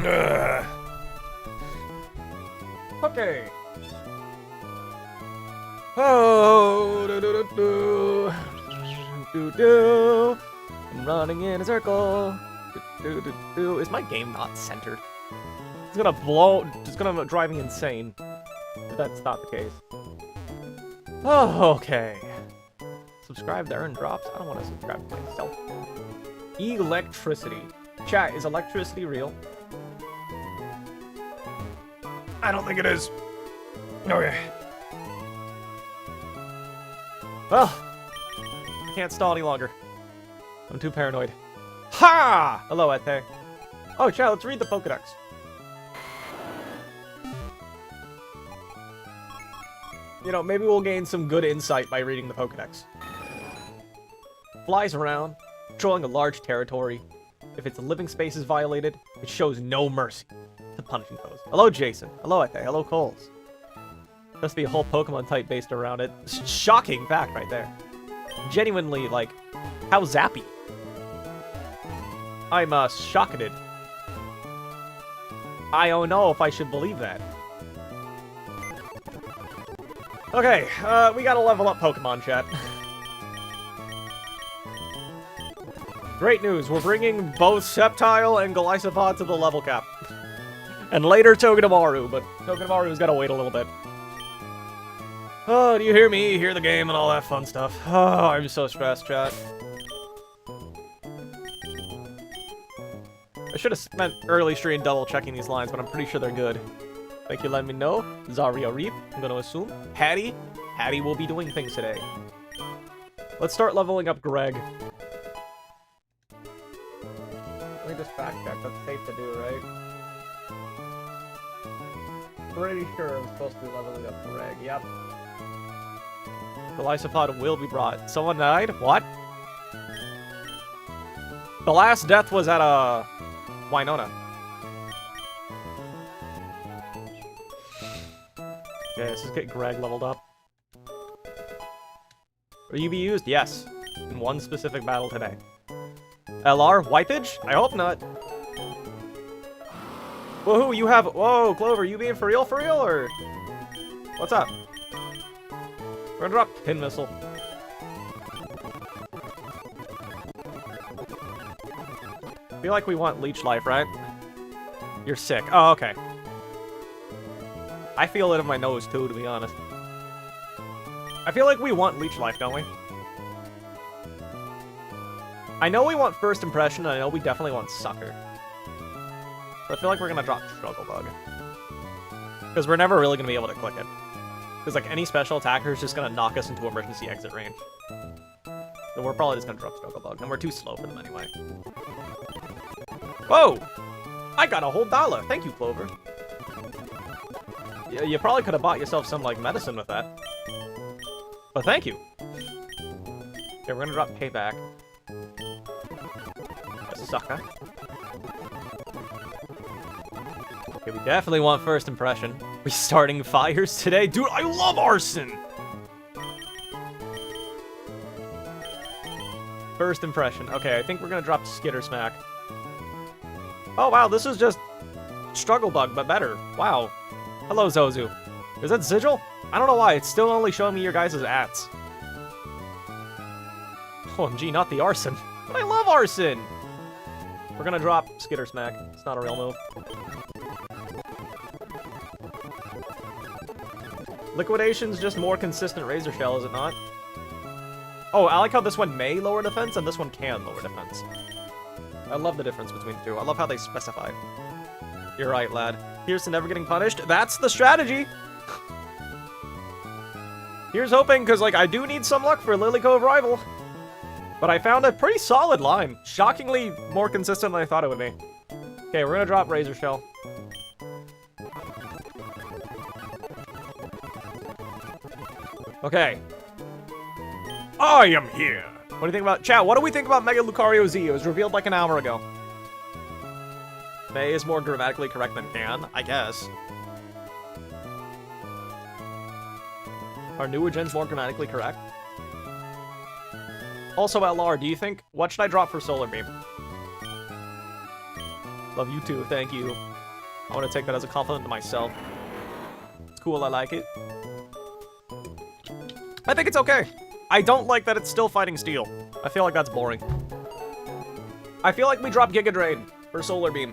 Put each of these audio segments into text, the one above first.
Ugh. Okay. Oh, do do do do do do. I'm running in a circle. Do do do. Is my game not centered? It's gonna blow. It's gonna drive me insane. If that's not the case. Oh, okay. Subscribe to earn drops. I don't want to subscribe to myself. Electricity. Chat, is electricity real? I don't think it is. Okay. Well, I can't stall any longer. I'm too paranoid. Ha! Hello, Ete. Oh, chat, let's read the Pokedex. You know, maybe we'll gain some good insight by reading the Pokedex. Flies around, patrolling a large territory. If its living space is violated, it shows no mercy to punishing foes. Hello, Jason. Hello, Ete. Hello, Coles. Must be a whole Pokemon type based around it. Shocking fact right there. Genuinely, like, how zappy. I'm, shocked. I don't know if I should believe that. Okay, we gotta level up Pokemon, chat. Great news, we're bringing both Sceptile and Golisopod to the level cap. And later Togedemaru, but Togedemaru's gotta wait a little bit. Oh, do you hear me? Hear the game and all that fun stuff. Oh, I'm so stressed, chat. I should have spent early stream double checking these lines, but I'm pretty sure they're good. Thank you, let me know. Zaria Reap, I'm gonna assume. Hattie will be doing things today. Let's start leveling up Greg. Let me just fact check, that's safe to do, right? Pretty sure I'm supposed to be leveling up Greg, yep. Golisopod will be brought. Someone died? What? The last death was at, Winona. Okay, let's just get Greg leveled up. Will you be used? Yes. In one specific battle today. LR? Wipage? I hope not. Woohoo, you have... Whoa, Clover, you being for real, or... What's up? We're gonna drop Pin Missile. I feel like we want Leech Life, right? You're sick. Oh, okay. I feel it in my nose, too, to be honest. I feel like we want Leech Life, don't we? I know we want First Impression, and I know we definitely want Sucker. But I feel like we're gonna drop Struggle Bug. Because we're never really gonna be able to click it. Because, like, any special attacker is just gonna knock us into emergency exit range. So we're probably just gonna drop Struggle Bug, and we're too slow for them anyway. Whoa! I got a whole dollar! Thank you, Clover. You probably could have bought yourself some, like, medicine with that. But thank you! Okay, we're gonna drop Payback. Sucker. Okay, we definitely want First Impression. We starting fires today? Dude, I love Arson! First Impression. Okay, I think we're gonna drop Skitter Smack. Oh, wow, this is just Struggle Bug, but better. Wow. Hello, Zozu. Is that Sigil? I don't know why, it's still only showing me your guys' ats. OMG, not the Arson. But I love Arson! We're gonna drop Skitter Smack. It's not a real move. Liquidation's just more consistent Razor Shell, is it not? Oh, I like how this one may lower defense and this one can lower defense. I love the difference between the two. I love how they specified. You're right, lad. Here's to never getting punished. That's the strategy! Here's hoping, because, like, I do need some luck for Lilycove Rival. But I found a pretty solid line. Shockingly more consistent than I thought it would be. Okay, we're gonna drop Razor Shell. Okay. I am here. What do you think about... Chat, what do we think about Mega Lucario Z? It was revealed like an hour ago. May is more grammatically correct than can, I guess. Are newer gens more grammatically correct? Also, LR, do you think... What should I drop for Solar Beam? Love you too, thank you. I want to take that as a compliment to myself. It's cool, I like it. I think it's okay. I don't like that it's still fighting Steel. I feel like that's boring. I feel like we dropped Giga Drain for Solar Beam.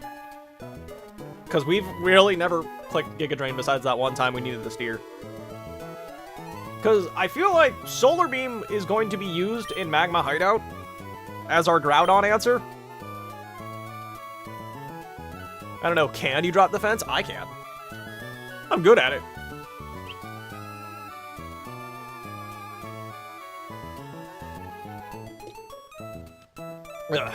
Because we've really never clicked Giga Drain besides that one time we needed the Steer. Because I feel like Solar Beam is going to be used in Magma Hideout as our Groudon answer. I don't know, can you drop defense? I can. I'm good at it. Ugh.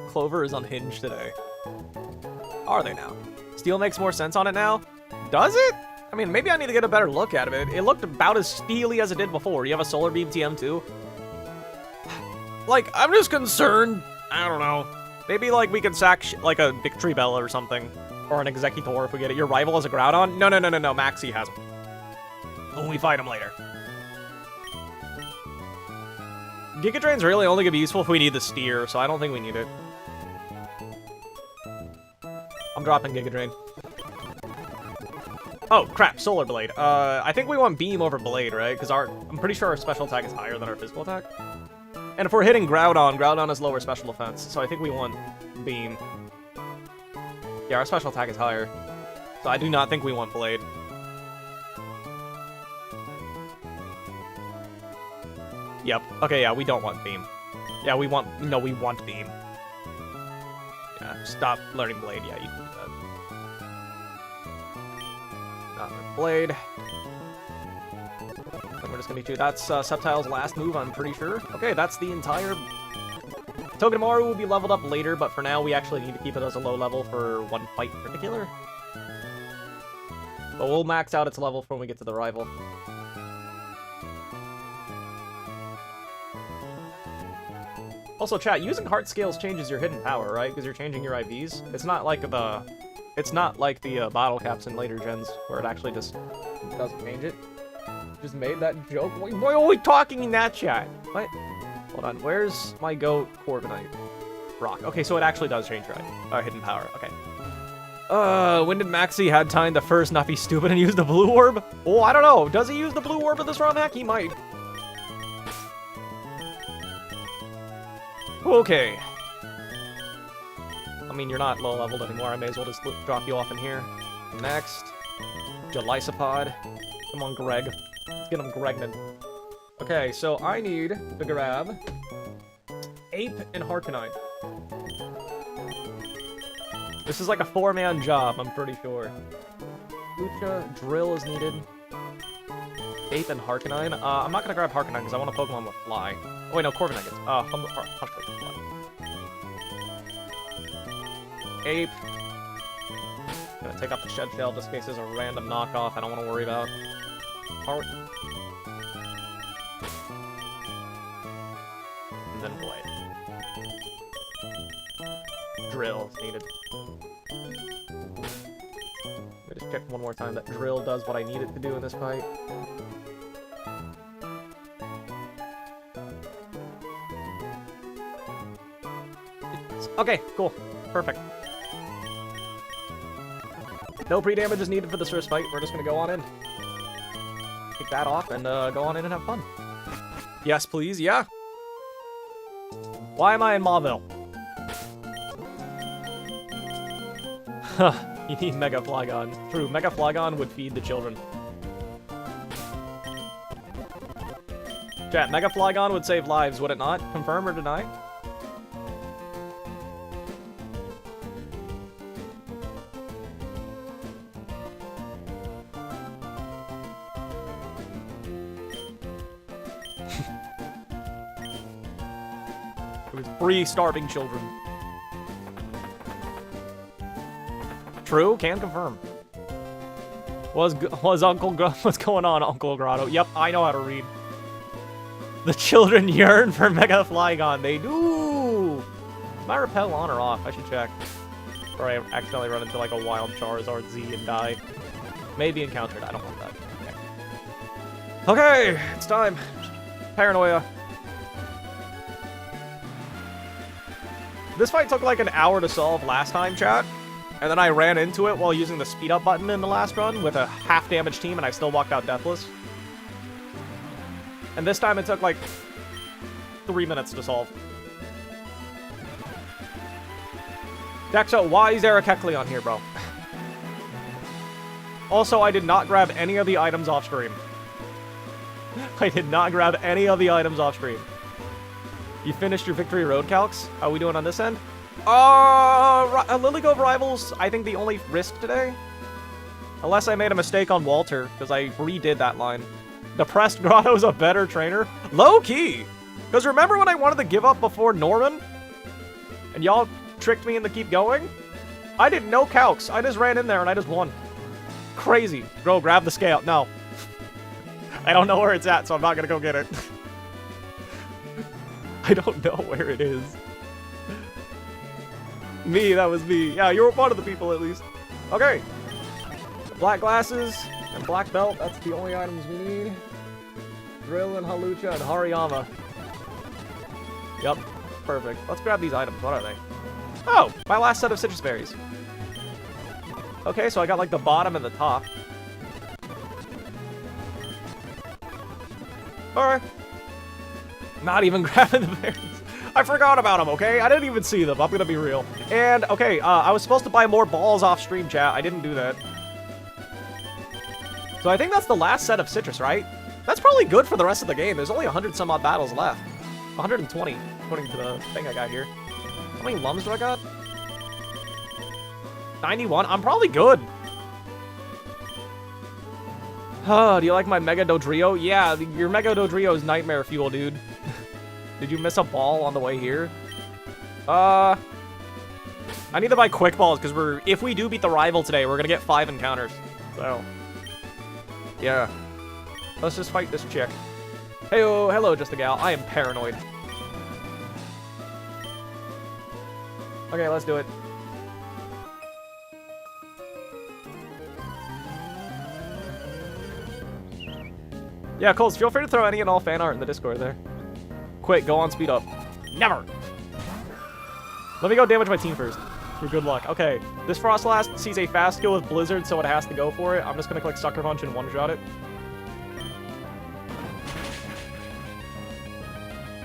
Clover is unhinged today. Are they now? Steel makes more sense on it now? Does it? I mean, maybe I need to get a better look at it. It looked about as steely as it did before. You have a Solar Beam TM too? Like, I'm just concerned. I don't know. Maybe, like, we can sack, like, a Victory Bell or something. Or an Executor if we get it. Your rival has a Groudon? No. Maxie has him. When we fight him later. Giga Drain's really only gonna be useful if we need the Steer, so I don't think we need it. I'm dropping Giga Drain. Oh, crap, Solar Blade. I think we want Beam over Blade, right? Because I'm pretty sure our special attack is higher than our physical attack. And if we're hitting Groudon, Groudon has lower special defense, so I think we want Beam. Yeah, our special attack is higher. So I do not think we want Blade. Yep. Okay, yeah, we don't want Beam. Yeah, we want Beam. Yeah, stop learning Blade. Yeah, you can do that. Not learn Blade. And we're just gonna do that's Sceptile's last move, I'm pretty sure. Okay, that's the entire... Togedemaru will be leveled up later, but for now we actually need to keep it as a low level for one fight in particular. But we'll max out its level when we get to the rival. Also, chat, using heart scales changes your hidden power, right? Because you're changing your IVs. It's not like the bottle caps in later gens where it actually just doesn't change it. Just made that joke. Why are we talking in that chat? What? Hold on. Where's my goat Corviknight? Rock. Okay, so it actually does change your hidden power. Okay. When did Maxie had time to first not be stupid and use the blue orb? Oh, I don't know. Does he use the blue orb in this ROM hack? He might. Okay. I mean, you're not low-leveled anymore. I may as well just drop you off in here. Next. Jellicipod. Come on, Greg. Let's get him Gregnan. Okay, so I need to grab Ape and Harkonite. This is like a 4-man job, I'm pretty sure. Lucha, Drill is needed. Ape and Harkonite. I'm not gonna grab Harkonite because I want a Pokemon with Fly. Oh wait, no, Corviknight gets. Punch with Fly. Ape. Gonna take off the Shed Shell just in case there's a random knockoff I don't want to worry about. Heart. And then Blade. Drill is needed. Let me just check one more time that Drill does what I need it to do in this fight. Okay, cool. Perfect. No pre-damage is needed for this first fight. We're just gonna go on in. Take that off and go on in and have fun. Yes, please. Yeah. Why am I in Mauville? Huh. You need Mega Flygon. True, Mega Flygon would feed the children. Chat, Mega Flygon would save lives, would it not? Confirm or deny? It was 3 starving children. True, can confirm. Was Uncle what's going on, Uncle Grotto? Yep, I know how to read. The children yearn for Mega Flygon. They do. Is my repel on or off? I should check. Or I accidentally run into like a wild Charizard Z and die. Maybe encountered. I don't want that. Okay, it's time. Paranoia. This fight took like an hour to solve last time, chat. And then I ran into it while using the speed up button in the last run with a half damage team, and I still walked out deathless. And this time it took like 3 minutes to solve. Dexo, why is there a Kecleon here, bro? Also, I did not grab any of the items off stream. I did not grab any of the items off stream. You finished your Victory Road calcs? How are we doing on this end? Lilycove Rivals, I think the only risk today. Unless I made a mistake on Walter, because I redid that line. Depressed Grotto's a better trainer? Low-key! Because remember when I wanted to give up before Norman? And y'all tricked me into keep going? I did no calcs. I just ran in there and I just won. Crazy. Bro, grab the scale. No. I don't know where it's at, so I'm not gonna go get it. I don't know where it is. Me, that was me. Yeah, you were one of the people at least. Okay. Black glasses and black belt. That's the only items we need. Drill and Halucha and Hariyama. Yep. Perfect. Let's grab these items. What are they? Oh, my last set of citrus berries. Okay, so I got like the bottom and the top. Alright. Not even grabbing the berries. I forgot about them, okay? I didn't even see them. I'm gonna be real. And, okay, I was supposed to buy more balls off stream, chat. I didn't do that. So I think that's the last set of citrus, right? That's probably good for the rest of the game. There's only 100 some odd battles left. 120, according to the thing I got here. How many lums do I got? 91? I'm probably good. Do you like my Mega Dodrio? Yeah, your Mega Dodrio is nightmare fuel, dude. Did you miss a ball on the way here? I need to buy quick balls, because if we do beat the rival today, we're gonna get 5 encounters. So, yeah. Let's just fight this chick. Hey-oh, hello, just a gal. I am paranoid. Okay, let's do it. Yeah, Coles, feel free to throw any and all fan art in the Discord there. Quick, go on speed up. Never! Let me go damage my team first. For good luck. Okay, this Frostlass sees a fast kill with Blizzard, so it has to go for it. I'm just gonna click Sucker Punch and one-shot it.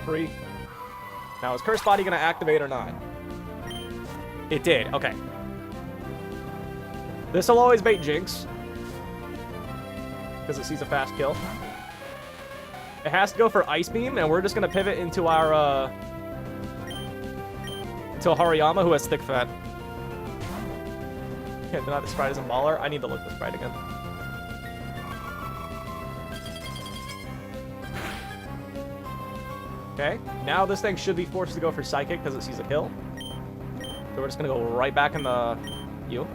Free. Now, is Curse Body gonna activate or not? It did, okay. This'll always bait Jinx. Because it sees a fast kill. It has to go for Ice Beam, and we're just gonna pivot into our, into a Hariyama who has Thick Fat. Can't deny the sprite isn't baller. I need to look the sprite again. Okay, now this thing should be forced to go for Psychic because it sees a kill. So we're just gonna go right back in the U.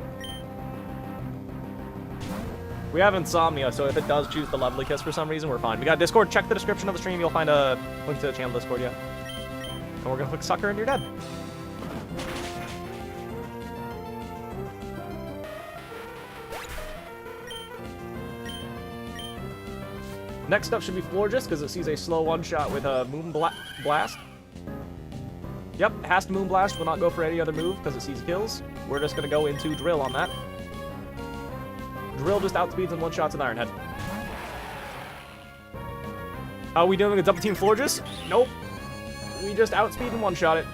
We have Insomnia, so if it does choose the Lovely Kiss for some reason, we're fine. We got Discord. Check the description of the stream. You'll find a link to the channel Discord, yeah. And we're gonna click Sucker and you're dead. Next up should be Florges, because it sees a slow one-shot with a Moon Blast. Yep, it has to Moon Blast, will not go for any other move, because it sees kills. We're just going to go into Drill on that. Drill just outspeeds and one-shots with Iron Head. Are we doing a double team Florges? Nope. We just outspeed and one-shot it.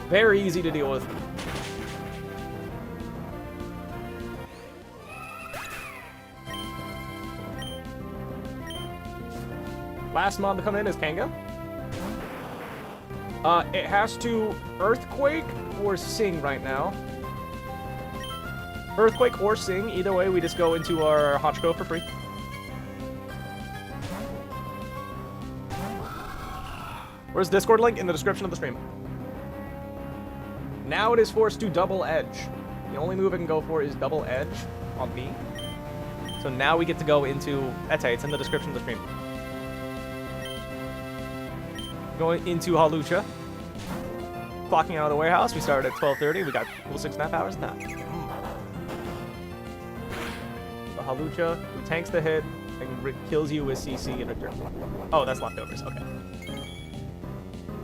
Very easy to deal with. Last mob to come in is Kanga. It has to Earthquake or Sing right now. Earthquake or Sing, either way, we just go into our Hachiko for free. Where's Discord link? In the description of the stream. Now it is forced to Double Edge. The only move it can go for is Double Edge on me. So now we get to go into Ete. It's in the description of the stream. Going into Halucha. Clocking out of the warehouse. We started at 12:30. We got cool 6.5 hours now. The Halucha, who tanks the hit and kills you with CC in return. Oh, that's leftovers. Okay.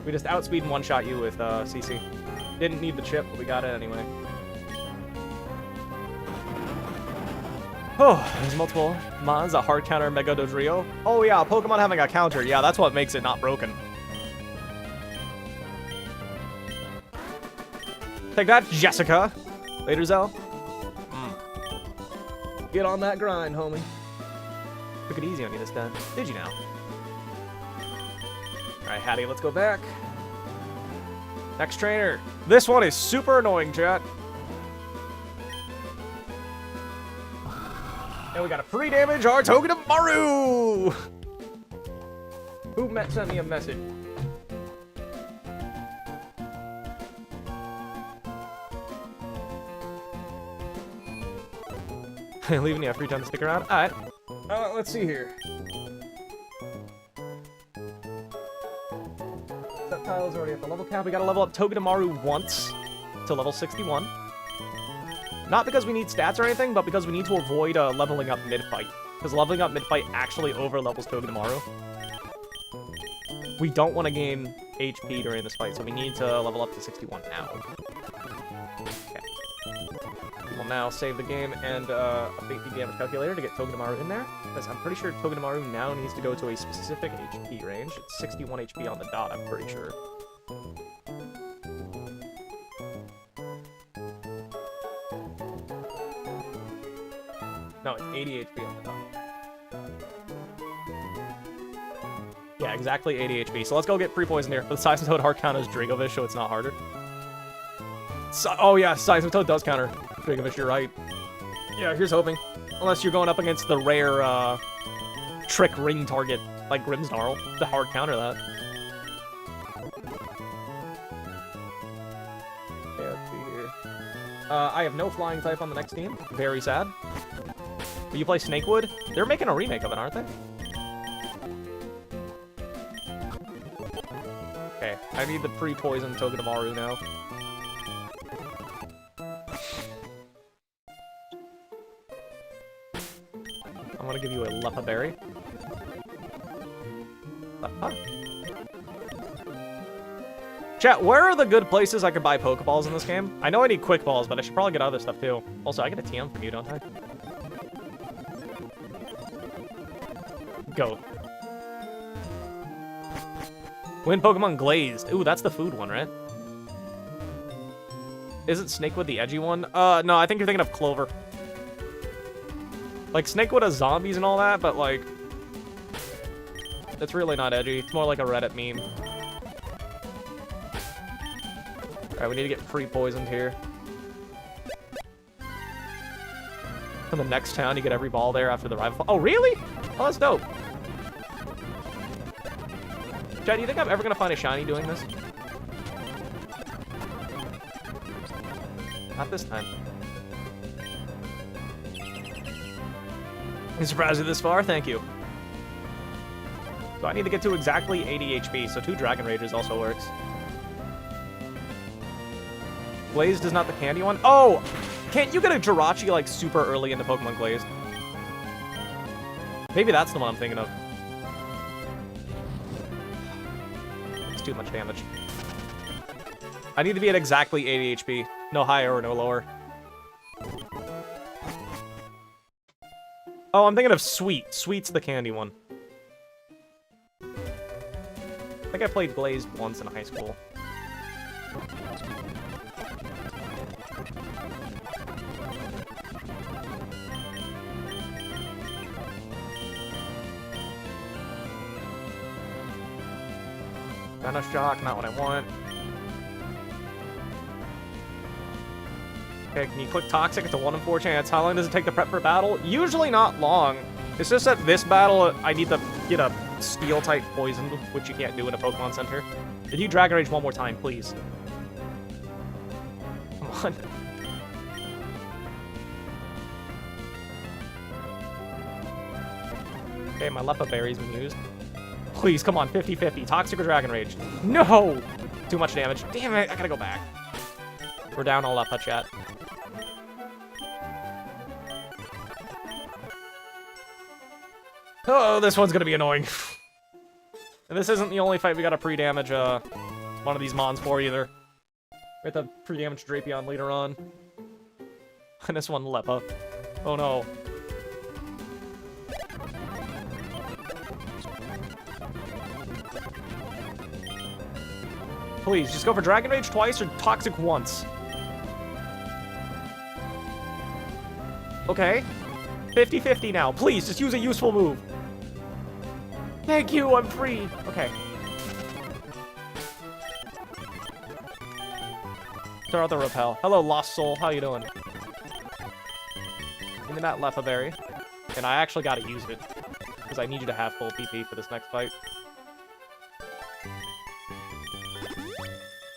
We just outspeed and one-shot you with CC. Didn't need the chip, but we got it anyway. Oh, there's multiple mods. A hard counter Mega Dodrio. Oh yeah, Pokemon having a counter. Yeah, that's what makes it not broken. Take that, Jessica. Later, Zell. Get on that grind, homie. Took it easy on you this time. Did you now? Alright, Hattie, let's go back. Next trainer. This one is super annoying, chat. And we got a free damage, our Togedemaru! Who sent me a message? Leaving you a free time to stick around? Alright. Let's see here. Reptile's already at the level cap. We gotta level up Togedemaru once to level 61. Not because we need stats or anything, but because we need to avoid leveling up mid-fight. Because leveling up mid-fight actually over-levels Togedemaru. We don't want to gain HP during this fight, so we need to level up to 61 now. Okay. We'll now save the game and update the damage calculator to get Togedemaru in there. Because I'm pretty sure Togedemaru now needs to go to a specific HP range. It's 61 HP on the dot, I'm pretty sure. No, it's 80 HP on the dot. Yeah, exactly 80 HP. So let's go get pre-poison here. The Seismitoad hard counters Dragovish, so it's not harder. Oh yeah, Seismitoad does counter Dragovish, you're right. Yeah, here's hoping. Unless you're going up against the rare trick ring target, like Grimmsnarl, to hard counter that. Okay, let's see here. I have no flying type on the next team. Very sad. Will you play Snakewood? They're making a remake of it, aren't they? Okay, I need the pre-poison Togedemaru now. I'm gonna give you a Leppa Berry. Chat, where are the good places I could buy Pokeballs in this game? I know I need Quick Balls, but I should probably get other stuff too. Also, I get a TM from you, don't I? Go. Win Pokemon Glazed. Ooh, that's the food one, right? Isn't Snakewood the edgy one? No, I think you're thinking of Clover. Like, Snakewood has zombies and all that, but, like, it's really not edgy. It's more like a Reddit meme. Alright, we need to get pre-poisoned here. In the next town, you get every ball there after the rival. Oh, really? Oh, that's dope. Chad, do you think I'm ever gonna find a shiny doing this? Not this time. I'm surprised you're this far. Thank you. So I need to get to exactly 80 HP, so 2 Dragon Rages also works. Glazed is not the candy one? Oh! Can't you get a Jirachi, like, super early into Pokemon Glazed? Maybe that's the one I'm thinking of. It's too much damage. I need to be at exactly 80 HP. No higher or no lower. Oh, I'm thinking of Sweet. Sweet's the candy one. I think I played Glazed once in high school. Vanish Shock, not what I want. Okay, can you click Toxic? It's a 1 in 4 chance. How long does it take to prep for battle? Usually not long. It's just that this battle, I need to get a Steel-type poisoned, which you can't do in a Pokemon Center. Did you Dragon Rage one more time, please? Come on. Okay, my Leppa Berry's been used. Please, come on, 50-50. Toxic or Dragon Rage? No! Too much damage. Damn it, I gotta go back. We're down all Leppa, chat. Oh, this one's gonna be annoying. And this isn't the only fight we gotta pre-damage one of these mons for either. We have to pre-damage Drapion later on. And this one, Leppa. Oh no. Please, just go for Dragon Rage twice or Toxic once. Okay. 50-50 now. Please, just use a useful move. Thank you, I'm free. Okay. Throw out the Repel. Hello, Lost Soul. How you doing? Give me that Leppa Berry. And I actually gotta use it. Because I need you to have full PP for this next fight.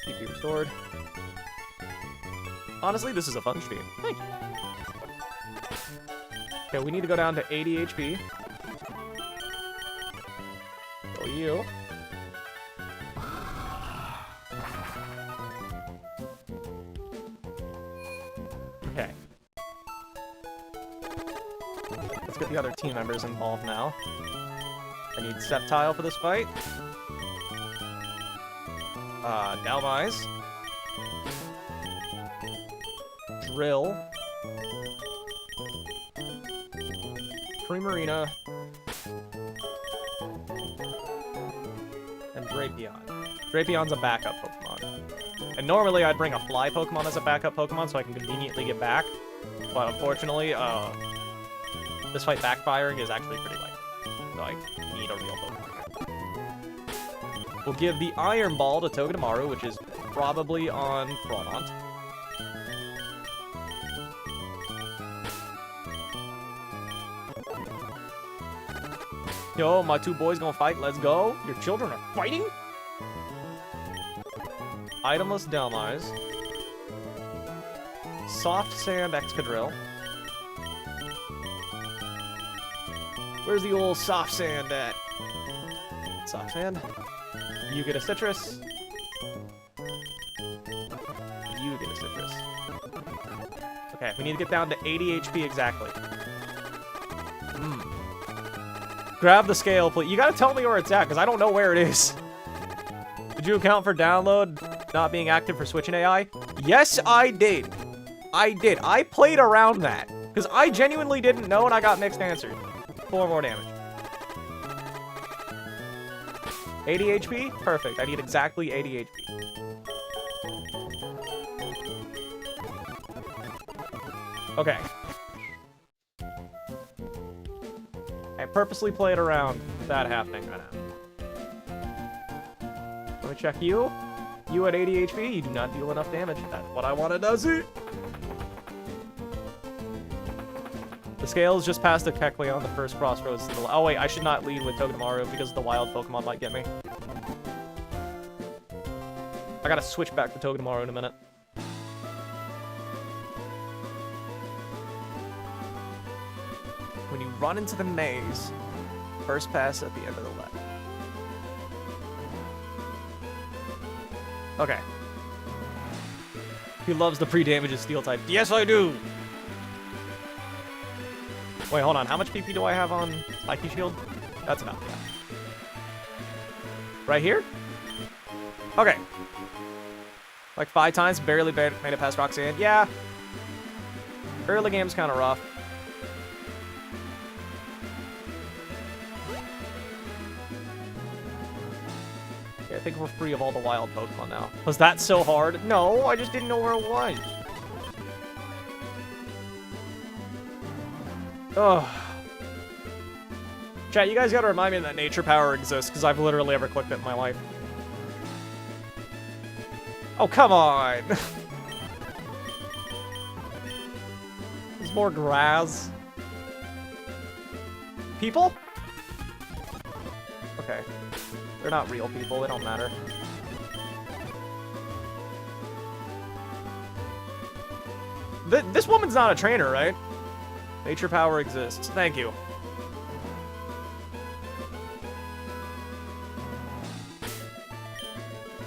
PP restored. Honestly, this is a fun stream. Thank you. Okay, we need to go down to 80 HP. Oh, you. Okay. Let's get the other team members involved now. I need Sceptile for this fight. Dalmise. Drill. Primarina. And Drapion. Drapion's a backup Pokemon. And normally I'd bring a fly Pokemon as a backup Pokemon so I can conveniently get back. But unfortunately, this fight backfiring is actually pretty likely. So I need a real Pokemon here. We'll give the Iron Ball to Togedemaru, which is probably on Crawdont. Yo, my two boys gonna fight. Let's go. Your children are fighting? Itemless Dalmise. Soft Sand Excadrill. Where's the old Soft Sand at? Soft Sand. You get a Citrus. You get a Citrus. Okay, we need to get down to 80 HP exactly. Grab the scale, please. You gotta tell me where it's at, because I don't know where it is. Did you account for download not being active for switching AI? Yes, I did. I did. I played around that, because I genuinely didn't know, and I got mixed answers. 4 more damage. 80 HP? Perfect. I need exactly 80 HP. Okay. I purposely played around that happening right now. Let me check you. You at 80 HP, you do not deal enough damage. That's what I wanted, does it? The scales just passed a Kecleon on the first crossroads. Oh wait, I should not lead with Togedemaru because the wild Pokemon might get me. I gotta switch back to Togedemaru in a minute. When you run into the maze, first pass at the end of the left. Okay. He loves the pre-damages steel type. Yes, I do! Wait, hold on. How much PP do I have on Psyche Shield? That's enough, yeah. Right here? Okay. Like 5 times, barely made it past Roxanne. Yeah. Early game's kind of rough. Okay, I think we're free of all the wild Pokemon now. Was that so hard? No, I just didn't know where it was. Ugh. Chat, you guys gotta remind me that nature power exists, because I've literally never clicked it in my life. Oh, come on! There's more grass. People? Okay. They're not real people, they don't matter. This woman's not a trainer, right? Nature power exists. Thank you.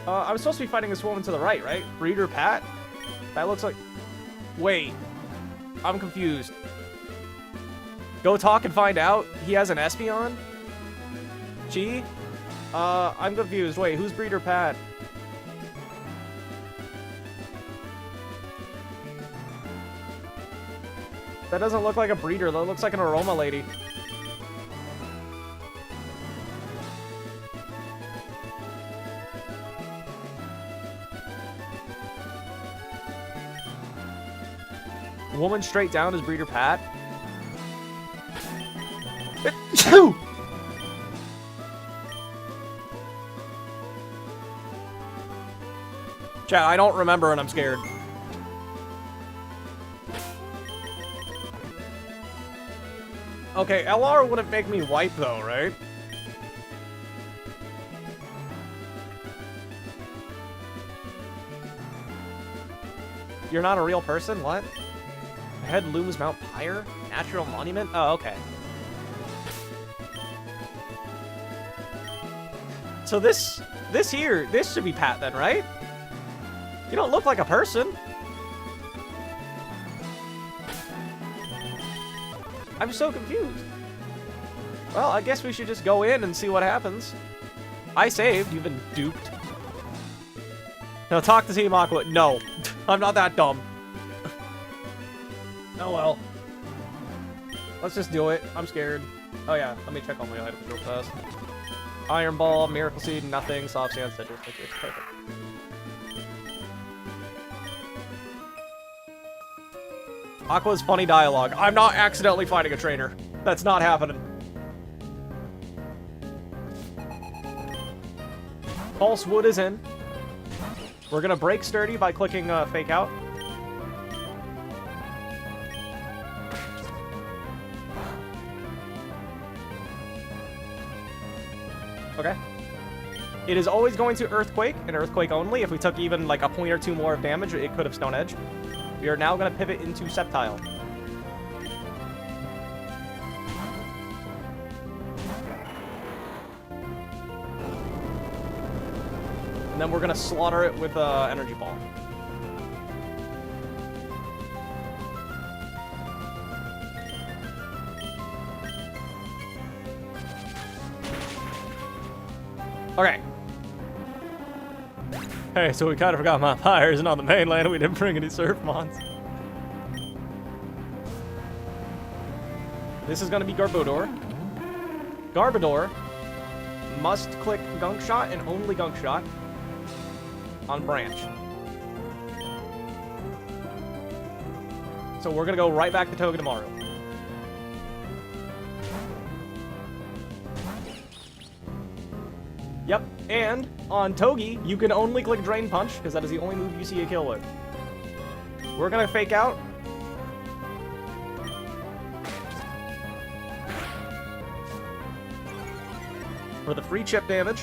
I was supposed to be fighting this woman to the right, right? Breeder Pat? That looks like... Wait. I'm confused. Go talk and find out. He has an Espeon? Chi? I'm confused. Wait, who's Breeder Pat? That doesn't look like a breeder. That looks like an aroma lady. Woman straight down is Breeder Pat. Chat, I don't remember and I'm scared. Okay, LR wouldn't make me wipe though, right? You're not a real person? What? Head looms Mount Pyre? Natural monument? Oh, okay. So this should be Pat then, right? You don't look like a person. I'm so confused. Well, I guess we should just go in and see what happens. I saved. You've been duped. Now talk to Team Aqua. No, I'm not that dumb. Oh well. Let's just do it. I'm scared. Oh yeah, let me check all my items real fast. Iron Ball, Miracle Seed, nothing. Soft Sand, Citrus. Okay, perfect. Aqua's funny dialogue. I'm not accidentally fighting a trainer. That's not happening. False Wood is in. We're gonna break Sturdy by clicking Fake Out. Okay. It is always going to Earthquake, and Earthquake only. If we took even like a point or two more of damage, it could have Stone Edge. We are now going to pivot into Sceptile. And then we're going to slaughter it with Energy Ball. Okay. Hey, so we kind of forgot my Pyre isn't on the mainland and we didn't bring any Surf Mons. This is going to be Garbodor. Garbodor must click Gunk Shot and only Gunk Shot on Branch. So we're going to go right back to Togedemaru. Yep, and on Togi, you can only click Drain Punch, because that is the only move you see a kill with. We're gonna Fake Out. For the free chip damage.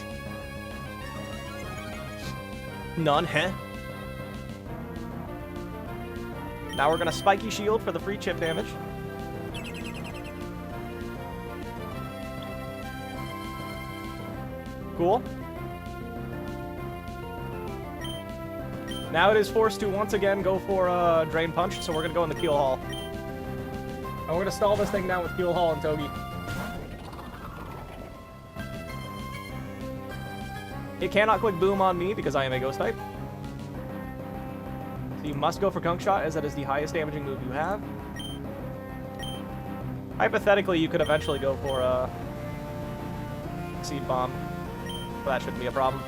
None, heh. Now we're gonna Spiky Shield for the free chip damage. Cool. Now it is forced to once again go for Drain Punch, so we're going to go in the Keel Hall. And we're going to stall this thing down with Keel Hall and Togi. It cannot click Boom on me because I am a Ghost type. So you must go for Gunk Shot, as that is the highest damaging move you have. Hypothetically, you could eventually go for Seed Bomb. But that shouldn't be a problem.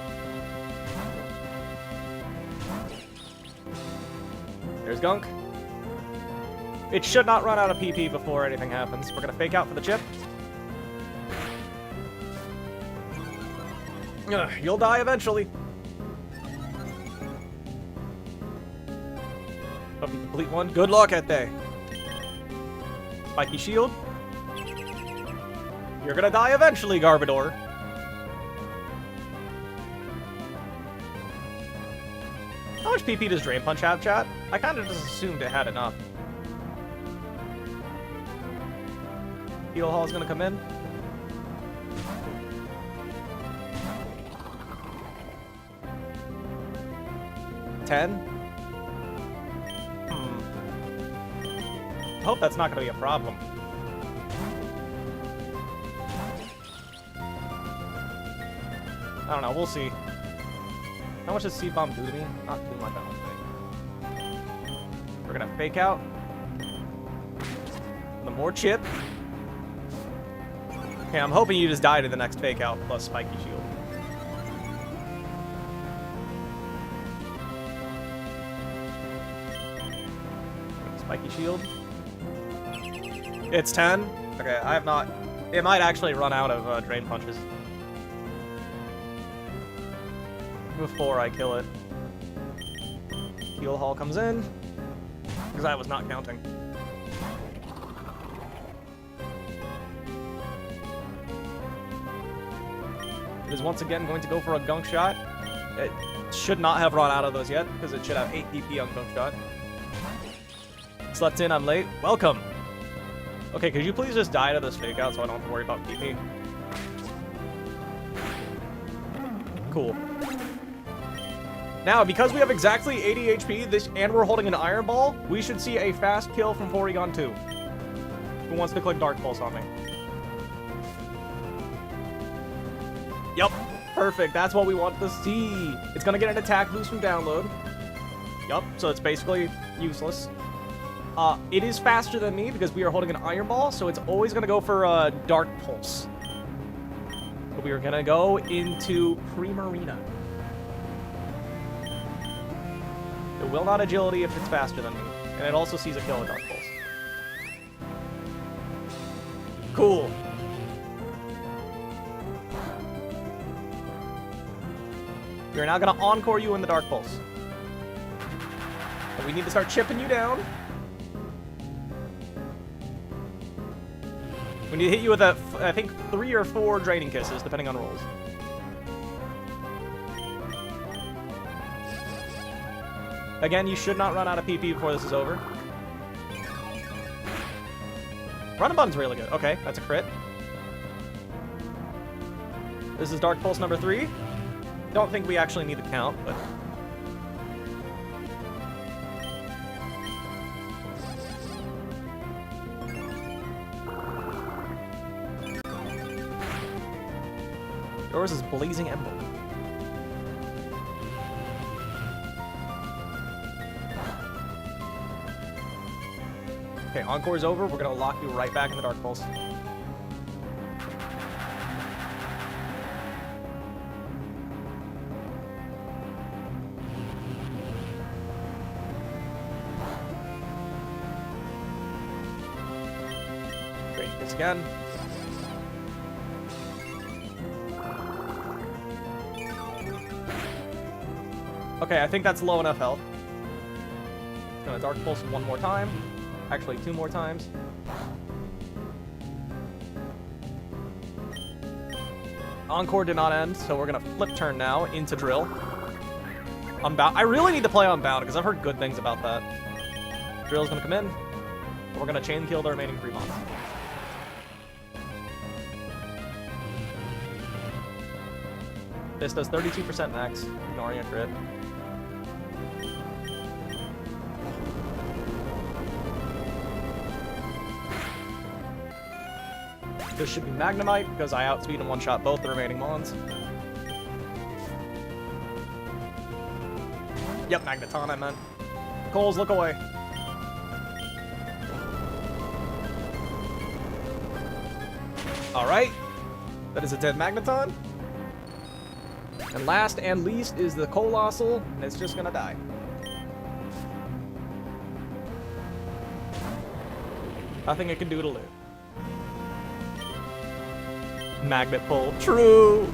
There's Gunk. It should not run out of PP before anything happens. We're going to Fake Out for the chip. You'll die eventually. Hope you complete one. Good luck at day. Spiky Shield. You're going to die eventually, Garbodor. How much PP does Drain Punch have, chat? I kind of just assumed it had enough. Heal Hall is going to come in. $10. I hope that's not going to be a problem. I don't know. We'll see. How much does Seed Bomb do to me? Not too much, I don't think. We're gonna fake out. The more chip. Okay, I'm hoping you just die to the next fake out plus Spiky Shield. Spiky Shield. It's 10. Okay, I have not. It might actually run out of Drain Punches before I kill it. Heal Hall comes in because I was not counting. It is once again going to go for a Gunk Shot. It should not have run out of those yet because it should have 8 PP on Gunk Shot. Slept in, I'm late. Welcome. Okay, could you please just die to this fake out so I don't have to worry about PP? Cool. Now, because we have exactly 80 HP and we're holding an Iron Ball, we should see a fast kill from Porygon 2. Who wants to click Dark Pulse on me? Yup, perfect. That's what we want to see. It's gonna get an attack boost from download. Yup, so it's basically useless. It is faster than me because we are holding an Iron Ball, so it's always gonna go for a Dark Pulse. But we are gonna go into Primarina. It will not agility if it's faster than me, and it also sees a kill with Dark Pulse. Cool. We are now gonna Encore you in the Dark Pulse. And we need to start chipping you down. We need to hit you with I think 3 or 4 Draining Kisses, depending on rolls. Again, you should not run out of PP before this is over. Run and Button's really good. Okay, that's a crit. This is Dark Pulse number 3. Don't think we actually need the count, but... Yours is Blazing Emblem. Okay, Encore's over. We're gonna lock you right back in the Dark Pulse. Great, this again. Okay, I think that's low enough health. Gonna Dark Pulse one more time. Actually, 2 more times. Encore did not end, so we're gonna flip turn now into Drill. Unbound. I really need to play Unbound because I've heard good things about that. Drill's gonna come in. And we're gonna chain kill the remaining 3 mons. This does 32% max, ignoring a crit. This should be Magnemite, because I outspeed and one-shot both the remaining mons. Yep, Magneton, I meant. Coles, look away. Alright. That is a dead Magneton. And last and least is the Colossal, and it's just gonna die. Nothing it can do to live. Magnet pull. True!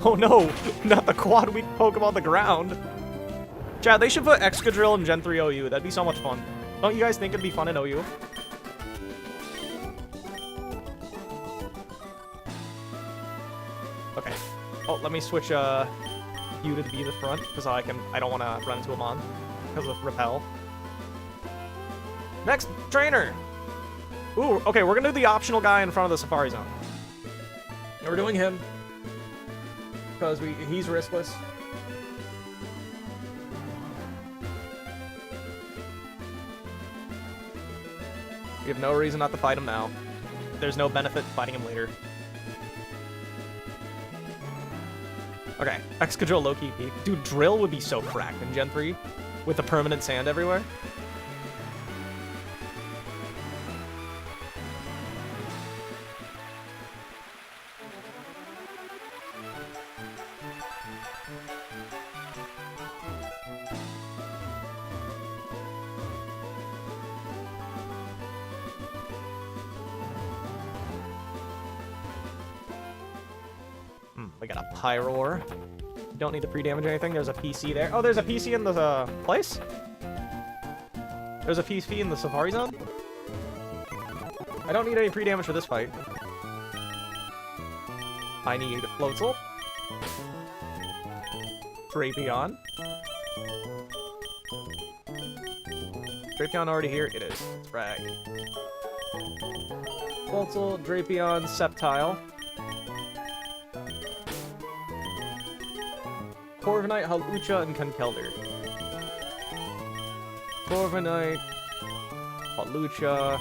Oh no! Not the quad weak Pokemon on the ground! Chad, they should put Excadrill in Gen 3 OU. That'd be so much fun. Don't you guys think it'd be fun in OU? Okay. Oh, let me switch you to be the front, because I don't want to run into a Mon because of Repel. Next trainer! Ooh, okay, we're gonna do the optional guy in front of the Safari Zone. And we're doing him because he's riskless. We have no reason not to fight him now. There's no benefit fighting him later. Okay, Excadrill low-key peak. Dude, Drill would be so cracked in Gen 3 with the permanent sand everywhere. We got a Pyroar. Don't need to pre-damage anything. There's a PC there. Oh, there's a PC in the place? There's a PC in the Safari Zone? I don't need any pre-damage for this fight. I need Floatzel. Drapion. Drapion already here? It is. It's rag. Floatzel, Drapion, Sceptile. Corviknight, Hawlucha, and Conkeldurr. Corviknight, Hawlucha.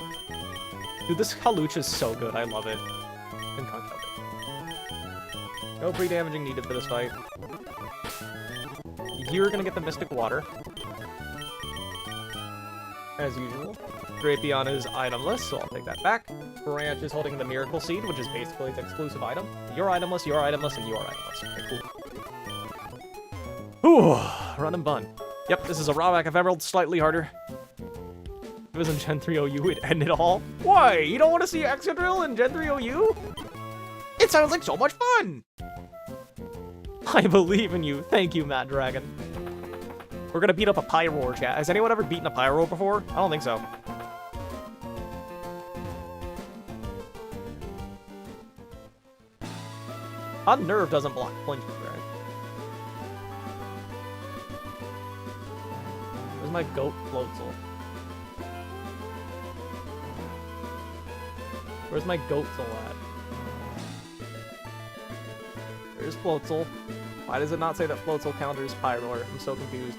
Dude, this Hawlucha is so good. I love it. And Conkeldurr. No pre-damaging needed for this fight. You're gonna get the Mystic Water. As usual. Drapion is itemless, so I'll take that back. Branch is holding the Miracle Seed, which is basically its exclusive item. You're itemless, and you're itemless. Okay, cool. Ooh, run and bun. Yep, this is a raw back of Emerald, slightly harder. If it was in Gen 3 OU, it'd end it all. Why? You don't want to see Excadrill in Gen 3 OU? It sounds like so much fun! I believe in you. Thank you, Mad Dragon. We're gonna beat up a Pyroar, chat. Has anyone ever beaten a Pyroar before? I don't think so. Unnerve doesn't block flinches, right? Where's my goat Floatzel? Where's my Goatzel at? There's Floatzel. Why does it not say that Floatzel counters Pyroar? I'm so confused.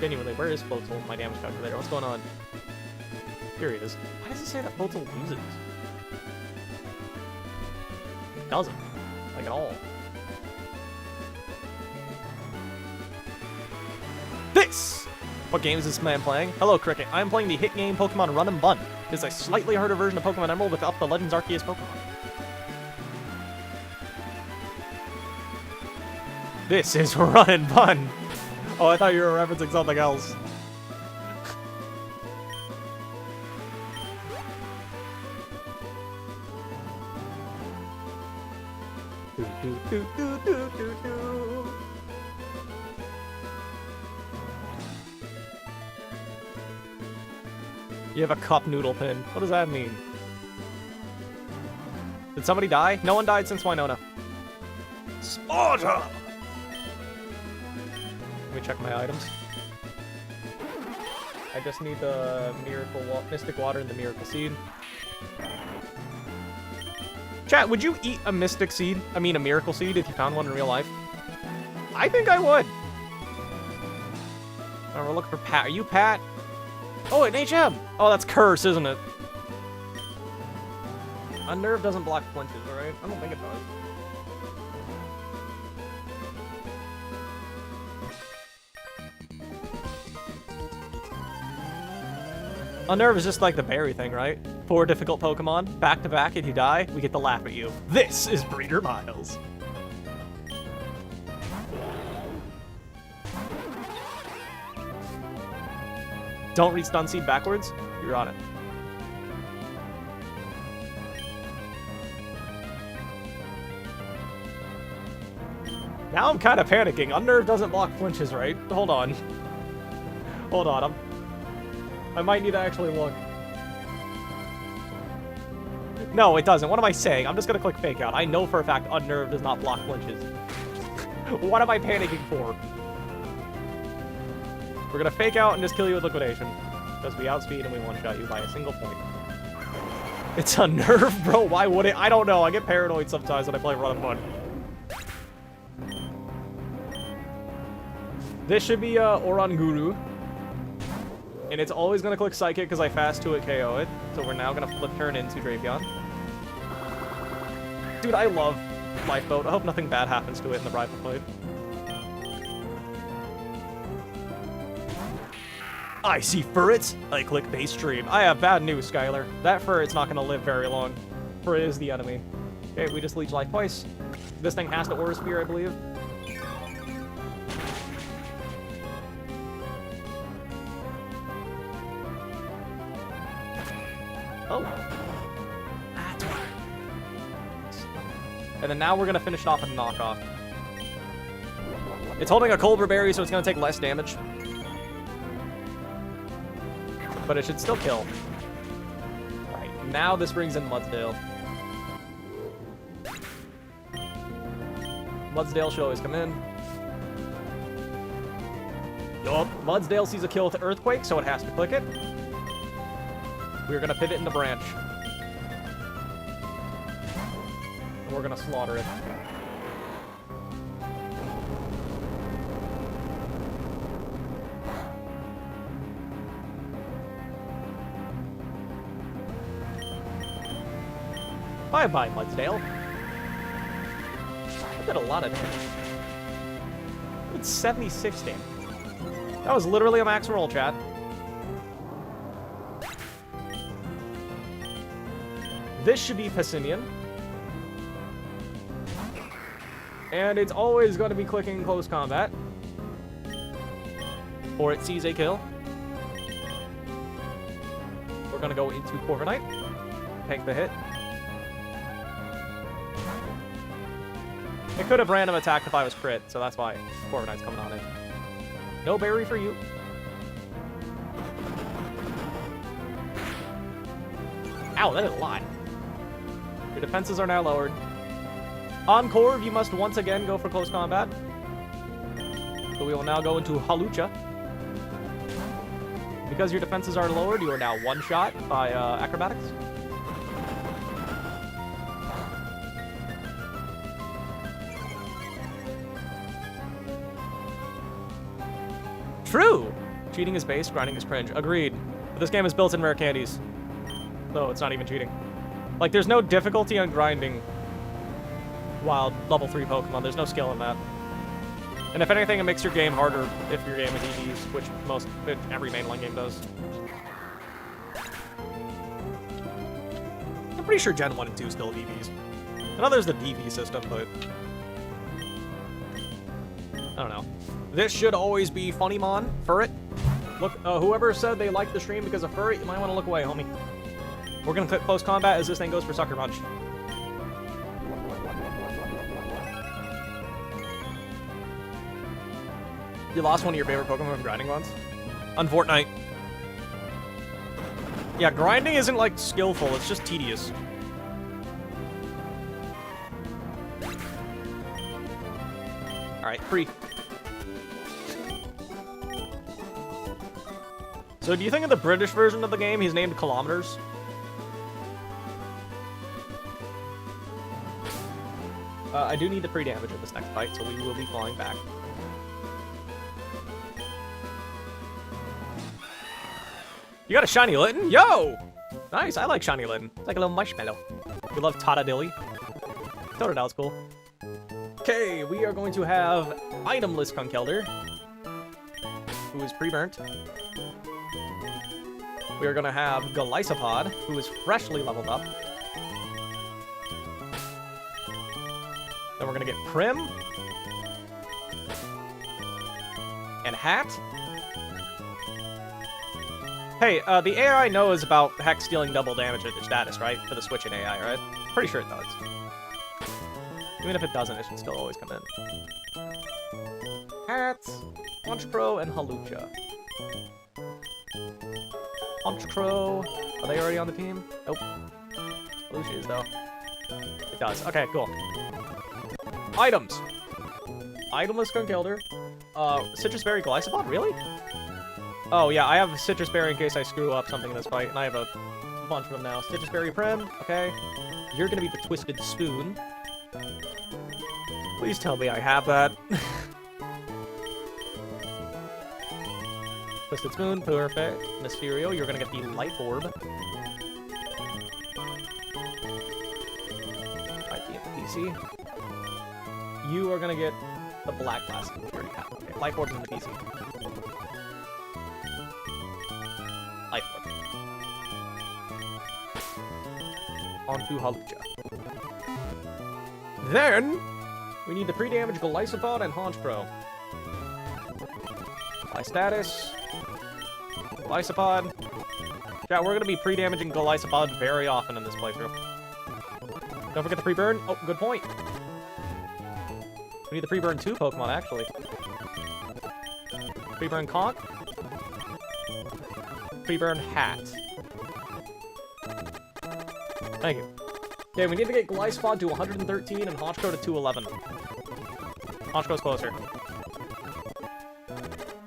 Genuinely, where is Floatzel? My damage calculator. What's going on? Here he is. Why does it say that Floatzel loses? It doesn't. Like, at all. This! What game is this man playing? Hello, Cricket. I am playing the hit game Pokemon Run and Bun. It is a slightly harder version of Pokemon Emerald without the Legends Arceus Pokemon. This is Run and Bun! Oh, I thought you were referencing something else. You have a cup noodle pin. What does that mean? Did somebody die? No one died since Winona. Sparta! Let me check my items. I just need the Mystic Water and the Miracle Seed. Chat, would you eat a Mystic Seed? I mean a Miracle Seed if you found one in real life? I think I would. Oh, we're looking for Pat. Are you Pat? Oh, an HM! Oh, that's Curse, isn't it? Unnerve doesn't block flinches, alright? I don't think it does. Unnerve is just like the berry thing, right? 4 difficult Pokemon, back to back, if you die, we get to laugh at you. This is Breeder Miles. Don't read Stun Seed backwards. You're on it. Now I'm kind of panicking. Unnerve doesn't block flinches, right? Hold on. Hold on. I might need to actually look. No, it doesn't. What am I saying? I'm just going to click Fake Out. I know for a fact Unnerve does not block flinches. What am I panicking for? We're gonna Fake Out and just kill you with Liquidation. Because we outspeed and we one-shot you by a single point. It's a nerve, bro. Why would it? I don't know. I get paranoid sometimes when I play Run and Bun. This should be Oranguru. And it's always going to click Psychic because I fast to it KO it. So we're now going to flip turn into Drapion. Dude, I love Lifeboat. I hope nothing bad happens to it in the rival fight. I see Furret. I click base stream. I have bad news, Skylar. That Furret's not going to live very long. Furret is the enemy. Okay, we just leech life twice. This thing has to Aura Sphere, I believe. Oh. That's why. And then now we're going to finish it off with a knockoff. It's holding a Colbur Berry, so it's going to take less damage. But it should still kill. Alright, now this brings in Mudsdale. Mudsdale should always come in. Yup, Mudsdale sees a kill with Earthquake, so it has to click it. We're gonna pivot into Branch. And we're gonna slaughter it. Bye-bye, Mudsdale. I did a lot of damage. It's 76 damage. That was literally a max roll, chat. This should be Passinian. And it's always going to be clicking close combat. Or it sees a kill. We're going to go into Corviknight. Tank the hit. It could have random attacked if I was crit, so that's why Corviknight's coming on in. No berry for you. Ow, that is a lot. Your defenses are now lowered. On Corv, you must once again go for close combat. So we will now go into Hawlucha. Because your defenses are lowered, you are now one-shot by Acrobatics. True! Cheating is base, grinding is cringe. Agreed. But this game is built in rare candies. So it's not even cheating. Like, there's no difficulty on grinding wild level 3 Pokemon. There's no skill in that. And if anything, it makes your game harder if your game is EVs, which every mainline game does. I'm pretty sure Gen 1 and 2 still have EVs. I know there's the DV system, but I don't know. This should always be Funnymon, Furret. Look, whoever said they liked the stream because of Furret, you might want to look away, homie. We're gonna click close combat as this thing goes for Sucker Punch. You lost one of your favorite Pokemon from grinding once? On Fortnite. Yeah, grinding isn't like skillful, it's just tedious. Alright, free. So do you think in the British version of the game he's named Kilometers? I do need the free damage in this next fight, so we will be falling back. You got a shiny Litten? Yo! Nice, I like shiny Litten. It's like a little marshmallow. We love Totodile. Totodile's cool. Okay, we are going to have itemless Conkeldurr, who is pre-burnt. We are going to have Golisopod, who is freshly leveled up. Then we're going to get Prim. And Hat. Hey, the AI knows about Hex dealing double damage at the status, right? For the switch in AI, right? Pretty sure it does. Even if it doesn't, it should still always come in. Hat, Honchkrow, and Hawlucha. Honchkrow. Are they already on the team? Nope. Hawlucha is, though. It does. Okay, cool. Items. Itemless Conkeldurr. Citrus Berry Golisopod? Really? Oh, yeah, I have Citrus Berry in case I screw up something in this fight, and I have a bunch of them now. Citrus Berry Prim, okay. You're gonna be the Twisted Spoon. Please tell me I have that. Twisted Spoon, perfect. Mysterio, you're gonna get the Life Orb. Might be at the PC. You are gonna get the Black Glasses, which you already have. Okay, Life Orb's in the PC. Life Orb. Onto Halucha. Then, we need the pre-damage Golisopod and Honchkrow. By status, Golisopod. Yeah, we're gonna be pre-damaging Golisopod very often in this playthrough. Don't forget the pre-burn. Oh, good point. We need the pre-burn 2 Pokemon, actually. Pre-burn Conk. Pre-burn Hat. Thank you. Okay, we need to get Golisopod to 113 and Honchkrow to 211. Honchkrow's closer.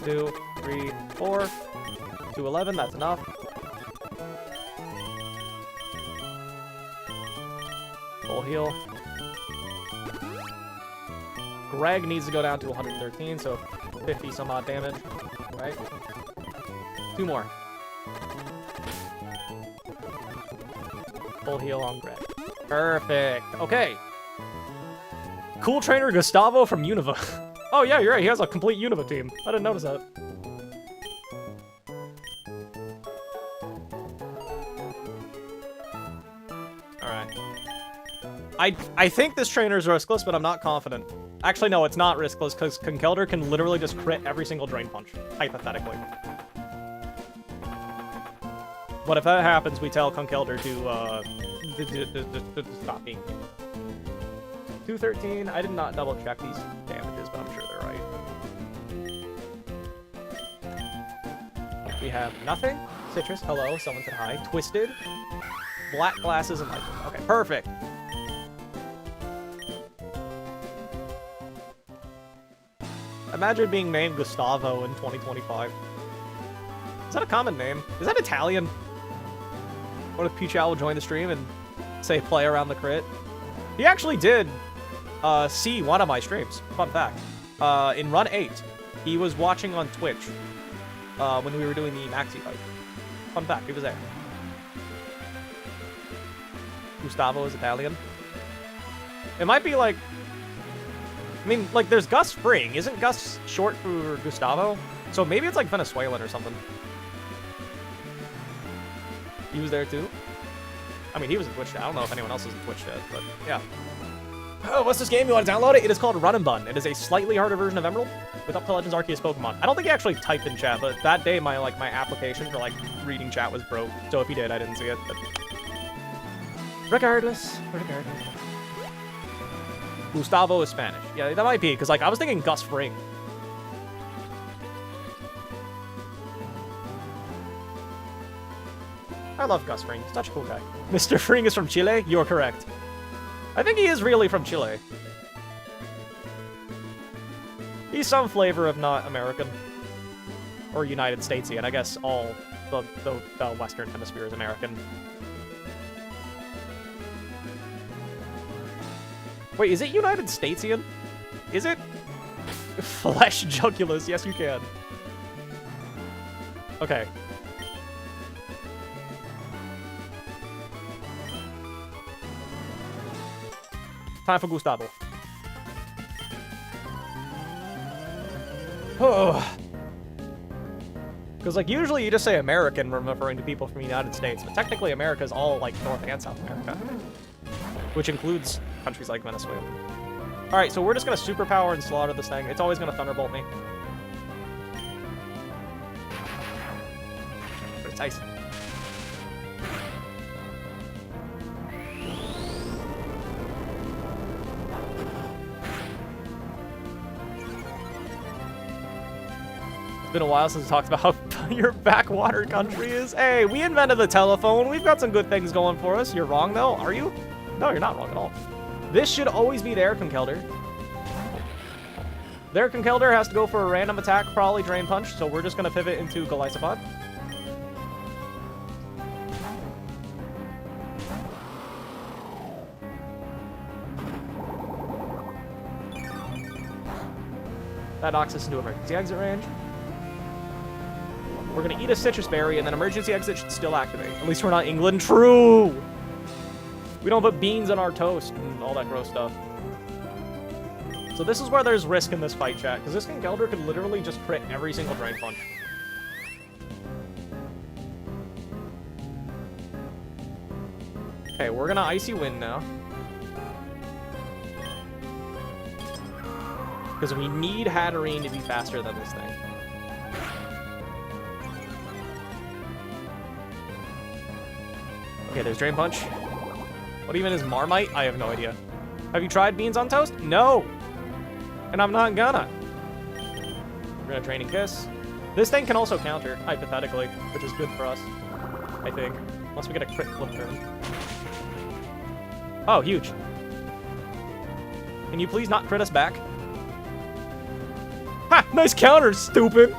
2, 3, 4. 211, that's enough. Full heal. Greg needs to go down to 113, so 50 some odd damage. Right? 2 more. Full heal on Greg. Perfect. Okay. Cool trainer Gustavo from Unova. Oh yeah, you're right. He has a complete Unova team. I didn't notice that. Alright. I think this trainer is riskless, but I'm not confident. Actually, no, it's not riskless, because Conkeldurr can literally just crit every single Drain Punch, hypothetically. But if that happens, we tell Conkeldurr to stop being here. 213, I did not double check these damages, but I'm sure they're right. We have nothing. Citrus, hello, someone said hi. Twisted, Black Glasses, and Light. Okay, perfect. Imagine being named Gustavo in 2025. Is that a common name? Is that Italian? What if Pchal will join the stream and say play around the crit? He actually did see one of my streams. Fun fact. In Run 8, he was watching on Twitch when we were doing the Maxi fight. Fun fact, he was there. Gustavo is Italian. It might be like... I mean, like, there's Gus Fring. Isn't Gus short for Gustavo? So maybe it's like Venezuelan or something. He was there too? I mean, he was in Twitch chat. I don't know if anyone else is in Twitch chat, but yeah. Oh, what's this game? You want to download it? It is called Run and Bun. It is a slightly harder version of Emerald with up to Legends Arceus Pokemon. I don't think he actually typed in chat, but that day my application for like reading chat was broke. So if he did, I didn't see it. But regardless. Gustavo is Spanish. Yeah, that might be, because like I was thinking Gus Fring. I love Gus Fring. He's such a cool guy. Mr. Fring is from Chile? You're correct. I think he is really from Chile. He's some flavor of not American. Or United Statesian. I guess all the Western Hemisphere is American. Wait, is it United Statesian? Is it? Flesh Jugulas. Yes, you can. Okay. Time for Gustavo. Oh. Because, like, usually you just say American when referring to people from the United States, but technically America is all, like, North and South America. Which includes countries like Venezuela. Alright, so we're just gonna superpower and slaughter this thing. It's always gonna Thunderbolt me. But it's ice. It's been a while since we talked about how your backwater country is. Hey, we invented the telephone. We've got some good things going for us. You're wrong, though. Are you? No, you're not wrong at all. This should always be their Conkeldurr. Their Conkeldurr has to go for a random attack, probably Drain Punch, so we're just going to pivot into Golisopod. That knocks us into emergency exit range. We're gonna eat a citrus berry, and then emergency exit should still activate. At least we're not England. True! We don't put beans on our toast and all that gross stuff. So this is where there's risk in this fight, chat, because this Gengar could literally just crit every single Drain Punch. Okay, we're gonna Icy Wind now. Because we need Hatterene to be faster than this thing. Okay, there's Drain Punch. What even is Marmite? I have no idea. Have you tried beans on toast? No! And I'm not gonna. We're gonna Draining Kiss. This thing can also counter, hypothetically, which is good for us, I think. Unless we get a crit flip turn. Oh, huge. Can you please not crit us back? Ha! Nice counter, stupid!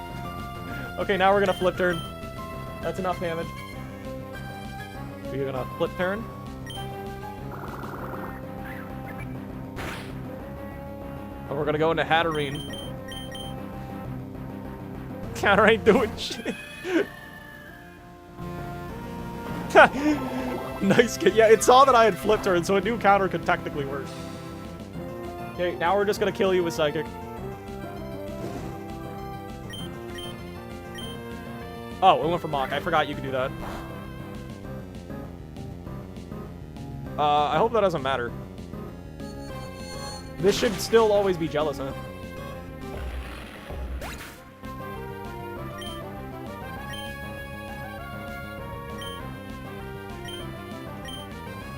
Okay, now we're gonna flip turn. That's enough damage. We're gonna flip turn. And we're gonna go into Hatterene. Counter ain't doing shit. Nice. Yeah, it saw that I had flipped turn, so a new counter could technically work. Okay, now we're just gonna kill you with Psychic. Oh, it went for Mach. I forgot you could do that. I hope that doesn't matter. This should still always be jealous, huh?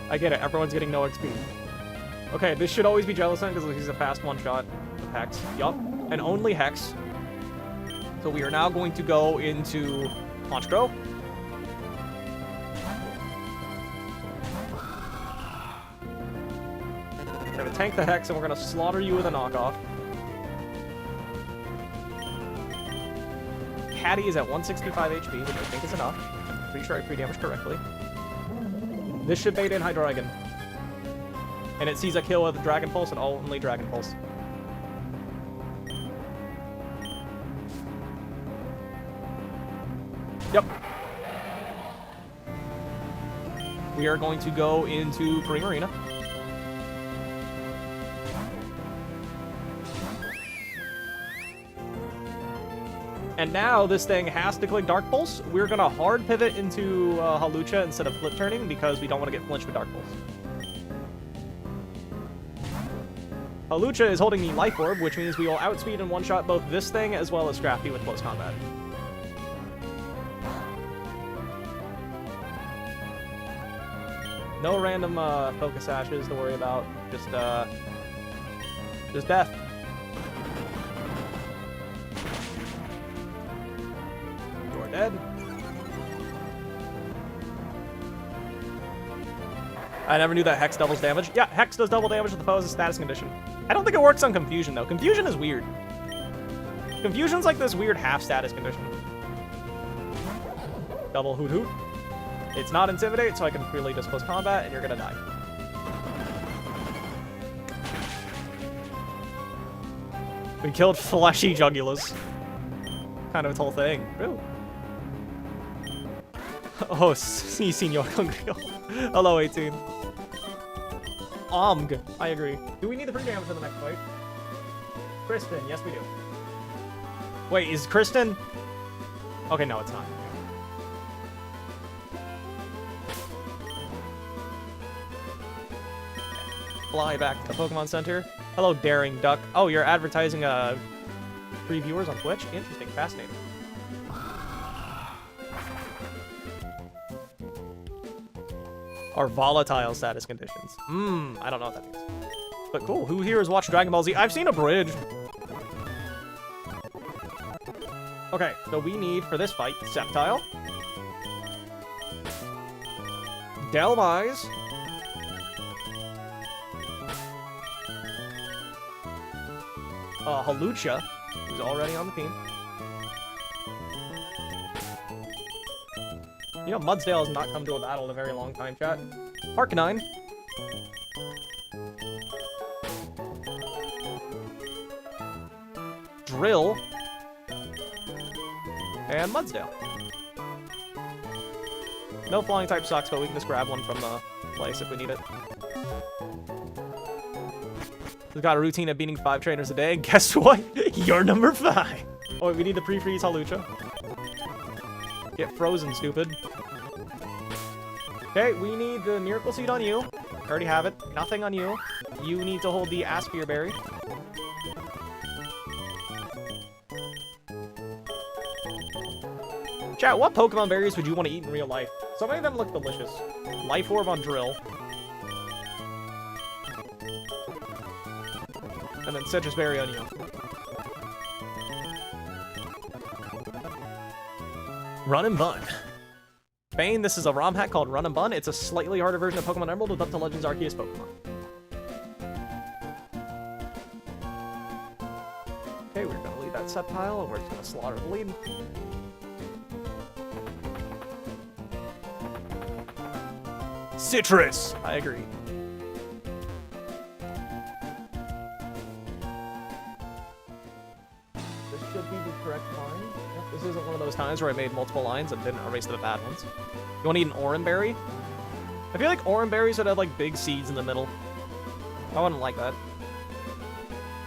I get it. Everyone's getting no XP. Okay, this should always be jealous because he's a fast one-shot with Hex. Yup. And only Hex. So we are now going to go into Honchkrow. We're going to tank the Hex and we're going to slaughter you with a knockoff. Caddy is at 165 HP, which I think is enough. I'm pretty sure I pre-damaged correctly. This should bait in Hydreigon. And it sees a kill with Dragon Pulse and only Dragon Pulse. Yep. We are going to go into Primarina. And now this thing has to click Dark Pulse. We're going to hard pivot into Hawlucha instead of flip turning because we don't want to get flinched with Dark Pulse. Hawlucha is holding the Life Orb, which means we will outspeed and one-shot both this thing as well as Scrafty with close combat. No random Focus Ashes to worry about. Just death. You're dead. I never knew that Hex doubles damage. Yeah, Hex does double damage with the foe as a status condition. I don't think it works on Confusion, though. Confusion is weird. Confusion's like this weird half-status condition. Double Hoot Hoot. It's not Intimidate, so I can freely just close combat, and you're gonna die. We killed fleshy Jugulars. Kind of its whole thing. Ooh. Oh, si, senor Congrego. Hello, 18. Omg. I agree. Do we need the pre-damage for the next fight? Kristen. Yes, we do. Wait, is Kristen... Okay, no, it's not. Fly back to Pokemon Center. Hello, Daring Duck. Oh, you're advertising free viewers on Twitch? Interesting. Fascinating. Are volatile status conditions. I don't know what that means. But cool. Who here has watched Dragon Ball Z? I've seen a bridge. Okay, so we need, for this fight, Sceptile. Delmise. Hawlucha, who's already on the team. You know, Mudsdale has not come to a battle in a very long time, chat. Arcanine. Drill. And Mudsdale. No flying type sucks, but we can just grab one from the place if we need it. We've got a routine of beating 5 trainers a day, and guess what? You're number 5. Oh, wait, we need the pre-freeze Hawlucha. Get frozen, stupid. Okay, we need the Miracle Seed on you. Already have it. Nothing on you. You need to hold the Aspire Berry. Chat, what Pokemon berries would you want to eat in real life? So many of them look delicious. Life Orb on Drill. And then Citrus Berry on you. Run and Bun. Bane, this is a ROM hack called Run and Bun. It's a slightly harder version of Pokemon Emerald with up to Legends Arceus Pokemon. Okay, we're gonna leave that set pile, and we're just gonna slaughter the lead. Citrus! I agree. This should be the correct line. Yep, this isn't one of those times where I made multiple lines and didn't erase the bad ones. You want to eat an Oran Berry? I feel like Oran Berries would have like big seeds in the middle. I wouldn't like that.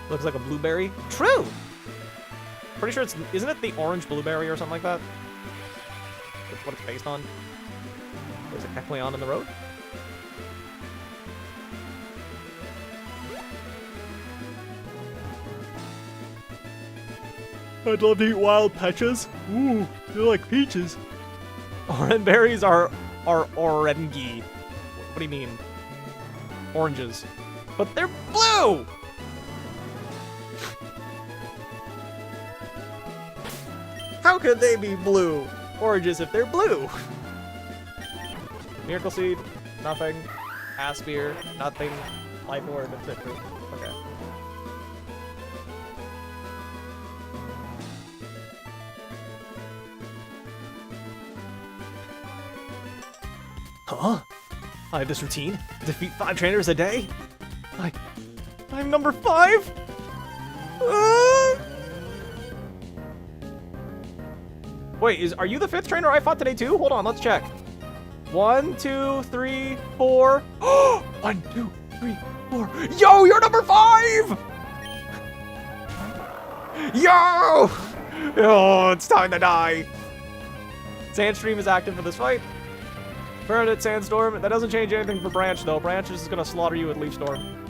Looks like a blueberry. True! Pretty sure it's... Isn't it the orange blueberry or something like that? That's what it's based on. There's a Kecleon in the road. I'd love to eat wild peaches. Ooh, they're like peaches. Oran berries are orangy. What do you mean? Oranges. But they're blue! How could they be blue? Oranges if they're blue. Miracle Seed, nothing. Aspire, nothing. Life Orb, etc. Okay. Huh? I have this routine. Defeat 5 trainers a day? I'm number 5? Wait, are you the 5th trainer I fought today too? Hold on, let's check. 1, 2, 3, 4. 1, 2, 3, 4. Yo, you're number 5! Yo! Oh, it's time to die. Sandstream is active for this fight. Burn it, Sandstorm. That doesn't change anything for Branch, though. Branch is just gonna slaughter you with Leaf Storm.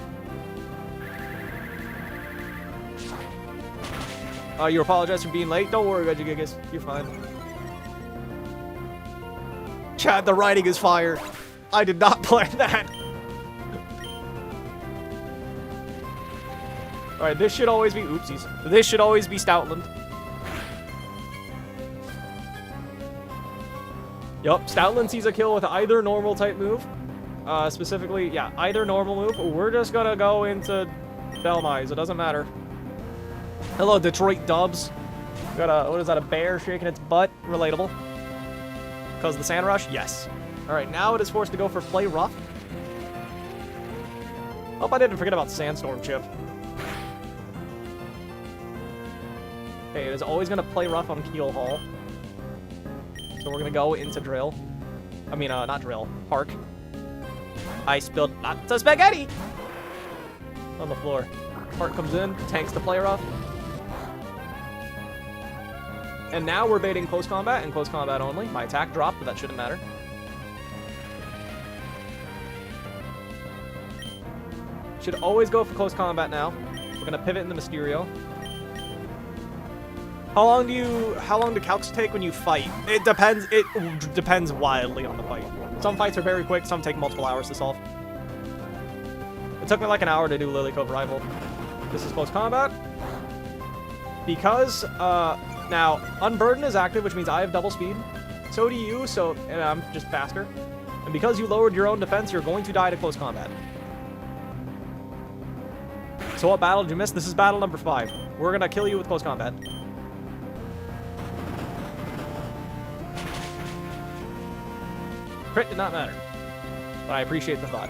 You apologize for being late? Don't worry, Regigigas. You're fine. Chad, the writing is fire. I did not plan that. Alright, this should always be... Oopsies. This should always be Stoutland. Yup, Stoutland sees a kill with either normal type move. Specifically, yeah, either normal move. We're just gonna go into Delmise. It doesn't matter. Hello, Detroit Dubs. Got a, what is that, a bear shaking its butt? Relatable. Because the Sand Rush? Yes. Alright, now it is forced to go for Play Rough. Hope I didn't forget about Sandstorm Chip. Okay, it is always going to Play Rough on Keel Hall. So we're going to go into Drill. I mean, not Drill. Park. I spilled lots of spaghetti! On the floor. Park comes in, tanks the Play Rough. And now we're baiting close combat and close combat only. My attack dropped, but that shouldn't matter. Should always go for close combat now. We're gonna pivot into Mysterio. How long do calcs take when you fight? It depends wildly on the fight. Some fights are very quick, some take multiple hours to solve. It took me like an hour to do Lilycove Rival. This is close combat. Because, now, Unburden is active, which means I have double speed. So do you, and I'm just faster. And because you lowered your own defense, you're going to die to close combat. So what battle did you miss? This is battle number 5. We're gonna kill you with close combat. Crit did not matter. But I appreciate the thought.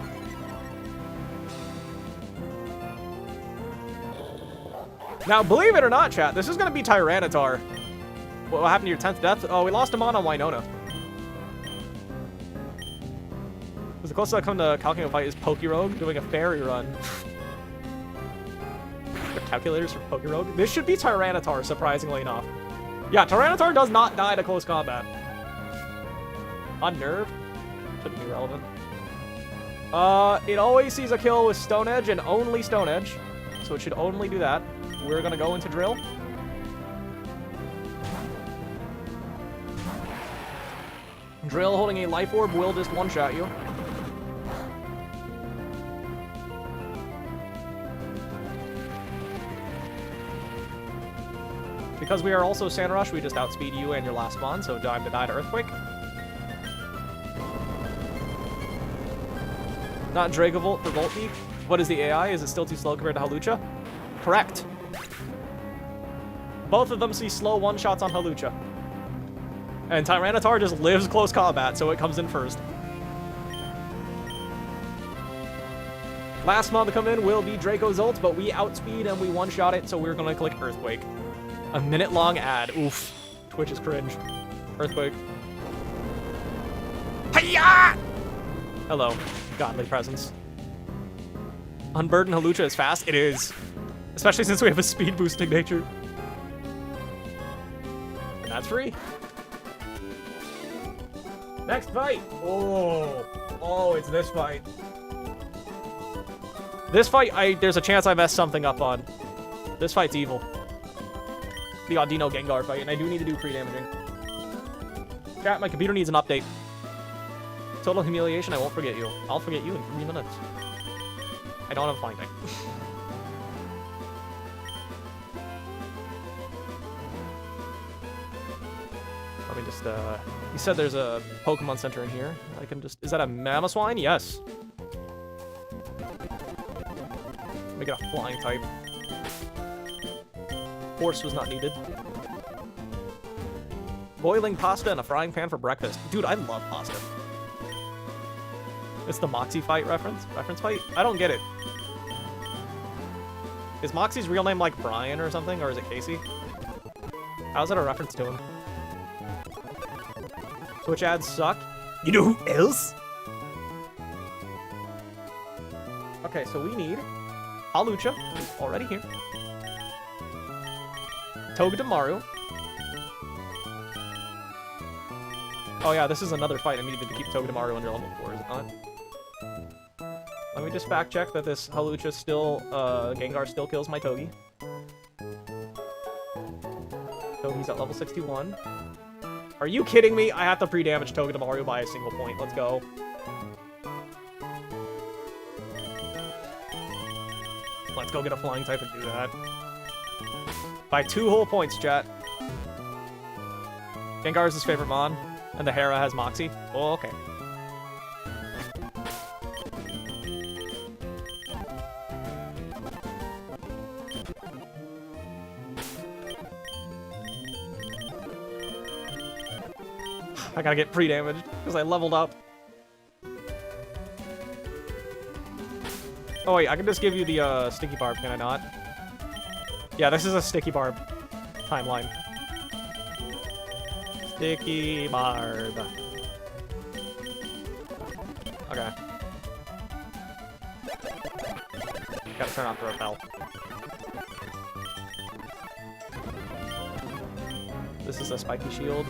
Now, believe it or not, chat, this is going to be Tyranitar. What happened to your 10th death? Oh, we lost him on Winona. Because the closest I come to calculating a fight is Pokerogue doing a fairy run. The calculators for Pokerogue? This should be Tyranitar, surprisingly enough. Yeah, Tyranitar does not die to close combat. Unnerved? Shouldn't be relevant. It always sees a kill with Stone Edge and only Stone Edge. So it should only do that. We're gonna go into Drill. Drill holding a Life Orb will just one-shot you. Because we are also Sand Rush, we just outspeed you and your last spawn, so time to die to Earthquake. Not Dragavolt for Voltbeak. What is the AI? Is it still too slow compared to Hawlucha? Correct. Both of them see slow one-shots on Hawlucha. And Tyranitar just lives close combat, so it comes in first. Last mod to come in will be Draco's ult, but we outspeed and we one-shot it, so we're gonna click Earthquake. A minute-long ad. Oof. Twitch is cringe. Earthquake. Hiya! Hello. Godly presence. Unburden Hawlucha is fast? It is. Especially since we have a speed boosting nature. And that's free. Next fight! Oh. Oh, it's this fight. This fight, there's a chance I messed something up on. This fight's evil. The Audino Gengar fight, and I do need to do pre-damaging. Chat, my computer needs an update. Total humiliation, I won't forget you. I'll forget you in 3 minutes. I don't have a flying type. Let me just, you said there's a Pokemon Center in here. I can just, is that a Mamoswine? Yes. Make it a flying type. Force was not needed. Boiling pasta in a frying pan for breakfast. Dude, I love pasta. It's the Moxie fight reference? Reference fight? I don't get it. Is Moxie's real name like Brian or something? Or is it Casey? How's that a reference to him? Twitch ads suck. You know who else? Okay, so we need Hawlucha, who's already here. Togedemaru. Oh yeah, this is another fight. I needed to keep Togedemaru under level 4, is it not? Let me just fact check that this Hawlucha still, Gengar still kills my Togi. Togi's at level 61. Are you kidding me? I have to pre-damage Togedemaru by a single point. Let's go. Let's go get a flying type and do that. By 2 whole points, chat. Gengar is his favorite mon, and the Hera has Moxie. Oh, okay. I gotta get pre-damaged, because I leveled up. Oh wait, I can just give you the Sticky Barb, can I not? Yeah, this is a Sticky Barb timeline. Sticky Barb. Okay. Gotta turn off the repel. This is a Spiky Shield.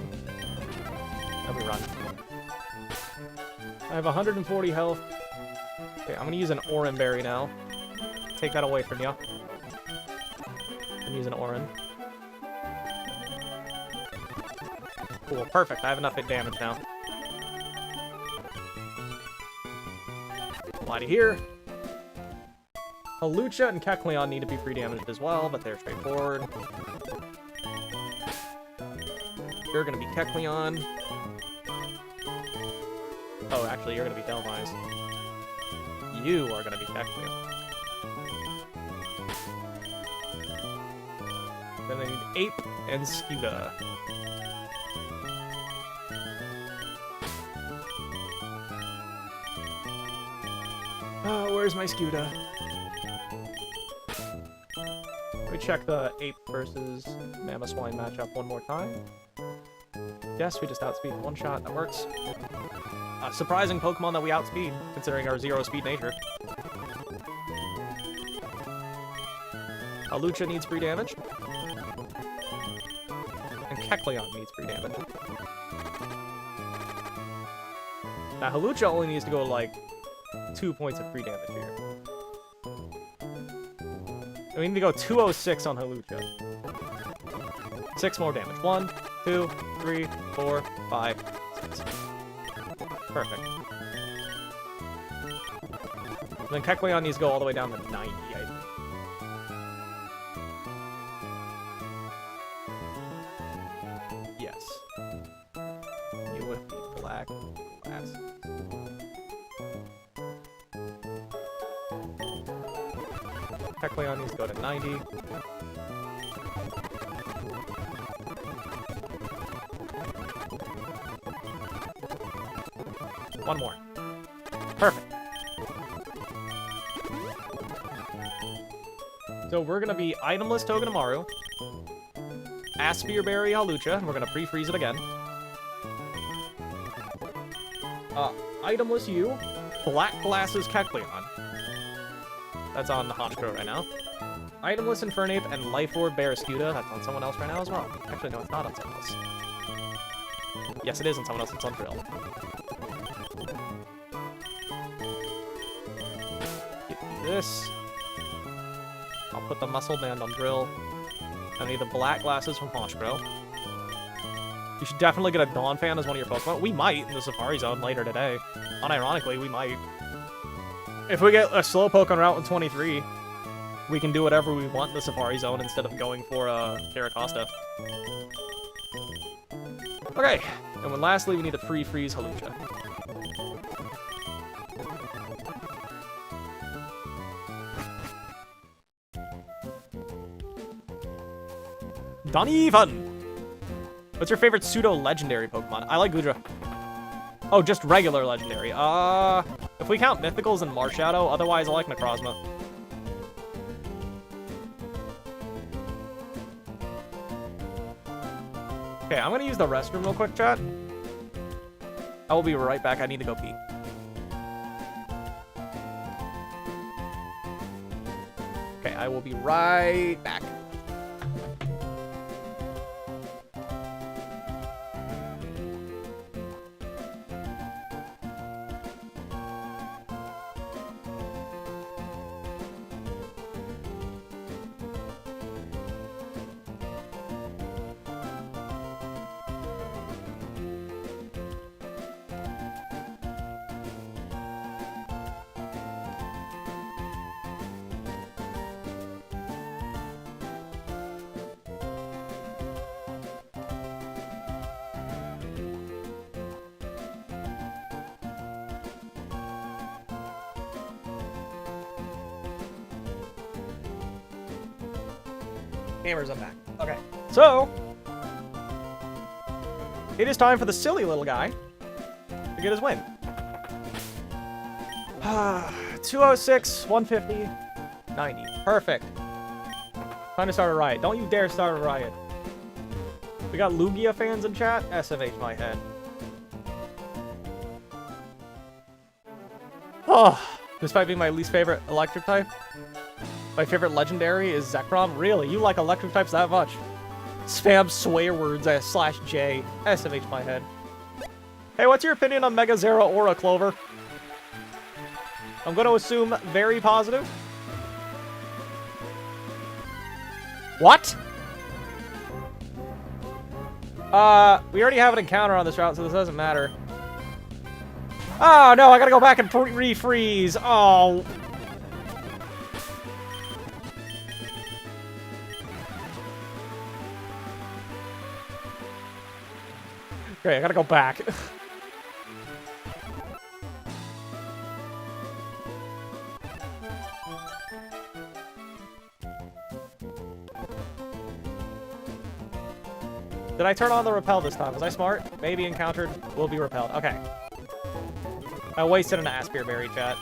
Let me run. I have 140 health. Okay, I'm gonna use an Oran Berry now. Take that away from you. And use an Oran. Cool, perfect. I have enough hit damage now. Fly to here. Hawlucha and Kecleon need to be pre-damaged as well, but they're straightforward. You're gonna be Kecleon. Oh, actually, you're gonna be Delmise. You are gonna be Kecleon. Then I need Ape and Scuda. Oh, where's my Scuda? Let me check the Ape versus Mamoswine matchup one more time. Yes, we just outspeed one shot. That works. A surprising Pokemon that we outspeed, considering our 0 speed nature. Lucha needs free damage. And Kecleon needs free damage. Now, Halucha only needs to go, like, 2 points of free damage here. We need to go 206 on Halucha. 6 more damage. 1, 2, 3, 4, 5, 6. Perfect. And then Kecleon needs to go all the way down to 90, I think. Yes. You with the black glass. Kecleon needs to go to 90. One more. Perfect. So we're gonna be itemless Togedemaru, Aspire Berry Halucha, and we're gonna pre-freeze it again. Itemless you, Black Glasses Kecleon. That's on Honchkrow right now. Itemless Infernape and Life Orb Barraskewda. That's on someone else right now as well. Actually, no, it's not on someone else. Yes, it is on someone else. It's on Drill. Get this. I'll put the Muscle Band on Drill. I need the Black Glasses from Honchkrow. You should definitely get a Dawn Fan as one of your Pokemon. We might in the Safari Zone later today. Unironically, we might. If we get a Slowpoke on Route 123, we can do whatever we want in the Safari Zone instead of going for Caracosta. Okay, and then lastly, we need to pre-freeze Halucha. Donovan! What's your favorite pseudo-legendary Pokemon? I like Goodra. Oh, just regular legendary. If we count Mythicals and Marshadow, otherwise I like Necrozma. Okay, I'm gonna use the restroom real quick, chat. I will be right back. I need to go pee. Okay, I will be right back. Gamers, I'm back. Okay, so it is time for the silly little guy to get his win. 206, 150, 90. Perfect. Time to start a riot. Don't you dare start a riot. We got Lugia fans in chat? SMH my head. Oh, despite being my least favorite electric type, my favorite legendary is Zekrom. Really? You like electric types that much? Spam swear words /J. SMH my head. Hey, what's your opinion on Mega Zero Aura, Clover? I'm going to assume very positive. What? We already have an encounter on this route, so this doesn't matter. Oh, no, I gotta go back and refreeze. Oh. Okay, I gotta go back. Did I turn on the repel this time? Was I smart? Maybe encountered, will be repelled. Okay. I wasted an Aspire Berry, chat.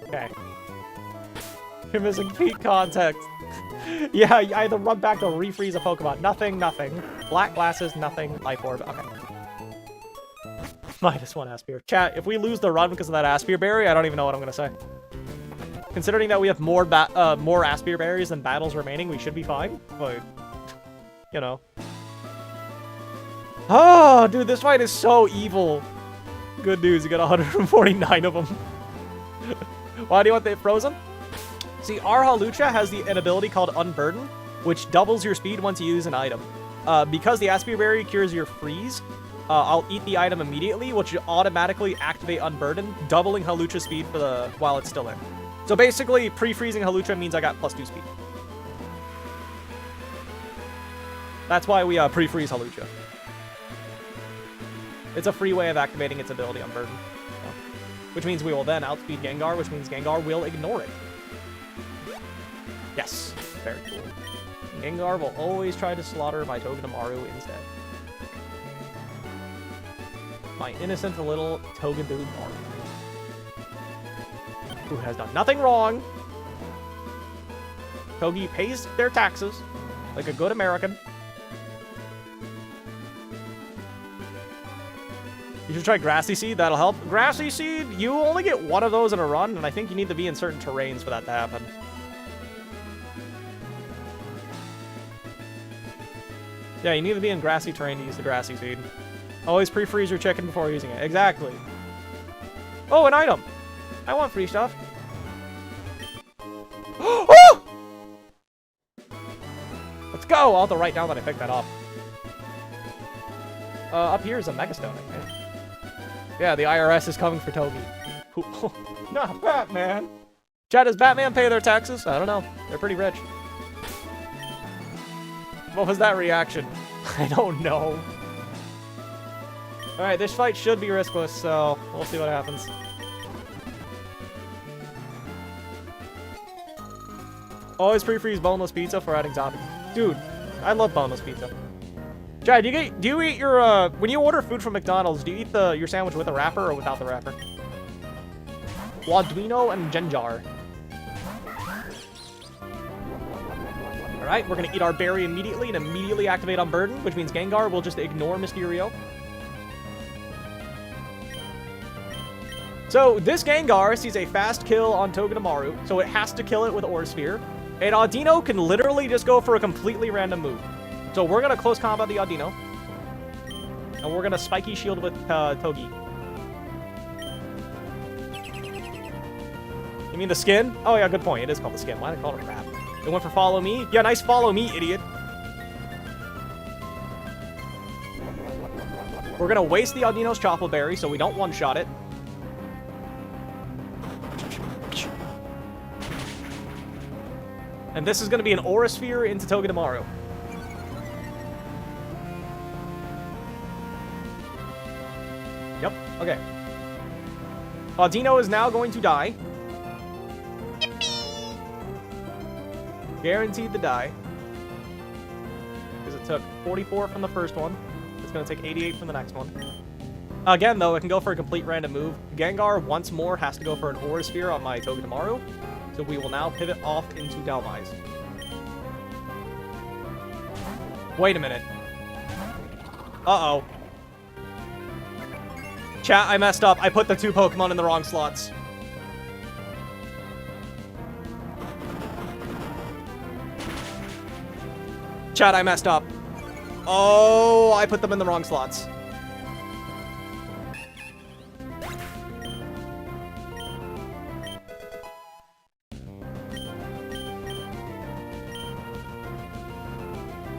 Okay. You're missing peak context. Yeah, I had to run back to refreeze a Pokemon. Nothing, nothing. Black glasses, nothing. Life orb. Okay. -1 Aspire. Chat, if we lose the run because of that Aspire Berry, I don't even know what I'm gonna say. Considering that we have more Aspire Berries than battles remaining, we should be fine. But, you know. Oh, dude, this fight is so evil. Good news, you got 149 of them. Why do you want the frozen? See, our Hawlucha has an ability called Unburden, which doubles your speed once you use an item. Because the Aspire Berry cures your freeze, I'll eat the item immediately, which will automatically activate Unburden, doubling Hawlucha's speed for while it's still in. So basically, pre-freezing Hawlucha means I got +2 speed. That's why we pre-freeze Hawlucha. It's a free way of activating its ability Unburden. So, which means we will then outspeed Gengar, which means Gengar will ignore it. Yes, very cool. Gengar will always try to slaughter my Togedemaru instead. My innocent little Togedemaru. Who has done nothing wrong. Togi pays their taxes like a good American. You should try Grassy Seed, that'll help. Grassy Seed, you only get one of those in a run, and I think you need to be in certain terrains for that to happen. Yeah, you need to be in grassy terrain to use the Grassy Seed. Always pre-freeze your chicken before using it. Exactly. Oh, an item! I want free stuff. Oh! Let's go! I'll have to write down that I picked that up. Up here is a Megastone, I think. Yeah, the IRS is coming for Togi. Not Batman! Chat, does Batman pay their taxes? I don't know. They're pretty rich. What was that reaction? I don't know. Alright, this fight should be riskless, so we'll see what happens. Always pre-freeze boneless pizza for adding topping. Dude, I love boneless pizza. Chad, do you eat your when you order food from McDonald's, do you eat your sandwich with a wrapper or without the wrapper? Waduino and Gengar. Alright, we're gonna eat our berry immediately and immediately activate Unburden, which means Gengar will just ignore Mysterio. So this Gengar sees a fast kill on Togedemaru, so it has to kill it with Aura Sphere. And Audino can literally just go for a completely random move. So we're going to close combat the Audino. And we're going to Spiky Shield with Togi. You mean the skin? Oh yeah, good point. It is called the skin. Why did I call it a wrap? It went for Follow Me. Yeah, nice Follow Me, idiot. We're going to waste the Audino's Chople Berry, so we don't one-shot it. And this is going to be an Aura Sphere into Togedemaru. Yep, okay. Audino is now going to die. Guaranteed to die. Because it took 44 from the first one. It's going to take 88 from the next one. Again, though, it can go for a complete random move. Gengar, once more, has to go for an Aura Sphere on my Togedemaru. So we will now pivot off into Dhelmise. Wait a minute. Uh-oh. Chat, I messed up. I put the 2 Pokemon in the wrong slots. Chat, I messed up. Oh, I put them in the wrong slots.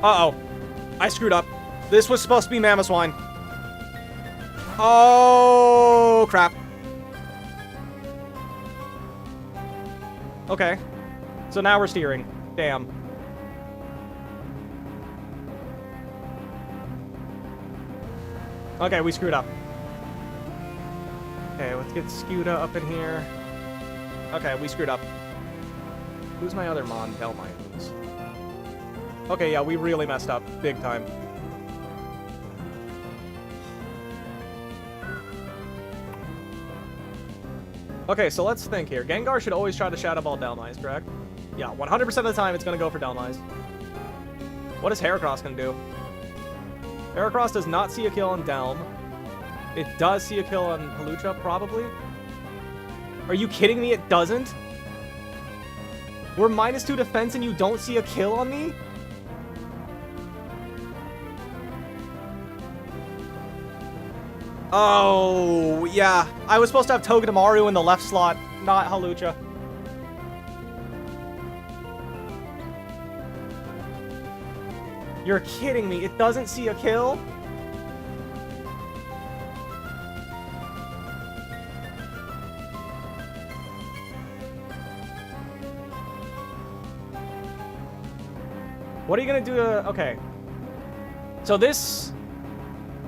Uh-oh. I screwed up. This was supposed to be Mamoswine. Oh, crap. Okay. So now we're steering. Damn. Okay, we screwed up. Okay, let's get Scuda up in here. Okay, we screwed up. Who's my other Mon? Dhelmise. Okay, yeah, we really messed up. Big time. Okay, so let's think here. Gengar should always try to Shadow Ball Dhelmise, correct? Yeah, 100% of the time it's gonna go for Delmise. What is Heracross gonna do? Heracross does not see a kill on Delm. It does see a kill on Hawlucha, probably. Are you kidding me? It doesn't? We're -2 defense and you don't see a kill on me? Oh, yeah. I was supposed to have Togedemaru in the left slot, not Hawlucha. You're kidding me. It doesn't see a kill? What are you going to do to... Okay. So this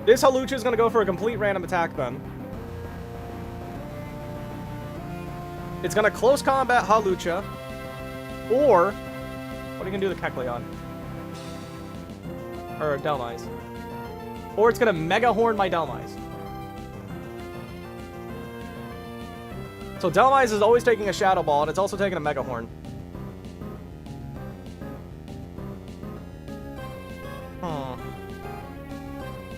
Hawlucha is going to go for a complete random attack then. It's going to close combat Hawlucha. Or... What are you going to do to Kecleon? Or Delmise. Or it's going to Mega Horn my Delmise. So Delmise is always taking a Shadow Ball, and it's also taking a Mega Horn.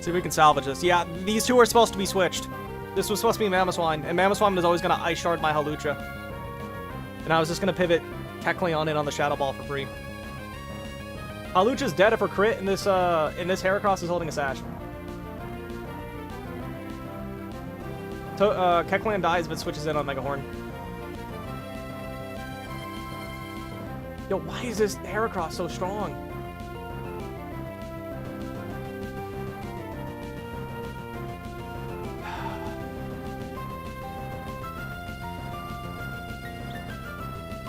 See if we can salvage this. Yeah, these two are supposed to be switched. This was supposed to be Mamoswine, and Mamoswine was always going to Ice Shard my Hawlucha. And I was just going to pivot Kecleon in on the Shadow Ball for free. Hawlucha's dead if we're crit, and this Heracross is holding a Sash. Kecleon dies if it switches in on Mega Horn. Yo, why is this Heracross so strong?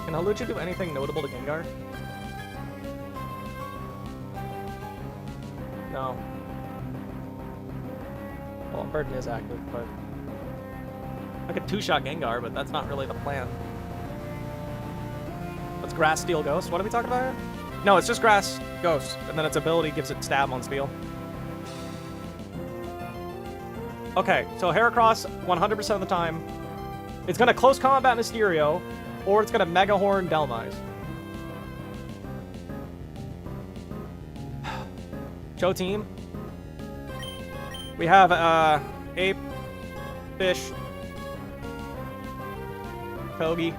Can Hawlucha do anything notable to Gengar? No. Well, Burden is active, but... I could two-shot Gengar, but that's not really the plan. Let's Grass, Steel, Ghost. What are we talking about here? No, it's just Grass, Ghost, and then its ability gives it stab on Steel. Okay, so Heracross, 100% of the time, it's gonna close combat Mysterio, or it's gonna Mega Horn Delmise. Show team. We have Ape, Fish, Kogi.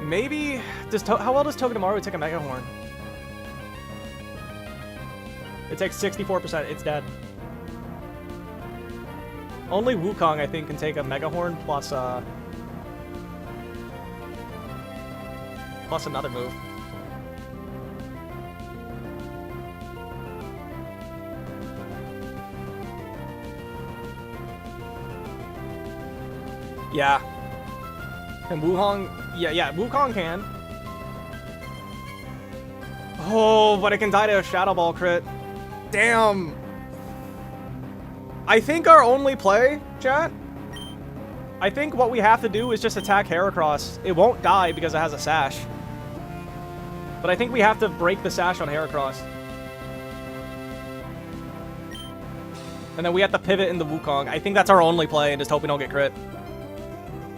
Maybe how well does Togedemaru take a Mega Horn? It takes 64%. It's dead. Only Wukong, I think, can take a Mega Horn plus another move. Yeah. And Wukong... Yeah, Wukong can. Oh, but it can die to a Shadow Ball crit. Damn. I think our only play, chat, I think what we have to do is just attack Heracross. It won't die because it has a Sash. But I think we have to break the Sash on Heracross. And then we have to pivot into Wukong. I think that's our only play and just hope we don't get crit.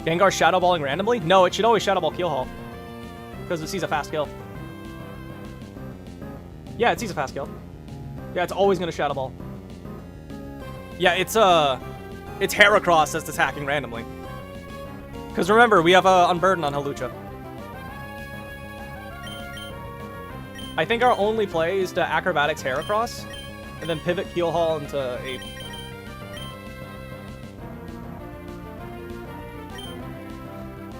Gengar Shadow Balling randomly? No, it should always Shadow Ball Keelhaul. Because it sees a fast kill. Yeah, it sees a fast kill. Yeah, it's always going to Shadow Ball. Yeah, it's Heracross that's attacking randomly. Because remember, we have Unburden on Hawlucha. I think our only play is to Acrobatics Heracross, and then pivot Keelhaul into Ape.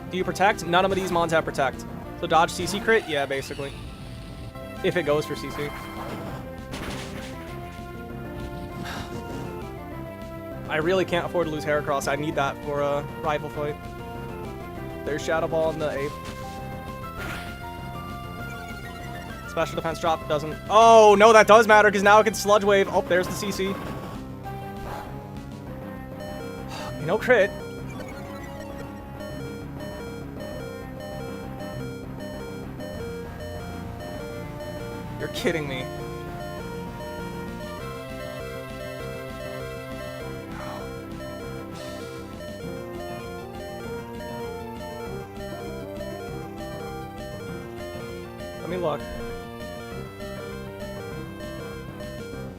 Do you protect? None of these mons have protect. So dodge CC crit? Yeah, basically. If it goes for CC. I really can't afford to lose Heracross. I need that for a rival fight. There's Shadow Ball in the Ape. Special defense drop doesn't... Oh, no, that does matter because now it can Sludge Wave. Oh, there's the CC. No crit. You're kidding me. fuck?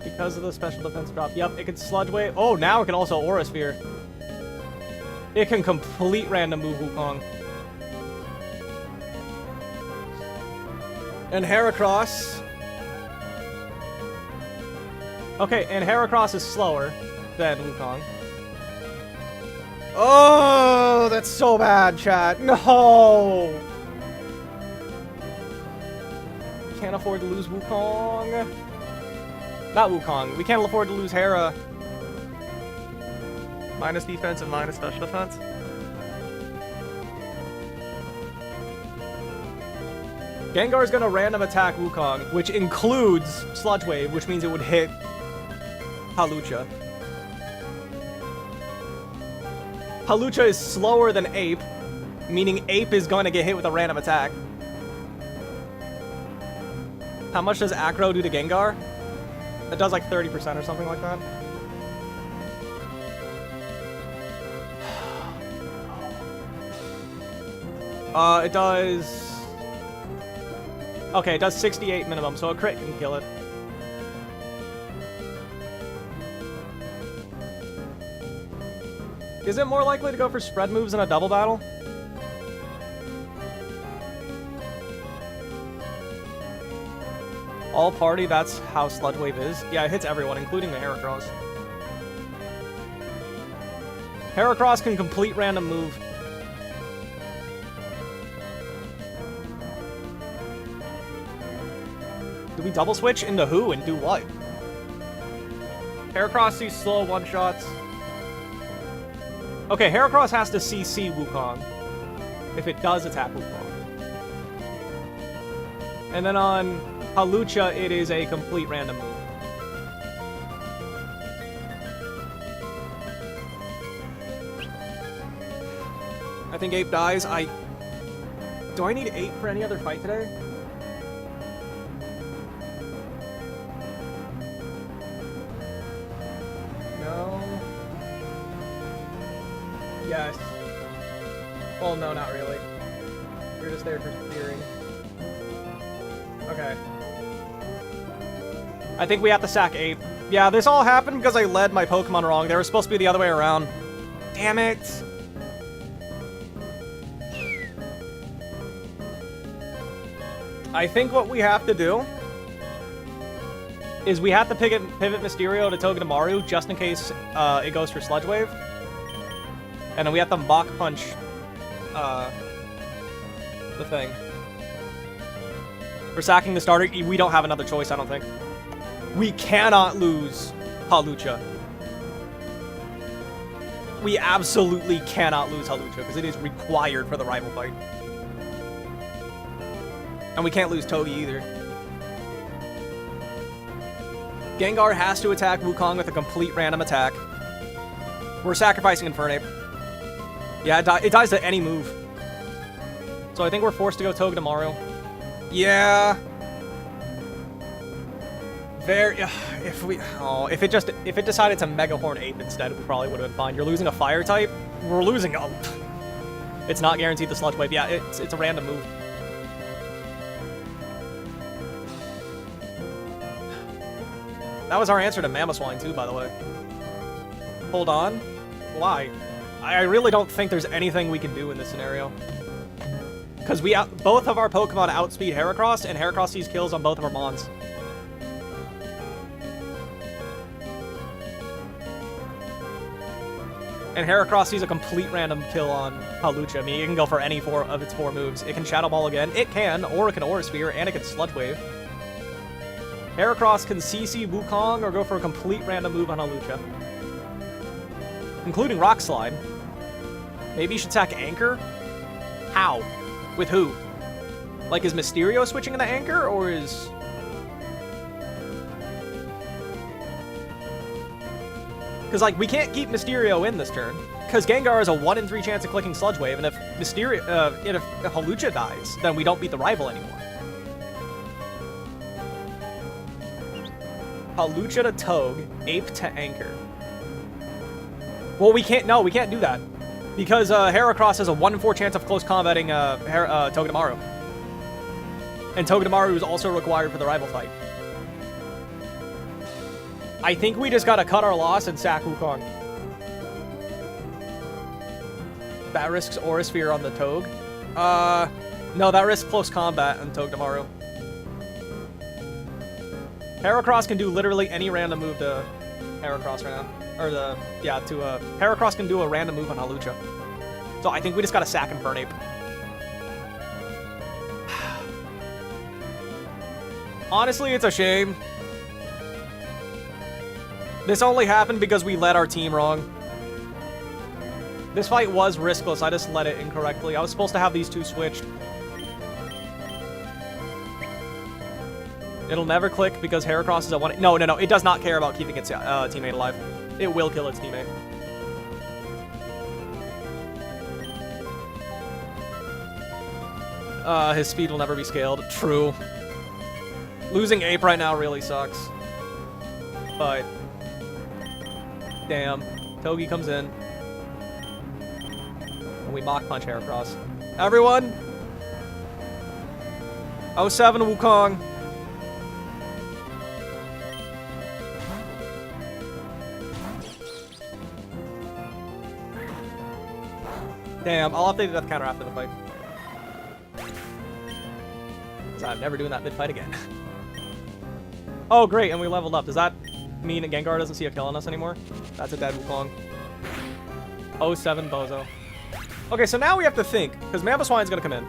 Because of the special defense drop. Yep, it can Sludge Wave. Oh, now it can also Aura Sphere. It can complete random move Wukong. And Heracross. Okay, and Heracross is slower than Wukong. Oh, that's so bad, chat. No! Can't afford to lose Wukong. Not Wukong. We can't afford to lose Hera. Minus defense and minus special defense. Gengar's gonna random attack Wukong, which includes Sludge Wave, which means it would hit Hawlucha. Hawlucha is slower than Ape, meaning Ape is gonna get hit with a random attack. How much does Acro do to Gengar? It does like 30% or something like that. It does... Okay, it does 68 minimum, so a crit can kill it. Is it more likely to go for spread moves in a double battle? All party, that's how Sludge Wave is. Yeah, it hits everyone, including the Heracross. Heracross can complete random move. Do we double switch into who and do what? Heracross sees slow one-shots. Okay, Heracross has to CC Wukong if it does attack Wukong. And then on Hawlucha, it is a complete random move. I think Ape dies. Do I need Ape for any other fight today? No. Yes. Well, no, not really. You're just there for steering. Okay. I think we have to sack Ape. Yeah, this all happened because I led my Pokemon wrong. They were supposed to be the other way around. Damn it! I think what we have to do is we have to pivot Mysterio to Togedemaru just in case it goes for Sludge Wave. And then we have to Mach Punch the thing. For sacking the starter, we don't have another choice, I don't think. We cannot lose Hawlucha. We absolutely cannot lose Hawlucha because it is required for the rival fight. And we can't lose Togi either. Gengar has to attack Wukong with a complete random attack. We're sacrificing Infernape. Yeah, it dies to any move. So I think we're forced to go Togedemaru. Yeah. If it decided to Mega Horn Ape instead, we probably would have been fine. You're losing a fire type. We're losing a... It's not guaranteed the Sludge Wave. Yeah, it's a random move. That was our answer to Mamoswine too, by the way. Hold on. Why? I really don't think there's anything we can do in this scenario. Because both of our Pokemon outspeed Heracross, and Heracross sees kills on both of our Mons. And Heracross sees a complete random kill on Hawlucha. I mean, it can go for any of its 4 moves. It can Shadow Ball again. It can, or it can Aura Sphere, and it can Sludge Wave. Heracross can CC Wukong or go for a complete random move on Hawlucha. Including Rock Slide. Maybe you should sack Anchor? How? With who? Like, is Mysterio switching into Anchor, or is... Because, like, we can't keep Mysterio in this turn. Because Gengar has a 1 in 3 chance of clicking Sludge Wave, and if if Hawlucha dies, then we don't beat the rival anymore. Hawlucha to Toge, Ape to Anchor. Well, we can't do that. Because Heracross has a 1 in 4 chance of close combating Togedemaru. And Togedemaru is also required for the rival fight. I think we just gotta cut our loss and sack Wukong. That risks Aura Sphere on the Toge. No, that risks close combat on Togedemaru. Heracross can do literally any random move to Heracross right now. Or Heracross can do a random move on Hawlucha. So I think we just gotta sack and Burnape. Honestly, it's a shame. This only happened because we led our team wrong. This fight was riskless, I just led it incorrectly. I was supposed to have these two switched. It'll never click because Heracross is a one. No, it does not care about keeping its teammate alive. It will kill its teammate. His speed will never be scaled. True. Losing Ape right now really sucks. But damn. Togi comes in. And we Mach Punch Heracross. Everyone! 07 Wukong. Damn, I'll update the death counter after the fight. So I'm never doing that mid-fight again. Oh, great, and we leveled up. Does that mean that Gengar doesn't see a kill on us anymore? That's a dead Wukong. 07 Bozo. Okay, so now we have to think, because Mamoswine's gonna come in.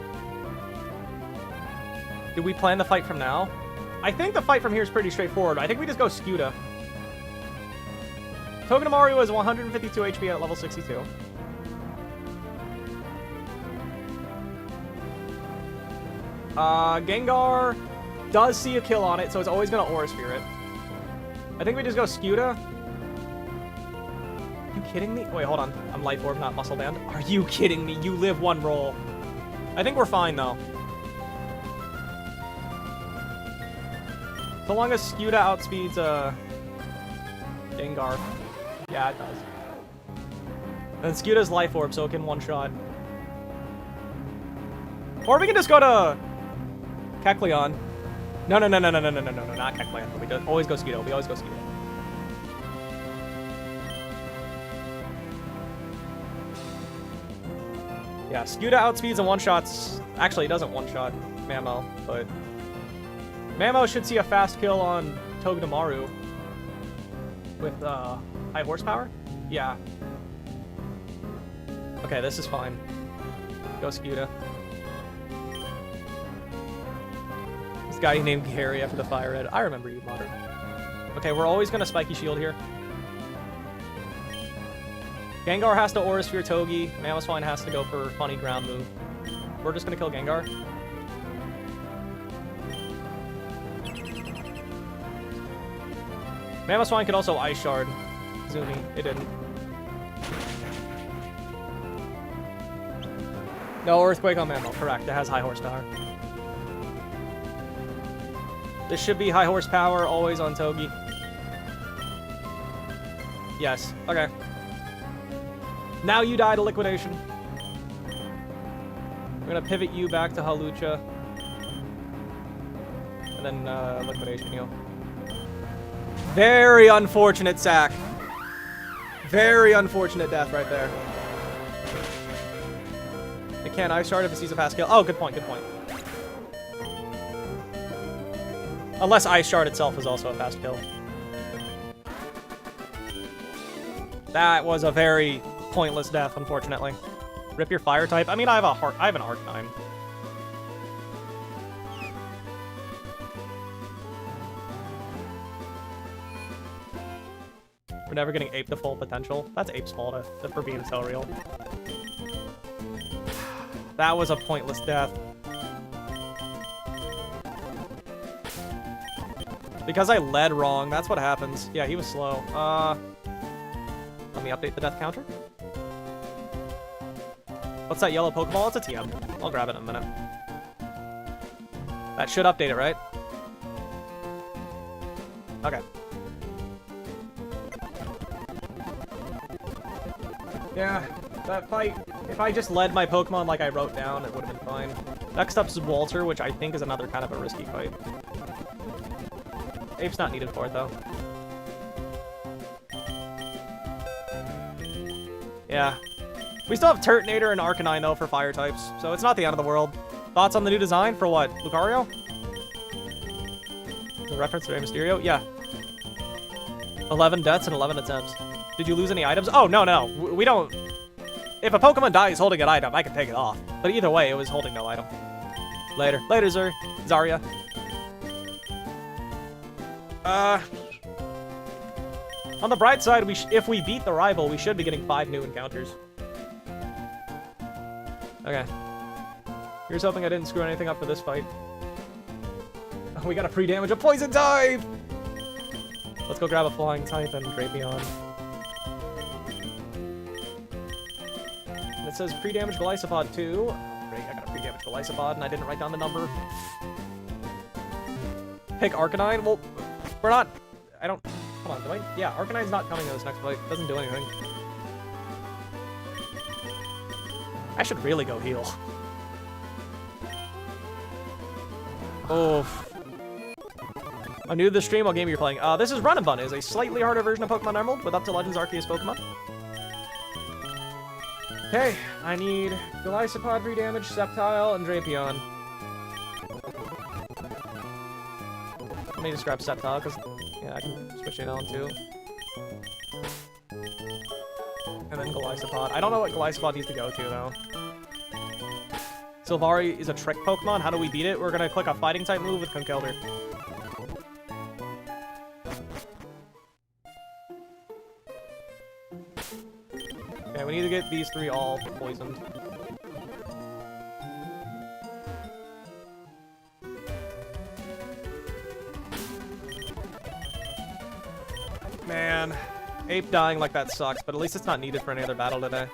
Do we plan the fight from now? I think the fight from here is pretty straightforward. I think we just go Skuta. Togedemaru is 152 HP at level 62. Gengar does see a kill on it, so it's always gonna Aura Sphere it. I think we just go Skuta. Are you kidding me? Wait, hold on. I'm Life Orb, not Muscle Band. Are you kidding me? You live one roll. I think we're fine, though. So long as Skuta outspeeds, Gengar. Yeah, it does. And Skuta's Life Orb, so it can one-shot. Or we can just go to Kecleon. No, not Kecleon. We always go Skuta. We always go Skuta. Yeah, Skuta outspeeds and one-shots. Actually, it doesn't one-shot Mamo, but Mamo should see a fast kill on Togedemaru with high horsepower. Yeah. Okay, this is fine. Go Skuta. This guy named Harry after the Fire Red. I remember you, Modern. Okay, we're always gonna Spiky Shield here. Gengar has to Aura Sphere Togi. Mamoswine has to go for funny ground move. We're just gonna kill Gengar. Mamoswine could also Ice Shard Zuni. It didn't. No Earthquake on Mamo. Correct. It has high horsepower. This should be high horsepower, always on Togi. Yes. Okay. Now you die to Liquidation. I'm gonna pivot you back to Hawlucha. And then Liquidation heal. Very unfortunate sack. Very unfortunate death right there. It can't Ice Shard if it sees a fast kill. Oh, good point, good point. Unless Ice Shard itself is also a fast kill. That was a very pointless death, unfortunately. Rip your fire type. I mean, I have an Arcanine. We're never getting Ape to full potential. That's Ape's fault for being so real. That was a pointless death. Because I led wrong, that's what happens. Yeah, he was slow. Let me update the death counter. What's that yellow Pokeball? It's a TM. I'll grab it in a minute. That should update it, right? Okay. Yeah, that fight, if I just led my Pokemon like I wrote down, it would have been fine. Next up is Walter, which I think is another kind of a risky fight. Ape's not needed for it, though. Yeah. We still have Turtonator and Arcanine, though, for fire types, so it's not the end of the world. Thoughts on the new design for what? Lucario? The reference to Rey Mysterio? Yeah. 11 deaths and 11 attempts. Did you lose any items? Oh, no. We don't... If a Pokemon dies holding an item, I can take it off. But either way, it was holding no item. Later. Later, Zarya. On the bright side, if we beat the rival, we should be getting 5 new encounters. Okay. Here's hoping I didn't screw anything up for this fight. Oh, we got a pre-damage, a poison type! Let's go grab a flying type and Drapion. And it says pre-damage Golisopod 2. Great, I got a pre-damage Golisopod and I didn't write down the number. Pick Arcanine? Well, we're not... I don't... Come on, do I... Yeah, Arcanine's not coming to this next fight. Doesn't do anything. I should really go heal. Oh. I'm new to the stream. What game are you playing? This is Run and Bun. It's a slightly harder version of Pokemon Emerald with up to Legends Arceus Pokemon. Okay, I need Golisopod, re-damage, Sceptile, and Drapion. Let me just grab Sceptile, because, yeah, I can switch it on, too. And then Golisopod. I don't know what Golisopod needs to go to, though. Silvari is a trick Pokemon. How do we beat it? We're gonna click a fighting type move with Conkeldurr. Okay, we need to get these 3 all poisoned. Man, Ape dying like that sucks, but at least it's not needed for any other battle today.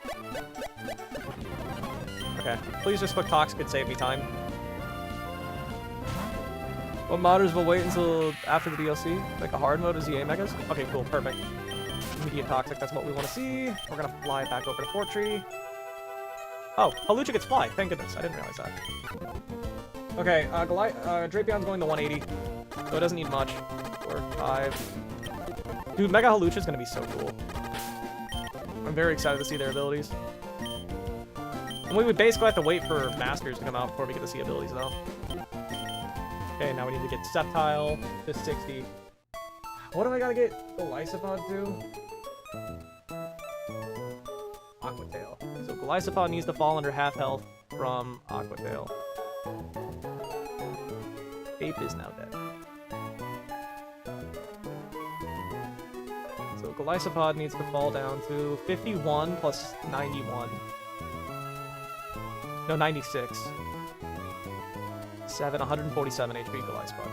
Okay, please just quick Tox could save me time. What modders will wait until after the DLC? Like a hard mode is ZA Megas? Okay, cool, perfect. Immediate Toxic, that's what we want to see. We're gonna fly back over to Fortree. Oh, Hawlucha gets Fly, thank goodness, I didn't realize that. Okay, Drapion's going to 180, so it doesn't need much. 4, 5. Dude, Mega Hawlucha is gonna be so cool. I'm very excited to see their abilities. And we would basically have to wait for Masters to come out before we get to see abilities, though. Okay, now we need to get Sceptile to 60. What do I gotta get Golisopod to? Aqua Tail. So Golisopod needs to fall under half health from Aqua Tail. Ape is now dead. So Golisopod needs to fall down to 51 plus 91. No, 96. 147 HP Golisopod.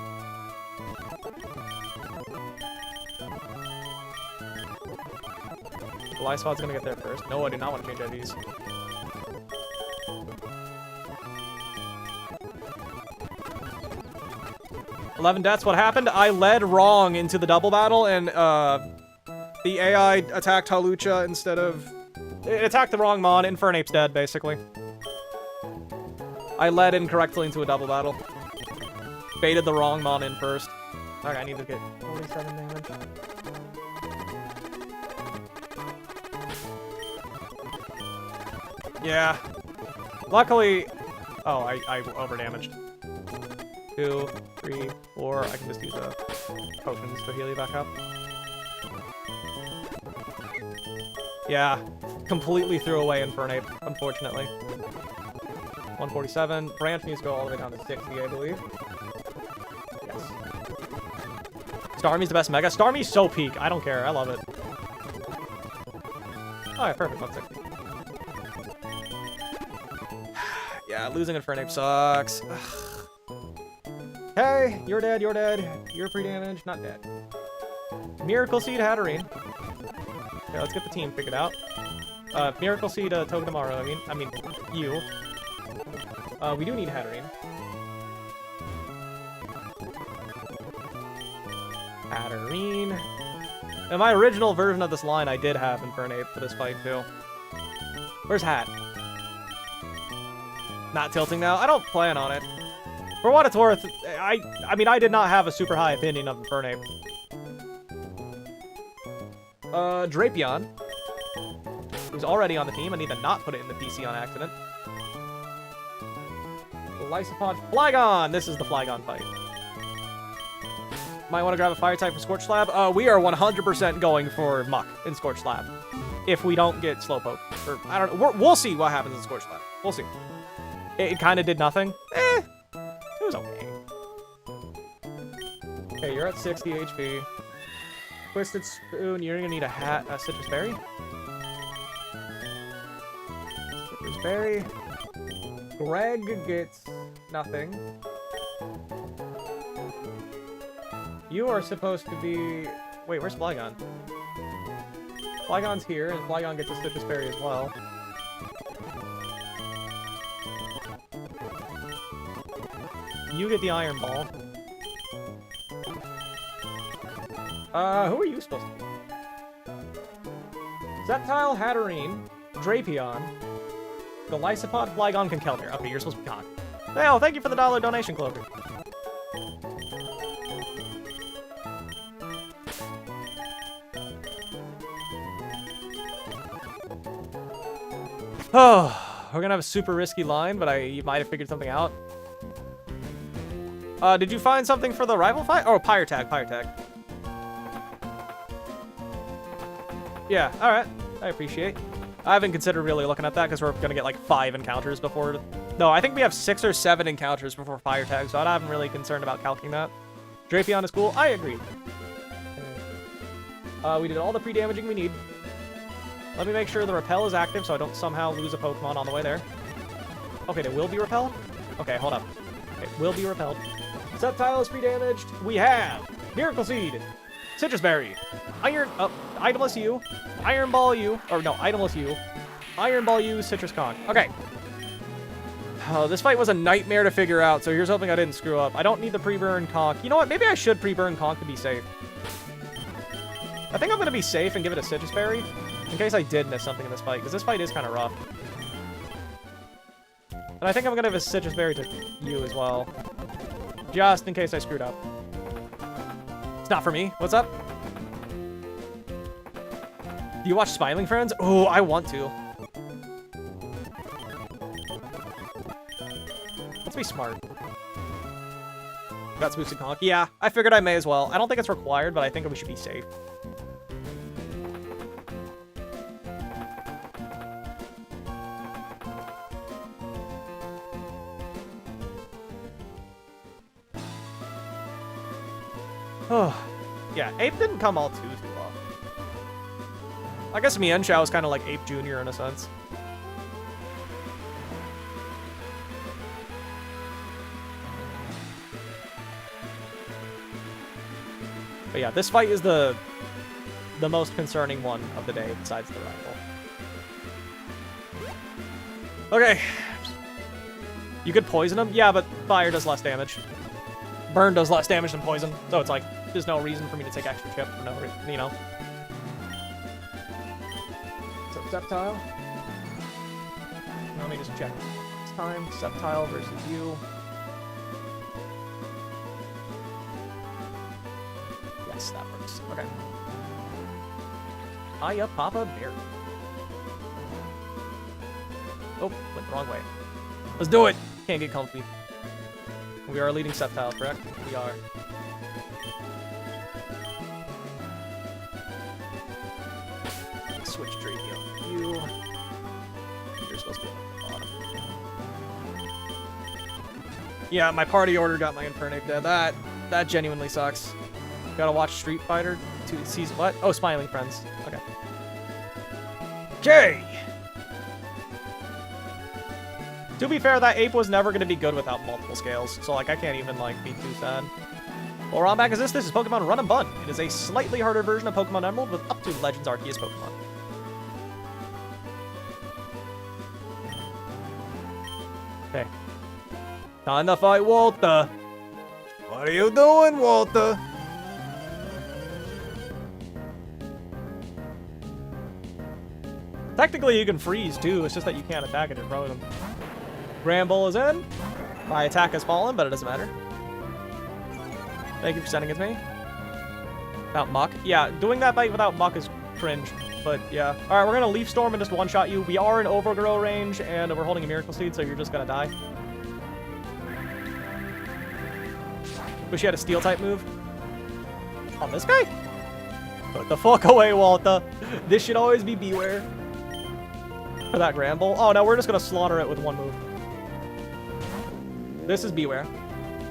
Golisopod's gonna get there first. No, I do not want to change IVs. $11 deaths. What happened? I led wrong into the double battle, and the AI attacked Hawlucha instead of... It attacked the wrong mon. Infernape's dead, basically. I led incorrectly into a double battle. Baited the wrong mon in first. Okay, I need to get 47 damage. Yeah. Luckily... Oh, I over-damaged. 2, 3, 4. I can just use the potions to heal you back up. Yeah. Completely threw away Infernape, unfortunately. 147. Branch needs to go all the way down to 60, I believe. Yes. Starmie's the best Mega. Starmie's so peak. I don't care. I love it. Oh, yeah, perfect. 160. Yeah, losing Infernape sucks. Hey, you're dead, you're dead. You're pre-damage, not dead. Miracle Seed Hatterene. Okay, let's get the team figured out. Miracle Seed Togedemaru, I mean, you. We do need Hatterene. Hatterene. In my original version of this line, I did have Infernape for this fight, too. Where's Hat? Not tilting now. I don't plan on it. For what it's worth, I mean, I did not have a super high opinion of Infernape. Drapion, who's already on the team. I need to not put it in the PC on accident. Lysopod Flygon. This is the Flygon fight. Might want to grab a fire type from Scorch Slab. We are 100% going for Muck in Scorch Slab. If we don't get Slowpoke. Or, I don't know. We'll see what happens in Scorch Slab. We'll see. It kind of did nothing. It was okay. Okay, you're at 60 HP. Twisted Spoon, you're gonna need a Citrus Berry. Citrus Berry. Greg gets nothing. You are supposed to be... Wait, where's Flygon? Flygon's here, and Flygon gets a Citrus Berry as well. You get the Iron Ball. Who are you supposed to be? Sceptile, Hatterene, Drapion, Golisopod, Flygon, Conkeldurr. Okay, you're supposed to be Con. Oh, thank you for the $1 donation, Clover. Oh, we're gonna have a super risky line, but you might have figured something out. Did you find something for the rival fight? Oh, Pyre Tag. Yeah, alright. I appreciate. I haven't considered really looking at that because we're gonna get like 5 encounters before... No, I think we have 6 or 7 encounters before Fire Tag, so I'm not really concerned about calculating that. Drapion is cool. I agree. We did all the pre-damaging we need. Let me make sure the Repel is active so I don't somehow lose a Pokemon on the way there. Okay, they will be repelled? Okay, hold up. Okay, will be repelled. Sceptile is pre-damaged. We have Miracle Seed, Citrus Berry, Itemless U, Iron Ball U, or no, Itemless U, Iron Ball U, Citrus Conch. Okay. Oh, this fight was a nightmare to figure out, so here's hoping I didn't screw up. I don't need the pre-burn Conch. You know what? Maybe I should pre-burn Conch to be safe. I think I'm going to be safe and give it a Citrus Berry, in case I did miss something in this fight, because this fight is kind of rough. And I think I'm going to give a Citrus Berry to you as well, just in case I screwed up. It's not for me. What's up? Do you watch Smiling Friends? Oh, I want to. Let's be smart. Got Spoofs and Conch. Yeah, I figured I may as well. I don't think it's required, but I think we should be safe. Oh, yeah, Ape didn't come all too long. I guess Mienshao is kind of like Ape Jr. in a sense. But yeah, this fight is the most concerning one of the day besides the rifle. Okay. You could poison him? Yeah, but fire does less damage. Burn does less damage than poison, so it's like, there's no reason for me to take extra chip for no reason, you know. So, Sceptile. Let me just check. This time, Sceptile versus you. Yes, that works. Okay. Hiya, Papa Bear. Oh, went the wrong way. Let's do it! Can't get comfy. We are leading Sceptile, correct? We are. Switch Drapion. You. You're supposed to be at the bottom. Yeah, my party order got my Infernape dead. That genuinely sucks. Gotta watch Street Fighter to see what? Oh, Smiling Friends. Okay. Jay! To be fair, that Ape was never going to be good without multiple scales, so, like, I can't even, like, be too sad. Well, on back is this is Pokemon Run and Bun. It is a slightly harder version of Pokemon Emerald with up to Legends Arceus Pokemon. Okay. Time to fight Walter. What are you doing, Walter? Technically, you can freeze, too. It's just that you can't attack it or frozen. Gramble is in. My attack has fallen, but it doesn't matter. Thank you for sending it to me. Without Muck. Yeah, doing that bite without Muck is cringe. But yeah. Alright, we're gonna Leaf Storm and just one-shot you. We are in Overgrow range, and we're holding a Miracle Seed, so you're just gonna die. Wish you had a Steel-type move. On this guy? Put the fuck away, Walter. This should always be Beware. For that Gramble. Oh, no, we're just gonna slaughter it with one move. This is Beware.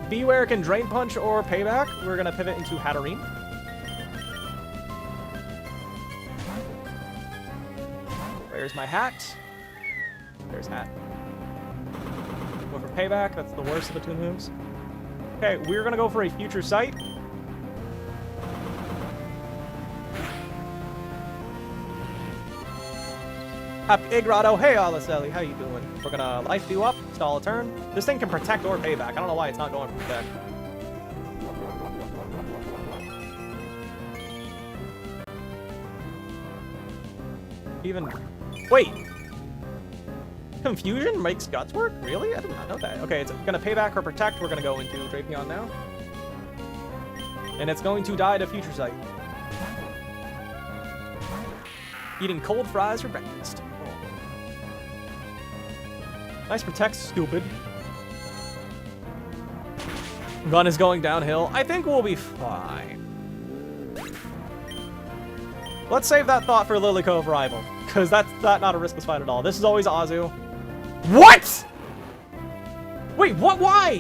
Beware can Drain Punch or Payback. We're gonna pivot into Hatterene. Where's my hat? There's hat. Go for Payback. That's the worst of the two moves. Okay, we're gonna go for a Future Sight. Happy Grotto. Hey, Alicelli. How you doing? We're gonna Life Dew up. Stall a turn. This thing can Protect or Payback. I don't know why it's not going for Protect. Even... Wait! Confusion makes Guts work? Really? I did not know that. Okay, it's gonna Payback or Protect. We're gonna go into Drapion now. And it's going to die to Future Sight. Eating cold fries for breakfast. Oh. Nice Protect, stupid. Run is going downhill. I think we'll be fine. Let's save that thought for Lilycove Rival, because that's not a riskless fight at all. This is always Azu. What? Wait, what? Why?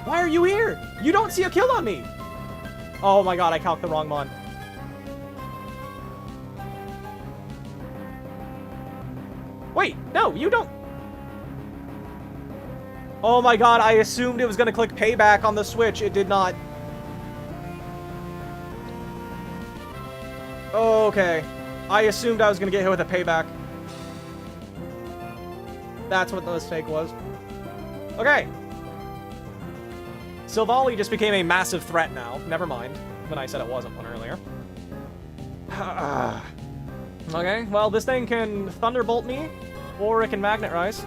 Why are you here? You don't see a kill on me. Oh my god, I calced the wrong mon. Wait, no, you don't. Oh my god, I assumed it was gonna click Payback on the Switch. It did not. Okay. I assumed I was gonna get hit with a Payback. That's what the mistake was. Okay. Silvally just became a massive threat now. Never mind. When I said it wasn't one earlier. Okay, well, this thing can Thunderbolt me, or it can Magnet Rise.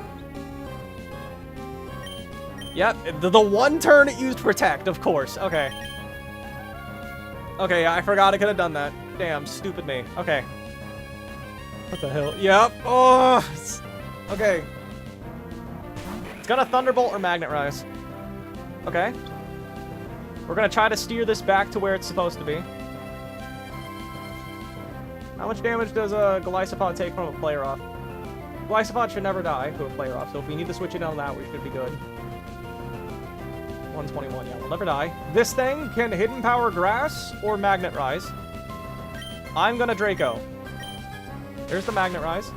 Yep, the one turn it used Protect, of course. Okay. Okay, I forgot I could have done that. Damn, stupid me. Okay. What the hell? Yep. Oh. Okay. It's gonna Thunderbolt or Magnet Rise. Okay. We're gonna try to steer this back to where it's supposed to be. How much damage does a Golisopod take from a player off? Golisopod should never die to a player off, so if we need to switch it on that, we should be good. 121, yeah, we'll never die. This thing can Hidden Power Grass or Magnet Rise. I'm gonna Draco. There's the Magnet Rise.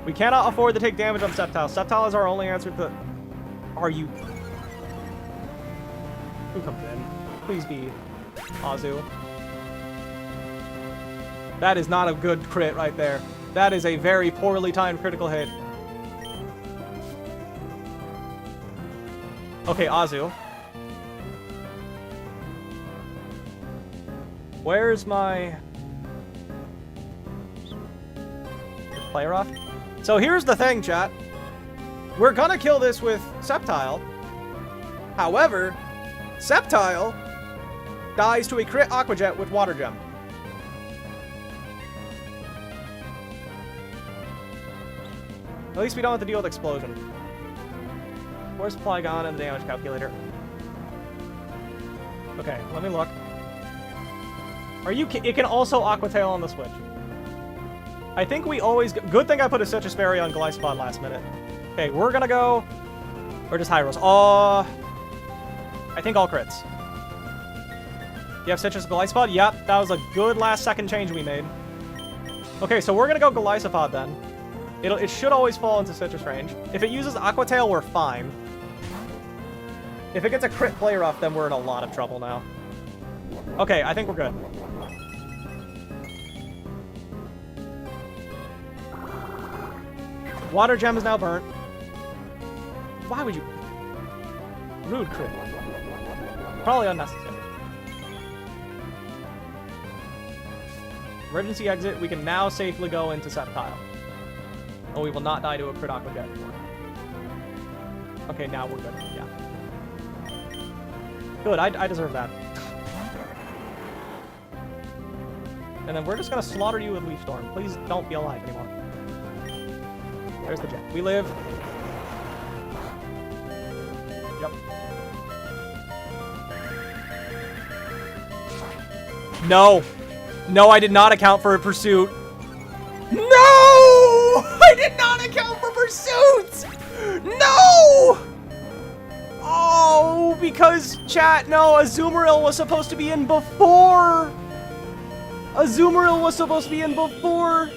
We cannot afford to take damage on Sceptile. Sceptile is our only answer to... Are you... Who comes in? Please be Azu. That is not a good crit right there. That is a very poorly timed critical hit. Okay, Azu. Where's my... player off? So here's the thing, chat. We're gonna kill this with Sceptile. However, Sceptile dies to a crit Aqua Jet with Water Gem. At least we don't have to deal with Explosion. Force Flygon and the damage calculator. Okay, let me look. Are you... It can also Aqua Tail on the Switch. I think we always... Good thing I put a Citrus Berry on Golisopod last minute. Okay, we're gonna go... Or just High Rolls. I think all crits. You have Citrus Golisopod? Yep, that was a good last second change we made. Okay, so we're gonna go Golisopod then. It should always fall into Citrus range. If it uses Aqua Tail, we're fine. If it gets a crit player off, then we're in a lot of trouble now. Okay, I think we're good. Water Gem is now burnt. Why would you... Rude crit. Probably unnecessary. Emergency exit. We can now safely go into Sceptile. Oh, we will not die to a crit Aqua Jet anymore. Okay, now we're good. Yeah. Good, I deserve that. And then we're just gonna slaughter you with Leaf Storm. Please don't be alive anymore. There's the jet. We live. Yep. No! No, I did not account for a pursuit. No! I did not account for pursuits! No! Oh, because chat, no, Azumarill was supposed to be in before. Azumarill was supposed to be in before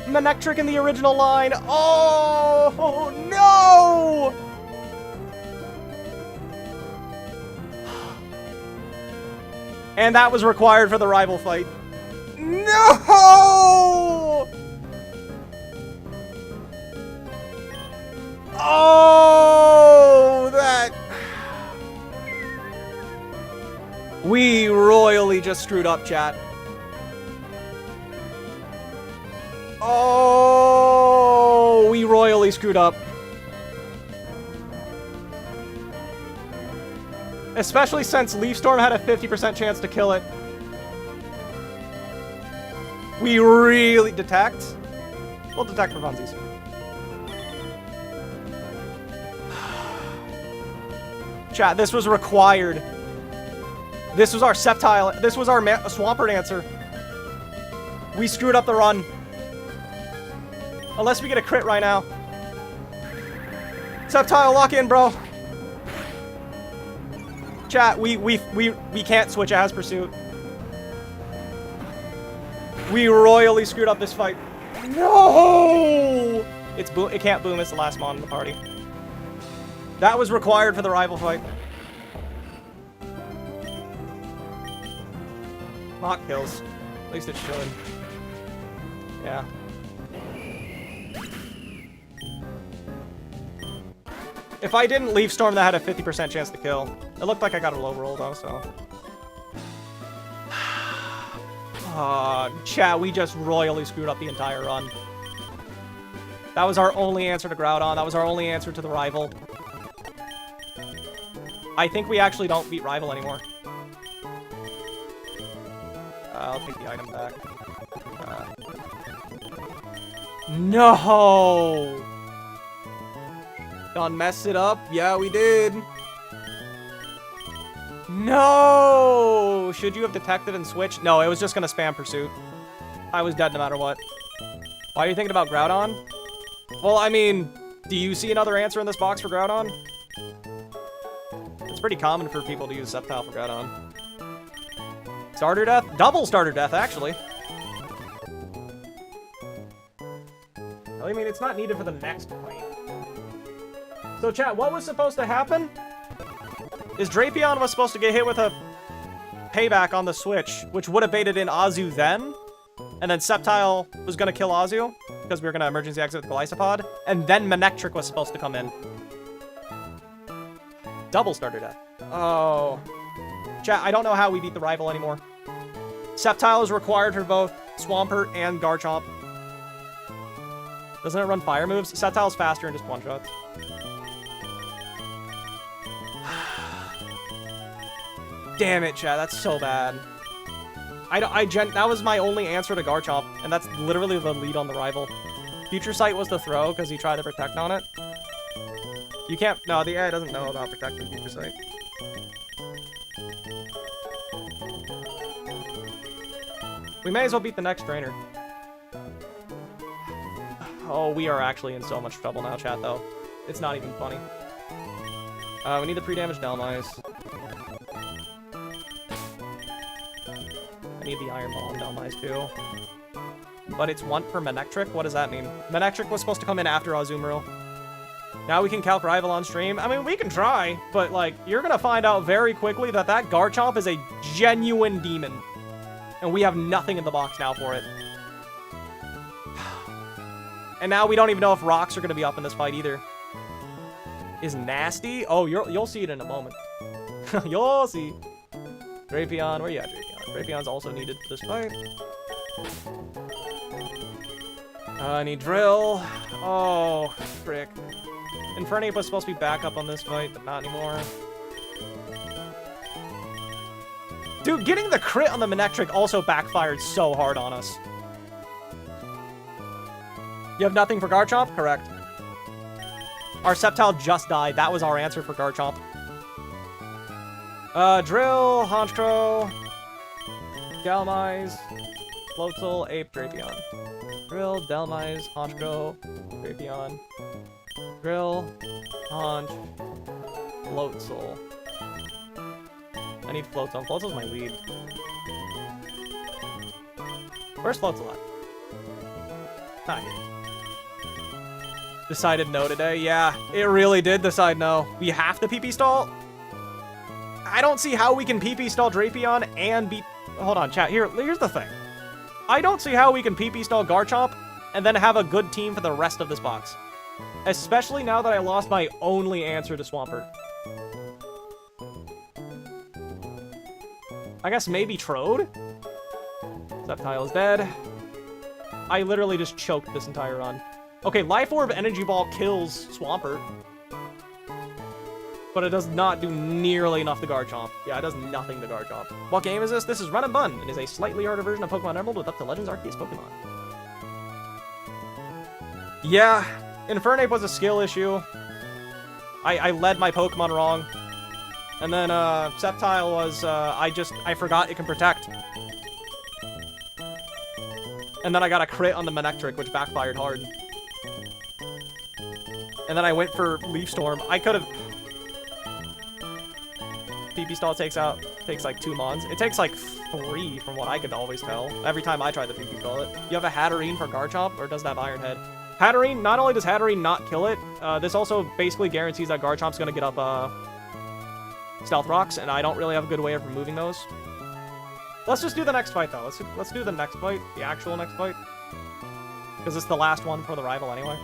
Manectric in the original line. Oh, no! And that was required for the rival fight. No! Oh, that... We royally just screwed up, chat. Oh, we royally screwed up. Especially since Leaf Storm had a 50% chance to kill it. We really... Detect? We'll detect for funsies. Chat, this was required. This was our Sceptile. This was our Swampert answer. We screwed up the run. Unless we get a crit right now. Sceptile, lock in, bro. Chat, we can't switch as Pursuit. We royally screwed up this fight. No! It can't boom. It's the last mon in the party. That was required for the rival fight. Mock kills. At least it should. Yeah. If I didn't Leaf Storm, that had a 50% chance to kill. It looked like I got a low roll though, so. Chat, we just royally screwed up the entire run. That was our only answer to Groudon. That was our only answer to the rival. I think we actually don't beat rival anymore. I'll take the item back. No! Done messed it up? Yeah, we did. No! Should you have detected and switched? No, it was just gonna spam Pursuit. I was dead no matter what. Why are you thinking about Groudon? Well, I mean, do you see another answer in this box for Groudon? It's pretty common for people to use Sceptile for Groudon. Starter death? Double starter death, actually. I mean, it's not needed for the next fight. So, chat, what was supposed to happen is Drapion was supposed to get hit with a payback on the switch, which would have baited in Azu then, and then Sceptile was going to kill Azu, because we were going to emergency exit with Golisopod, and then Manectric was supposed to come in. Double starter death. Oh. Chat, I don't know how we beat the rival anymore. Sceptile is required for both Swampert and Garchomp. Doesn't it run fire moves? Sceptile's faster and just one-shots. Damn it, chat. That's so bad. That was my only answer to Garchomp, and that's literally the lead on the rival. Future Sight was the throw because he tried to protect on it. You can't... No, the AI doesn't know about protecting Future Sight. We may as well beat the next trainer. Oh, we are actually in so much trouble now, chat, though. It's not even funny. We need the pre-damage Delmise. I need the Iron Ball and Delmise, too. But it's one per Manectric? What does that mean? Manectric was supposed to come in after Azumarill. Now we can calc rival on stream? I mean, we can try, but, like, you're gonna find out very quickly that that Garchomp is a genuine demon. And we have nothing in the box now for it. And now we don't even know if rocks are going to be up in this fight either. Is nasty? Oh, you'll see it in a moment. You'll see. Drapion, where you at, Drapion? Drapion's also needed for this fight. I need drill. Oh, frick. Infernape was supposed to be back up on this fight, but not anymore. Dude, getting the crit on the Manectric also backfired so hard on us. You have nothing for Garchomp? Correct. Our Sceptile just died. That was our answer for Garchomp. Drill, Honchkrow, Galmize, Floatzel, Ape, Drapion. Drill, Delmize, Honchkrow, Drapion. Drill, Honch, Floatzel. I need Floatzel. Floatzel's my lead. Where's Floatzel at? Not here. Decided no today? Yeah, it really did decide no. We have to PP stall? I don't see how we can PP stall Drapion and beat... Hold on, chat. Here's the thing. I don't see how we can PP stall Garchomp and then have a good team for the rest of this box. Especially now that I lost my only answer to Swampert. I guess maybe Trode? Sceptile is dead. I literally just choked this entire run. Okay, Life Orb Energy Ball kills Swampert. But it does not do nearly enough to Garchomp. Yeah, it does nothing to Garchomp. What game is this? This is Run and Bun. It is a slightly harder version of Pokemon Emerald with up to Legends Arceus Pokemon. Yeah, Infernape was a skill issue. I led my Pokemon wrong. And then Sceptile was, I forgot it can protect. And then I got a crit on the Manectric, which backfired hard. And then I went for Leaf Storm. I could have... PP stall takes like 2 mons. It takes like 3 from what I could always tell. Every time I try to PP stall it. You have a Hatterene for Garchomp, or does that have Iron Head? Hatterene, not only does Hatterene not kill it, this also basically guarantees that Garchomp's gonna get up Stealth Rocks, and I don't really have a good way of removing those. Let's just do the next fight though. Let's do the next fight, the actual next fight. Because it's the last one for the rival anyway.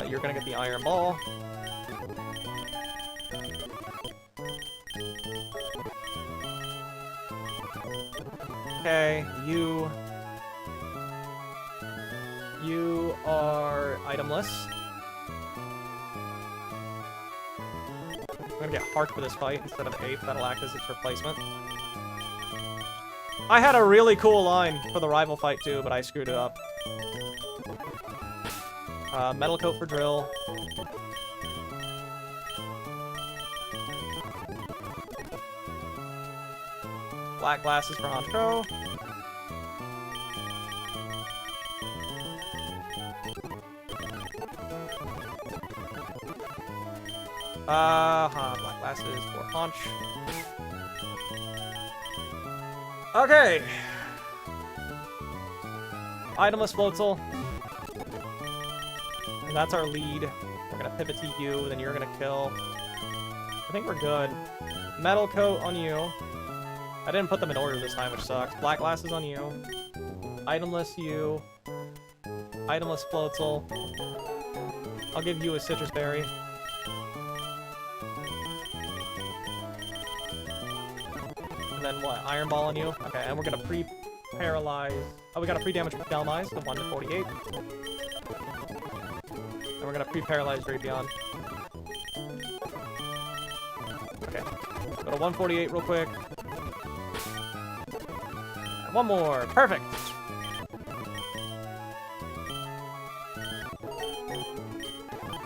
You're gonna get the Iron Ball. Okay, you are itemless. I'm gonna get Heart for this fight instead of Ape. That'll act as its replacement. I had a really cool line for the rival fight too, but I screwed it up. Metal Coat for Drill. Black Glasses for Honchkrow. Black Glasses for Haunch. Okay. Itemless Floatzel. And that's our lead. We're gonna pivot to you, then you're gonna kill. I think we're good. Metal Coat on you. I didn't put them in order this time, which sucks. Black Glasses on you. Itemless you. Itemless Floatzel. I'll give you a Citrus Berry. And then what? Iron Ball on you? Okay, and we're gonna pre-paralyze... Oh, we got a pre-damage Delmize, the 1 to 48. And we're gonna pre-paralyze Drapion. Okay. Go to 148 real quick. And one more. Perfect!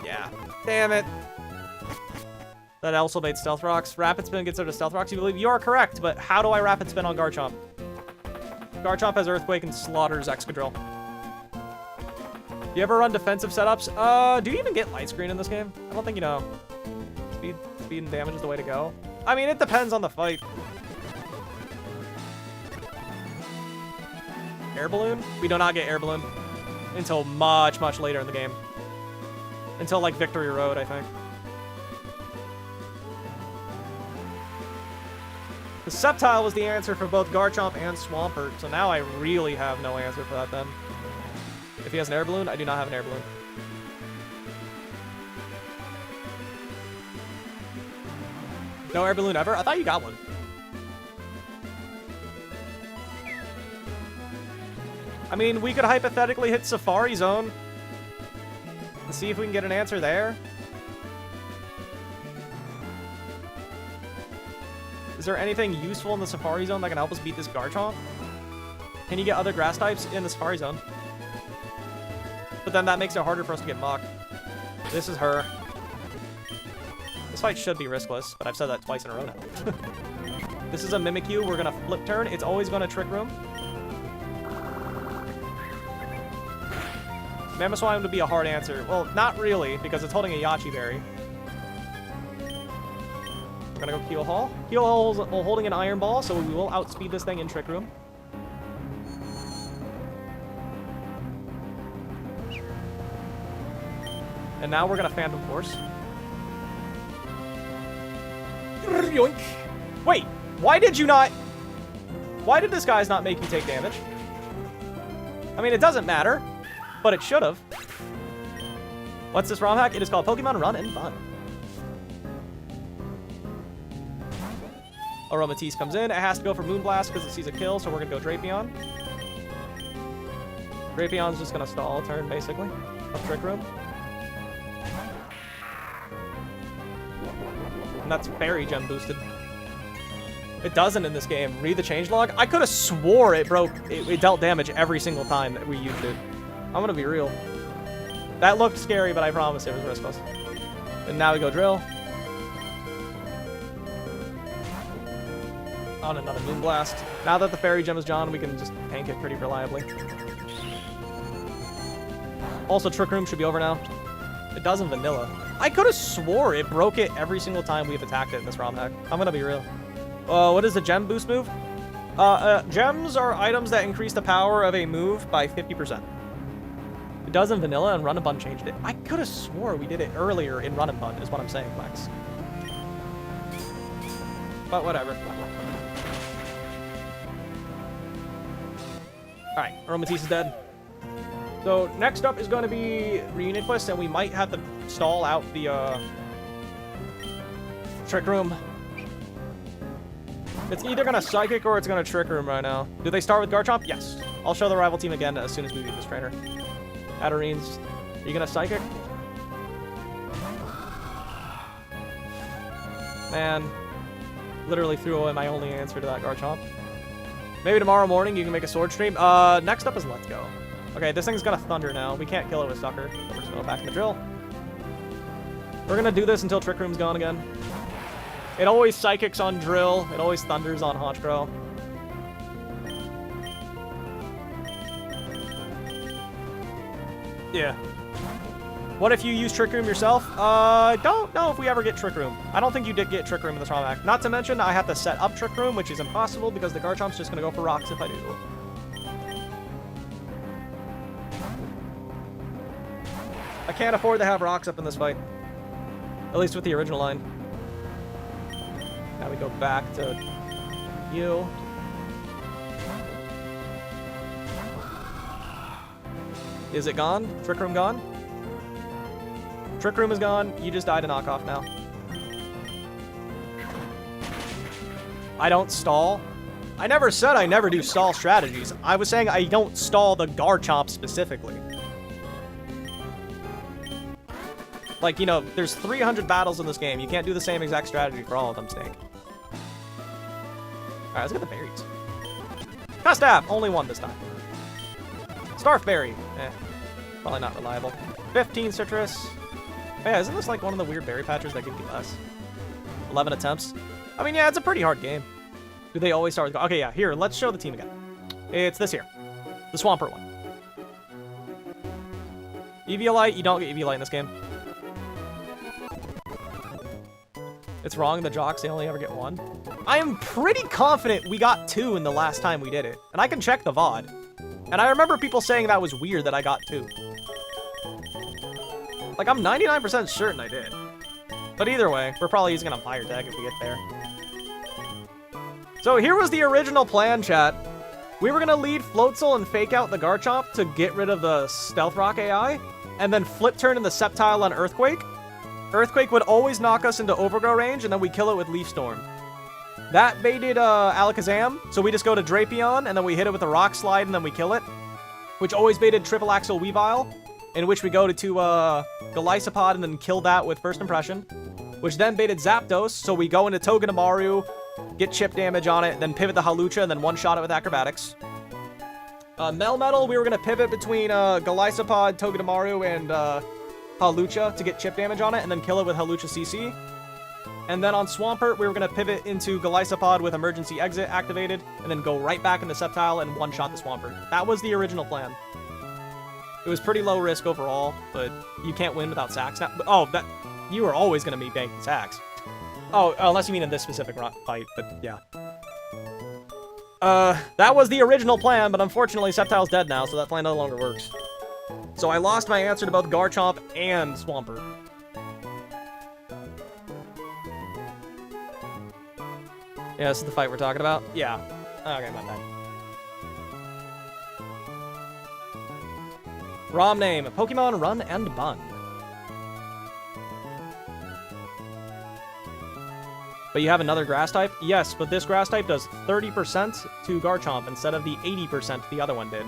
Yeah. Damn it. That also made Stealth Rocks. Rapid Spin gets rid of Stealth Rocks. You believe you are correct, but how do I Rapid Spin on Garchomp? Garchomp has Earthquake and slaughters Excadrill. You ever run defensive setups? Do you even get Light Screen in this game? I don't think you know. Speed and damage is the way to go. I mean, it depends on the fight. Air Balloon? We do not get Air Balloon until much, much later in the game. Until, like, Victory Road, I think. The Sceptile was the answer for both Garchomp and Swampert, so now I really have no answer for that then. If he has an Air Balloon, I do not have an Air Balloon. No air balloon ever? I thought you got one. I mean, we could hypothetically hit Safari Zone and see if we can get an answer there. Is there anything useful in the Safari Zone that can help us beat this Garchomp? Can you get other grass types in the Safari Zone? But then that makes it harder for us to get mocked. This is her. This fight should be riskless, but I've said that twice in a row now. This is a Mimikyu. We're going to flip turn. It's always going to Trick Room. Mamoswine would be a hard answer. Well, not really, because it's holding a Yachi Berry. We're going to go Keel Hall. Keel Hall is holding an Iron Ball, so we will outspeed this thing in Trick Room. And now we're going to Phantom Force. Yoink. Wait, why did you not... Why did this guy's not make you take damage? I mean, it doesn't matter, but it should have. What's this ROM hack? It is called Pokemon Run and Fun. Aromatisse comes in. It has to go for Moonblast because it sees a kill, so we're going to go Drapion. Drapion's just going to stall a turn, basically. Up Trick Room. And that's Fairy Gem boosted. It doesn't in this game. Read the changelog. I could have swore it broke. It dealt damage every single time that we used it. I'm going to be real. That looked scary, but I promise it was riskless. And now we go Drill. On another Moonblast. Now that the Fairy Gem is gone, we can just tank it pretty reliably. Also, Trick Room should be over now. It does in Vanilla. I could have swore it broke it every single time we've attacked it in this ROM hack. I'm gonna be real. What is the Gem Boost move? Gems are items that increase the power of a move by 50%. It does in Vanilla, and Run and Bun changed it. I could have swore we did it earlier in Run and Bun, is what I'm saying, Max. But whatever. Alright, Aromatisse is dead. So next up is going to be Reunion Quest, and we might have to stall out the Trick Room. It's either going to Psychic or it's going to Trick Room right now. Do they start with Garchomp? Yes. I'll show the rival team again as soon as we beat this trainer. Adorines, are you going to Psychic? Man, literally threw away my only answer to that Garchomp. Maybe tomorrow morning you can make a sword stream. Next up is Let's Go. Okay, this thing's got a Thunder now. We can't kill it with Sucker. So we're just going back in the Drill. We're going to do this until Trick Room's gone again. It always Psychics on Drill. It always Thunders on Honchkrow. Yeah. What if you use Trick Room yourself? Don't know if we ever get Trick Room. I don't think you did get Trick Room in this ROM hack. Not to mention, I have to set up Trick Room, which is impossible because the Garchomp's just going to go for rocks if I do. I can't afford to have rocks up in this fight. At least with the original line. Now we go back to you. Is it gone? Trick Room gone? Trick Room is gone. You just died a knockoff now. I don't stall. I never said I never do stall strategies. I was saying I don't stall the Garchomp specifically. Like, you know, there's 300 battles in this game. You can't do the same exact strategy for all of them, Snake. Alright, let's get the berries. Custap! Only one this time. Starf Berry. Probably not reliable. 15 citrus. Oh, yeah, isn't this like one of the weird berry patches that give you less? 11 attempts. I mean, yeah, it's a pretty hard game. Do they always start with... Okay, yeah, here, let's show the team again. It's this here. The Swampert one. Eviolite, you don't get Eviolite in this game. It's wrong, the Jocks, they only ever get one. I am pretty confident we got 2 in the last time we did it. And I can check the VOD. And I remember people saying that was weird that I got 2. Like, I'm 99% certain I did. But either way, we're probably using a fire tag if we get there. So here was the original plan, chat. We were going to lead Floatzel and fake out the Garchomp to get rid of the Stealth Rock AI, and then flip turn in the Sceptile on Earthquake. Earthquake would always knock us into Overgrow range, and then we kill it with Leaf Storm. That baited Alakazam, so we just go to Drapion, and then we hit it with a Rock Slide, and then we kill it. Which always baited Triple Axle Weavile, in which we go to Golisopod and then kill that with First Impression. Which then baited Zapdos, so we go into Togedemaru, get chip damage on it, then pivot the Hawlucha, and then one-shot it with Acrobatics. Melmetal, we were going to pivot between Golisopod, Togedemaru, and Hawlucha to get chip damage on it, and then kill it with Hawlucha CC. And then on Swampert, we were going to pivot into Golisopod with Emergency Exit activated, and then go right back into Sceptile and one-shot the Swampert. That was the original plan. It was pretty low risk overall, but you can't win without sacks. Now, you are always going to be banking sacks. Oh, unless you mean in this specific fight, but yeah. That was the original plan, but unfortunately Sceptile's dead now, so that plan no longer works. So I lost my answer to both Garchomp and Swampert. Yeah, this is the fight we're talking about? Yeah. Okay, my bad. ROM name, Pokemon Run and Bun. But you have another grass type? Yes, but this grass type does 30% to Garchomp instead of the 80% the other one did.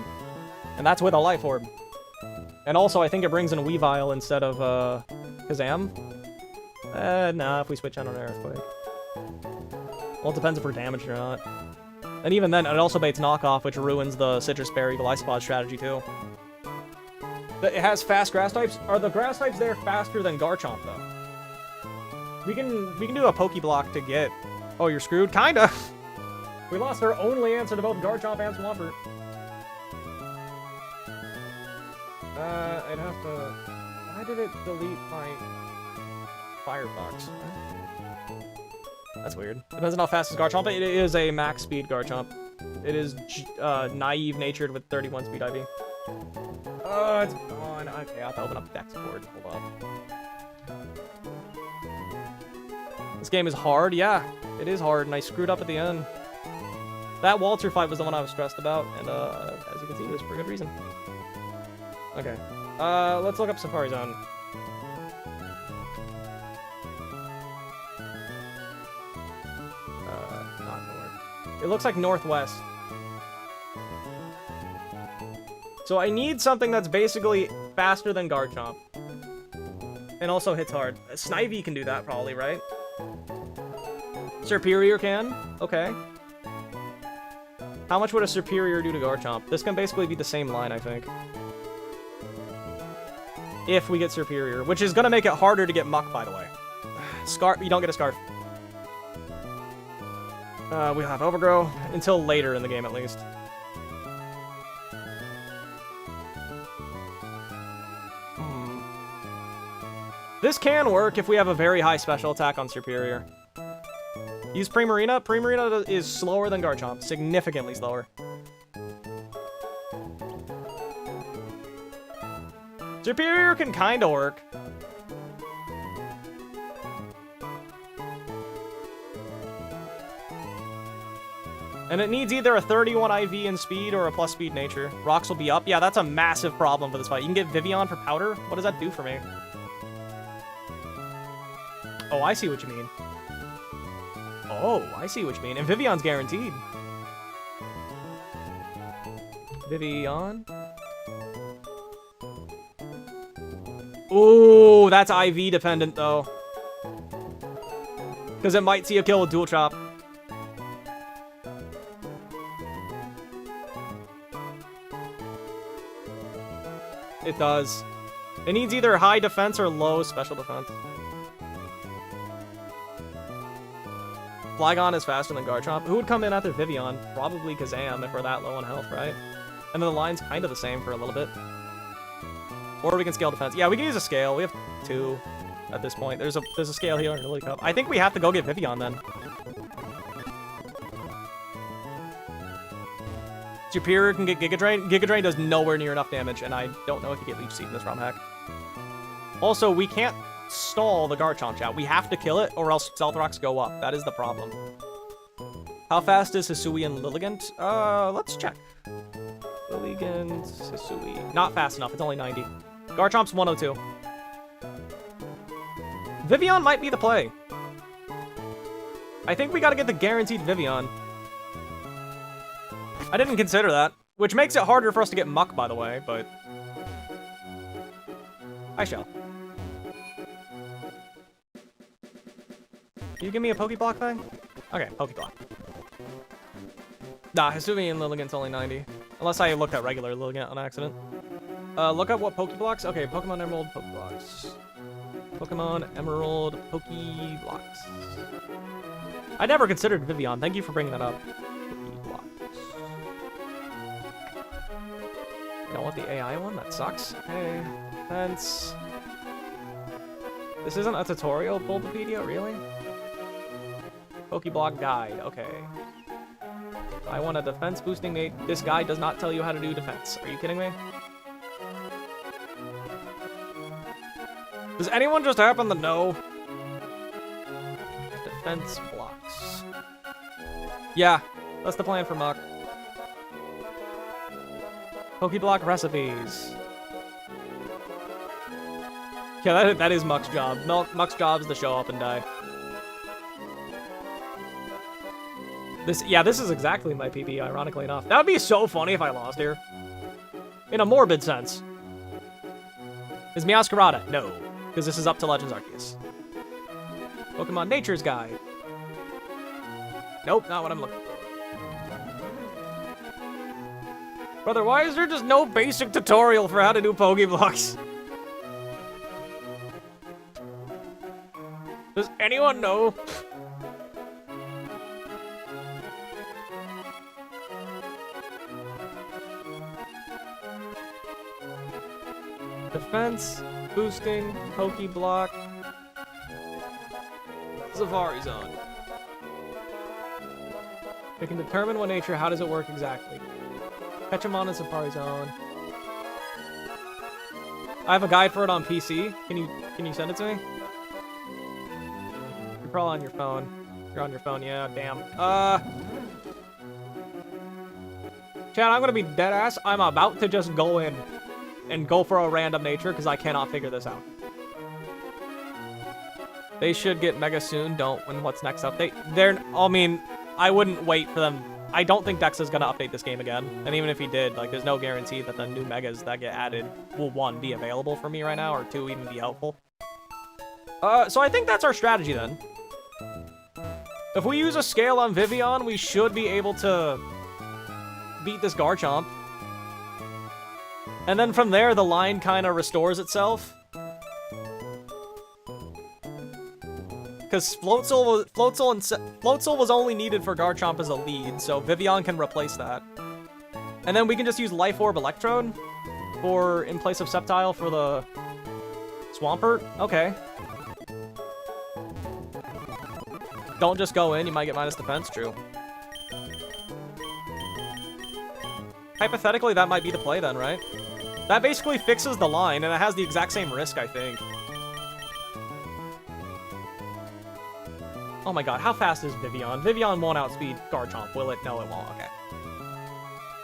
And that's with a Life Orb. And also, I think it brings in a Weavile instead of, Kazam. Nah, if we switch on an Earthquake. Well, it depends if we're damaged or not. And even then, it also baits Knockoff, which ruins the Citrus Berry Golisopod strategy, too. It has fast grass types. Are the grass types there faster than Garchomp, though? We can do a Pokeblock to get... Oh, you're screwed? Kinda! We lost our only answer to both Garchomp and Swampert. I'd have to... Why did it delete my... Firefox? That's weird. Depends on how fast is Garchomp. It is a max speed Garchomp. It is naive natured with 31 speed IV. Oh, it's gone. Okay, I have to open up Dex board. Hold up. This game is hard. Yeah, it is hard, and I screwed up at the end. That Walter fight was the one I was stressed about, and as you can see, it was for good reason. Okay. Let's look up Safari Zone. Not north. It looks like northwest. So I need something that's basically faster than Garchomp. And also hits hard. Snivy can do that probably, right? Superior can? Okay. How much would a Superior do to Garchomp? This can basically be the same line, I think. If we get Superior, which is gonna make it harder to get Muck, by the way. Scarf, you don't get a Scarf. We'll have Overgrow until later in the game, at least. This can work if we have a very high special attack on Superior. Use Primarina. Primarina is slower than Garchomp. Significantly slower. Superior can kinda work. And it needs either a 31 IV in speed or a plus speed nature. Rocks will be up. Yeah, that's a massive problem for this fight. You can get Vivian for powder. What does that do for me? Oh, I see what you mean. Oh, I see what you mean. And Vivian's guaranteed. Vivian. Ooh, that's IV dependent, though. Because it might see a kill with Dual Chop. It does. It needs either high defense or low special defense. Flygon is faster than Garchomp. Who would come in after Vivian? Probably Kazam if we're that low on health, right? And then the line's kind of the same for a little bit. Or we can scale defense. Yeah, we can use a scale. We have 2 at this point. There's a scale here in Lily Cove. I think we have to go get Vivian then. Superior can get Giga Drain. Giga Drain does nowhere near enough damage, and I don't know if you get Leech Seed in this ROM hack. Also, we can't stall the Garchomp chat. We have to kill it, or else Stealth Rocks go up. That is the problem. How fast is Hisui and Lilligant? Let's check. Lilligant, Hisui. Not fast enough. It's only 90. Garchomp's 102. Vivian might be the play. I think we gotta get the guaranteed Vivian. I didn't consider that, which makes it harder for us to get Muck, by the way, but... I shall. Can you give me a Pokeblock thing? Okay, Pokeblock. Nah, Hisuian Lilligant's only 90. Unless I looked at regular Lilligant on accident. Look up what Pokeblocks. Okay, Pokemon Emerald Pokeblocks. Pokemon Emerald Pokeblocks. I never considered Vivian. Thank you for bringing that up. Pokeblocks. You don't want the AI one? That sucks. Okay. Fence. This isn't a tutorial, Bulbapedia? Really? Pokeblock guide. Okay. I want a defense boosting mate. This guide does not tell you how to do defense. Are you kidding me? Does anyone just happen to know? Defense blocks. Yeah, that's the plan for Muck. Pokeblock recipes. Yeah, that is Muck's job. Muck's job is to show up and die. This is exactly my PP, ironically enough. That would be so funny if I lost here. In a morbid sense. Is Meowscarada? No. Because this is up to Legends Arceus. Pokemon Nature's Guide. Nope, not what I'm looking for. Brother, why is there just no basic tutorial for how to do Pokeblocks? Does anyone know? Defense, boosting, Pokeblock, Safari Zone. We can determine what nature, how does it work exactly? Pokemon in Safari Zone. I have a guide for it on PC. Can you send it to me? You're probably on your phone. You're on your phone, yeah, damn. Chad, I'm gonna be dead ass. I'm about to just go in and go for a random nature because I cannot figure this out. They should get Mega soon. Don't. When what's next update? I mean, I wouldn't wait for them. I don't think Dex is gonna update this game again. And even if he did, like, there's no guarantee that the new Megas that get added will, 1, be available for me right now, or 2, even be helpful. So I think that's our strategy then. If we use a scale on Vivian, we should be able to beat this Garchomp. And then from there, the line kind of restores itself. Because Floatzel was only needed for Garchomp as a lead, so Vivian can replace that. And then we can just use Life Orb Electrode in place of Sceptile for the Swampert. Okay. Don't just go in, you might get minus defense, true. Hypothetically, that might be the play then, right? That basically fixes the line, and it has the exact same risk, I think. Oh my god, how fast is Vivian? Vivian won't outspeed Garchomp, will it? No, it won't. Okay.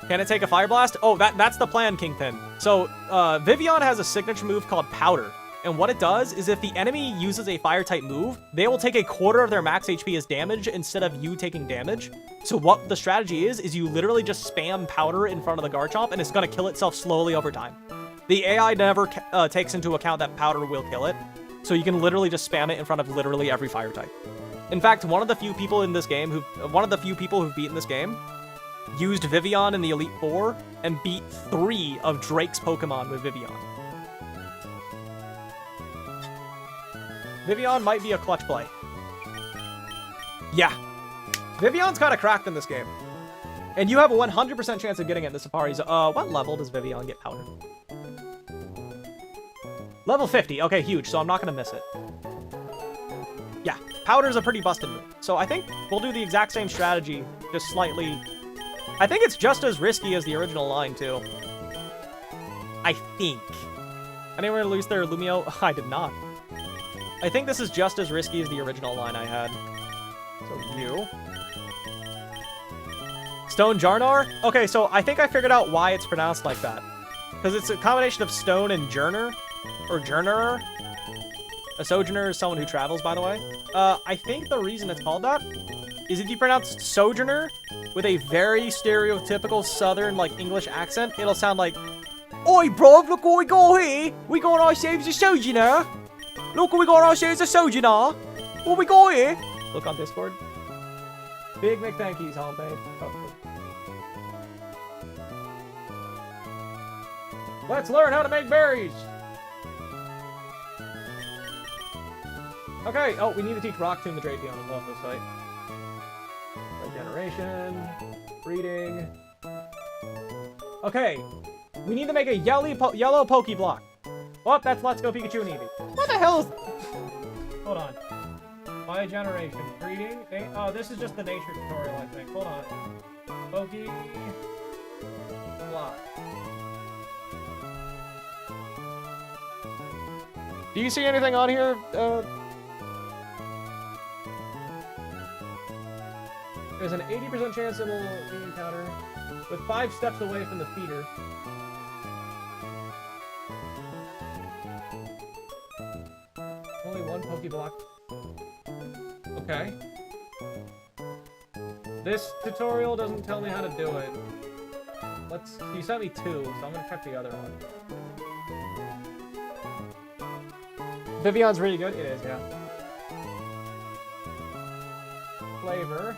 Can it take a Fire Blast? Oh, that's the plan, Kingpin. So, Vivian has a signature move called Powder. And what it does is if the enemy uses a Fire-type move, they will take a quarter of their max HP as damage instead of you taking damage. So what the strategy is you literally just spam Powder in front of the Garchomp, and it's going to kill itself slowly over time. The AI never takes into account that Powder will kill it. So you can literally just spam it in front of literally every Fire-type. In fact, one of the few people who've beaten this game used Vivian in the Elite Four and beat 3 of Drake's Pokemon with Vivian. Vivian might be a clutch play. Yeah. Vivian's kind of cracked in this game. And you have a 100% chance of getting it in the Safaris. What level does Vivian get Powder? Level 50. Okay, huge, so I'm not going to miss it. Yeah, Powder's a pretty busted move. So I think we'll do the exact same strategy, just slightly... I think it's just as risky as the original line, too. I think. Anyone lose their Lumio? I did not. I think this is just as risky as the original line I had. So you. Stone Jarnar? Okay, so I think I figured out why it's pronounced like that. Because it's a combination of stone and Journer. Or Journerer. A sojourner is someone who travels, by the way. I think the reason it's called that is if you pronounce sojourner with a very stereotypical southern, like, English accent, it'll sound like, "Oi, bro, look what we got here. We got ourselves a sojourner. Look what we got ourselves a sojourner. What we got here?" Look on Discord. Big McThankies, homemade. Oh. Let's learn how to make berries. Okay. Oh, we need to teach Roxanne the Drapion as well for the site. Regeneration, breeding. Okay, we need to make a yellow Pokeblock. Oh, that's Let's Go Pikachu and Eevee. What the hell is... Hold on. Biogeneration, breeding. Oh, this is just the nature tutorial, I think. Hold on. Pokeblock. Do you see anything on here? There's an 80% chance it'll be encountered with 5 steps away from the feeder. Only 1 Pokeblock. Okay. This tutorial doesn't tell me how to do it. You sent me 2, so I'm gonna check the other one. Vivion's really good? It is, yeah. Flavor.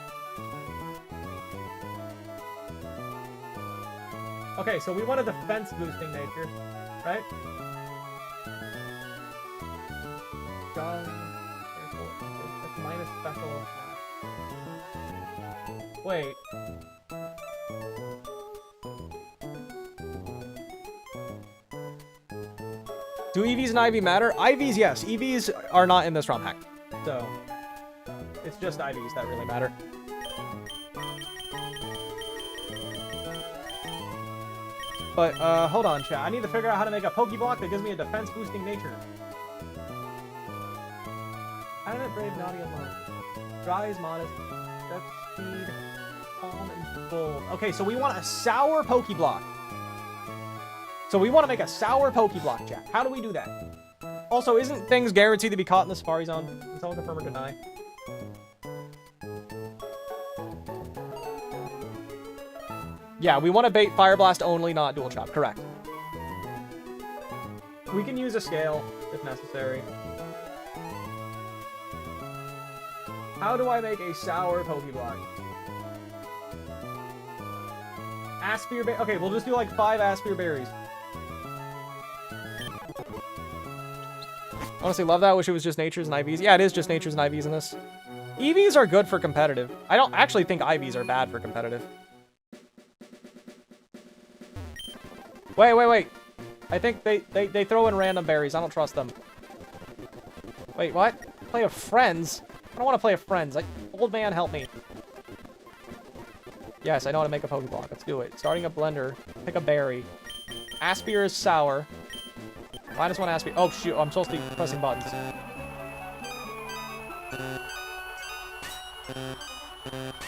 Okay, so we want a defense boosting nature, right? Strong, that's minus special attack. Wait. Do EVs and IV matter? IVs, yes. EVs are not in this ROM hack. So, it's just IVs that really matter. But, hold on, chat. I need to figure out how to make a Pokeblock that gives me a defense-boosting nature. Adamant, brave, naughty, and long. Dry is modest. Depth, speed, calm, and bold. Okay, so we want a sour Pokeblock. So we want to make a sour Pokeblock, chat. How do we do that? Also, isn't things guaranteed to be caught in the Safari Zone? Can someone confirm or deny? Yeah, we want to bait Fire Blast only, not Dual Chop. Correct. We can use a scale if necessary. How do I make a sour Pokeblock? Aspire Berry. Okay, we'll just do like 5 Aspire Berries. Honestly, love that. Wish it was just Natures and IVs. Yeah, it is just Natures and IVs in this. EVs are good for competitive. I don't actually think IVs are bad for competitive. Wait. I think they throw in random berries. I don't trust them. Wait, what? Play with friends? I don't want to play with friends. Like, old man, help me. Yes, I know how to make a Pokeblock. Let's do it. Starting a blender. Pick a berry. Aspire is sour. -1 Aspire. Oh, shoot. I'm supposed to be pressing buttons.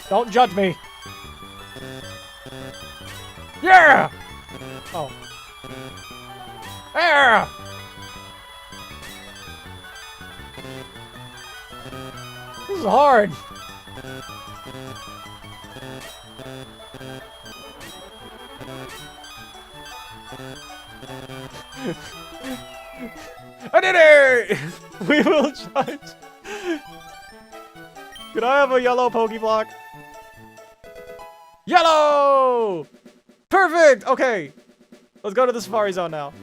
Don't judge me. Yeah! Oh. Yeah! This is hard. I did it! We will judge. Could I have a yellow Pokeblock? Yellow! Perfect! Okay. Let's go to the Safari Zone now.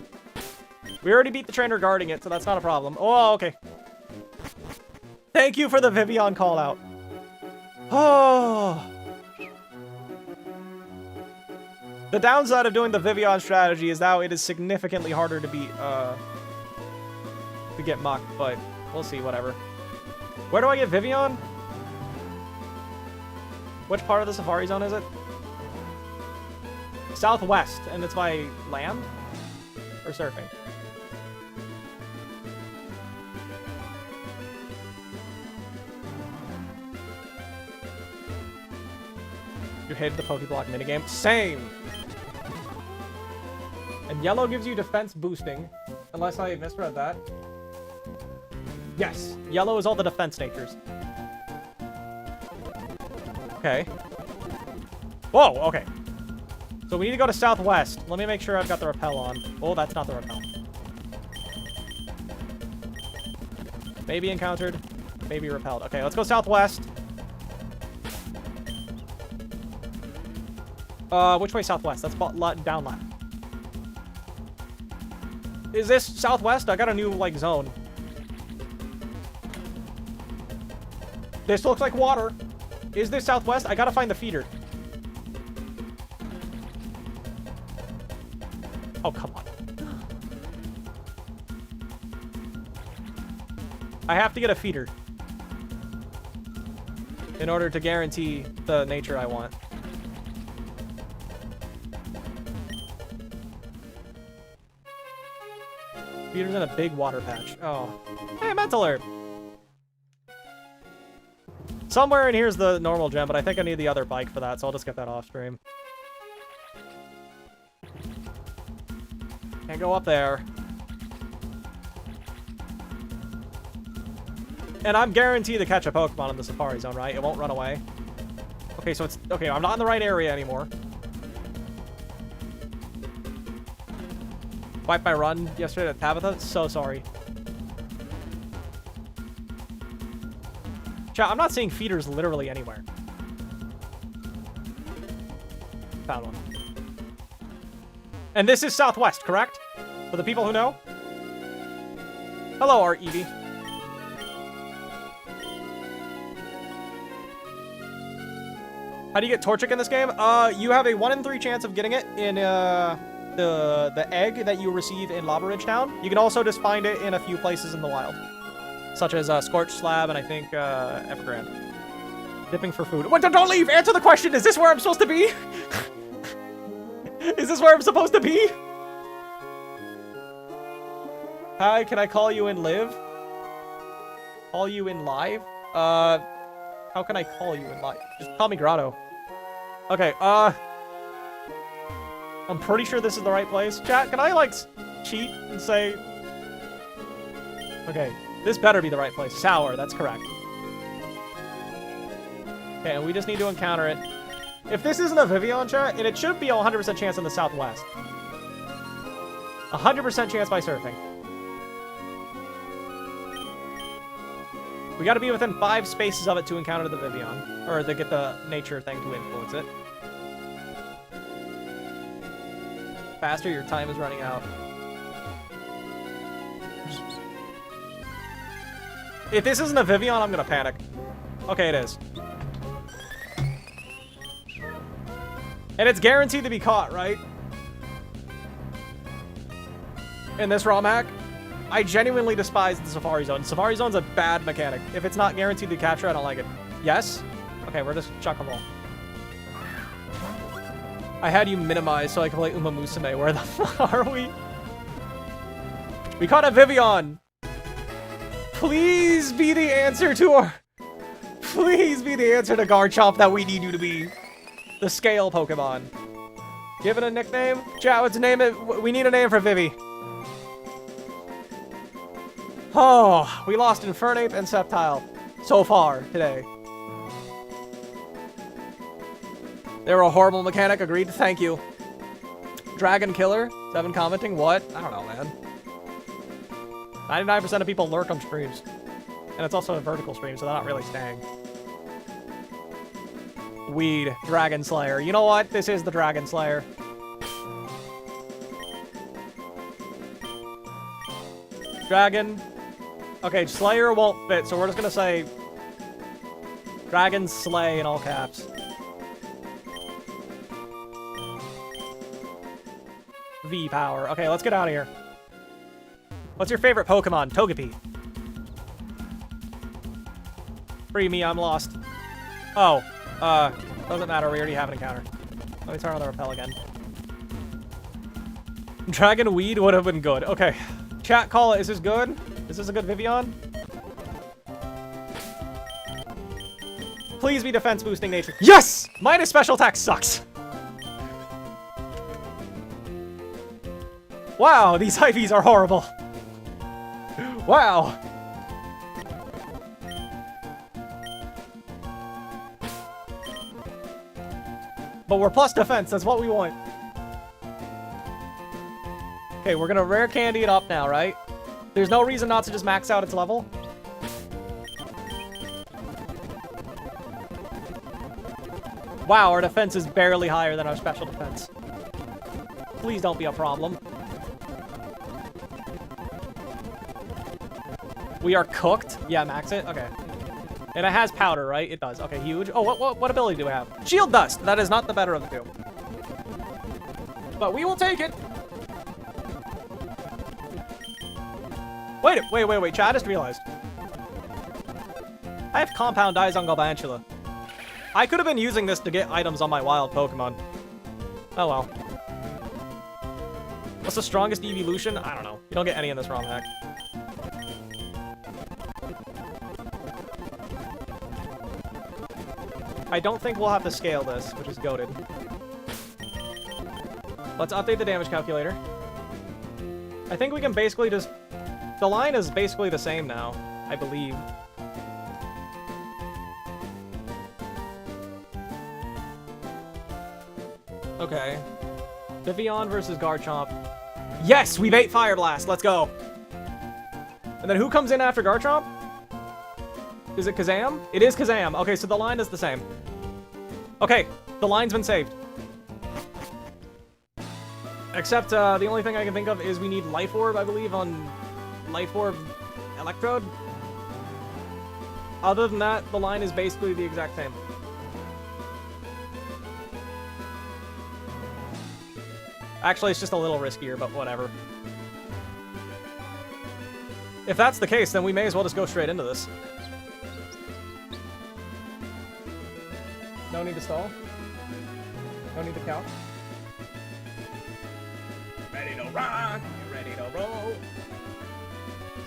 We already beat the trainer guarding it, so that's not a problem. Oh, okay. Thank you for the Vivian call out. Oh. The downside of doing the Vivian strategy is now it is significantly harder to beat, to get mucked, but we'll see, whatever. Where do I get Vivian? Which part of the Safari Zone is it? Southwest, and it's by land? Or surfing? You hated the Pokeblock minigame? Same! And yellow gives you defense boosting, unless I misread that. Yes. Yellow is all the defense natures. Okay. Whoa, okay. So we need to go to southwest. Let me make sure I've got the repel on. Oh, that's not the repel. Maybe encountered. Maybe repelled. Okay, let's go southwest. Which way southwest? That's down left. Is this southwest? I got a new, like, zone. This looks like water. Is this southwest? I gotta find the feeder. Oh, come on. I have to get a feeder in order to guarantee the nature I want. Feeder's in a big water patch. Oh. Hey, mental herb. Somewhere in here's the normal gem, but I think I need the other bike for that, so I'll just get that off stream. Can't go up there. And I'm guaranteed to catch a Pokemon in the Safari Zone, right? It won't run away. Okay, so it's... Okay, I'm not in the right area anymore. Wiped my run yesterday at Tabitha. So sorry. Chat, I'm not seeing feeders literally anywhere. Found one. And this is southwest, correct? For the people who know? Hello, Art Evie. How do you get Torchic in this game? You have a 1 in 3 chance of getting it in the egg that you receive in Lava Ridge Town. You can also just find it in a few places in the wild, such as Scorched Slab and I think Evergrande. Dipping for food. Wait, don't leave! Answer the question! Is this where I'm supposed to be? Is this where I'm supposed to be? Hi, can I call you in live? Call you in live? How can I call you in live? Just call me Grotto. Okay, I'm pretty sure this is the right place. Chat, can I, like, cheat and say... Okay, this better be the right place. Sour, that's correct. Okay, and we just need to encounter it. If this isn't a Vivillon, chat, and it should be a 100% chance in the southwest. 100% chance by surfing. We gotta be within 5 spaces of it to encounter the Vivillon. Or to get the nature thing to influence it. Faster, your time is running out. If this isn't a Vivillon, I'm gonna panic. Okay, it is. And it's guaranteed to be caught, right? In this ROM hack? I genuinely despise the Safari Zone. Safari Zone's a bad mechanic. If it's not guaranteed to capture, I don't like it. Yes? Okay, we're just chuck them all. I had you minimized so I could play Uma Musume. Where the fuck are we? We caught a Vivillon! Please be the answer to our... Please be the answer to Garchomp that we need you to be. The scale Pokemon. Give it a nickname? Chat, let's name it. We need a name for Vivi. Oh, we lost Infernape and Sceptile so far today. They were a horrible mechanic, agreed. Thank you. Dragon Killer, 7 commenting. What? I don't know, man. 99% of people lurk on streams. And it's also a vertical stream, so they're not really staying. Weed, Dragon Slayer. You know what? This is the Dragon Slayer. Dragon. Okay, Slayer won't fit, so we're just gonna say Dragon Slay in all caps. V power. Okay, let's get out of here. What's your favorite Pokemon? Togepi. Free me, I'm lost. Oh, doesn't matter, we already have an encounter. Let me turn on the repel again. Dragon Weed would have been good. Okay. Chat, call it. Is this good? Is this a good Vivillon? Please be defense boosting nature. Yes! Minus special attack sucks. Wow, these IVs are horrible. Wow. But we're plus defense. That's what we want. Okay, we're gonna rare candy it up now, right? There's no reason not to just max out its level. Wow, our defense is barely higher than our special defense. Please don't be a problem. We are cooked. Yeah, max it. Okay. And it has powder, right? It does. Okay, huge. Oh, what ability do we have? Shield dust. That is not the better of the two. But we will take it. Wait. Chat, I just realized. I have compound eyes on Galvantula. I could have been using this to get items on my wild Pokemon. Oh well. What's the strongest evolution? I don't know. You don't get any in this ROM hack. I don't think we'll have to scale this, which is goated. Let's update the damage calculator. I think we can basically just... The line is basically the same now, I believe. Okay. Vivian versus Garchomp. Yes! We've ate Fire Blast! Let's go! And then who comes in after Garchomp? Is it Kazam? It is Kazam. Okay, so the line is the same. Okay, the line's been saved. Except, the only thing I can think of is we need Life Orb, I believe, on Life Orb Electrode. Other than that, the line is basically the exact same. Actually, it's just a little riskier, but whatever. If that's the case, then we may as well just go straight into this. No need to stall. No need to count. Ready to rock. Ready to roll.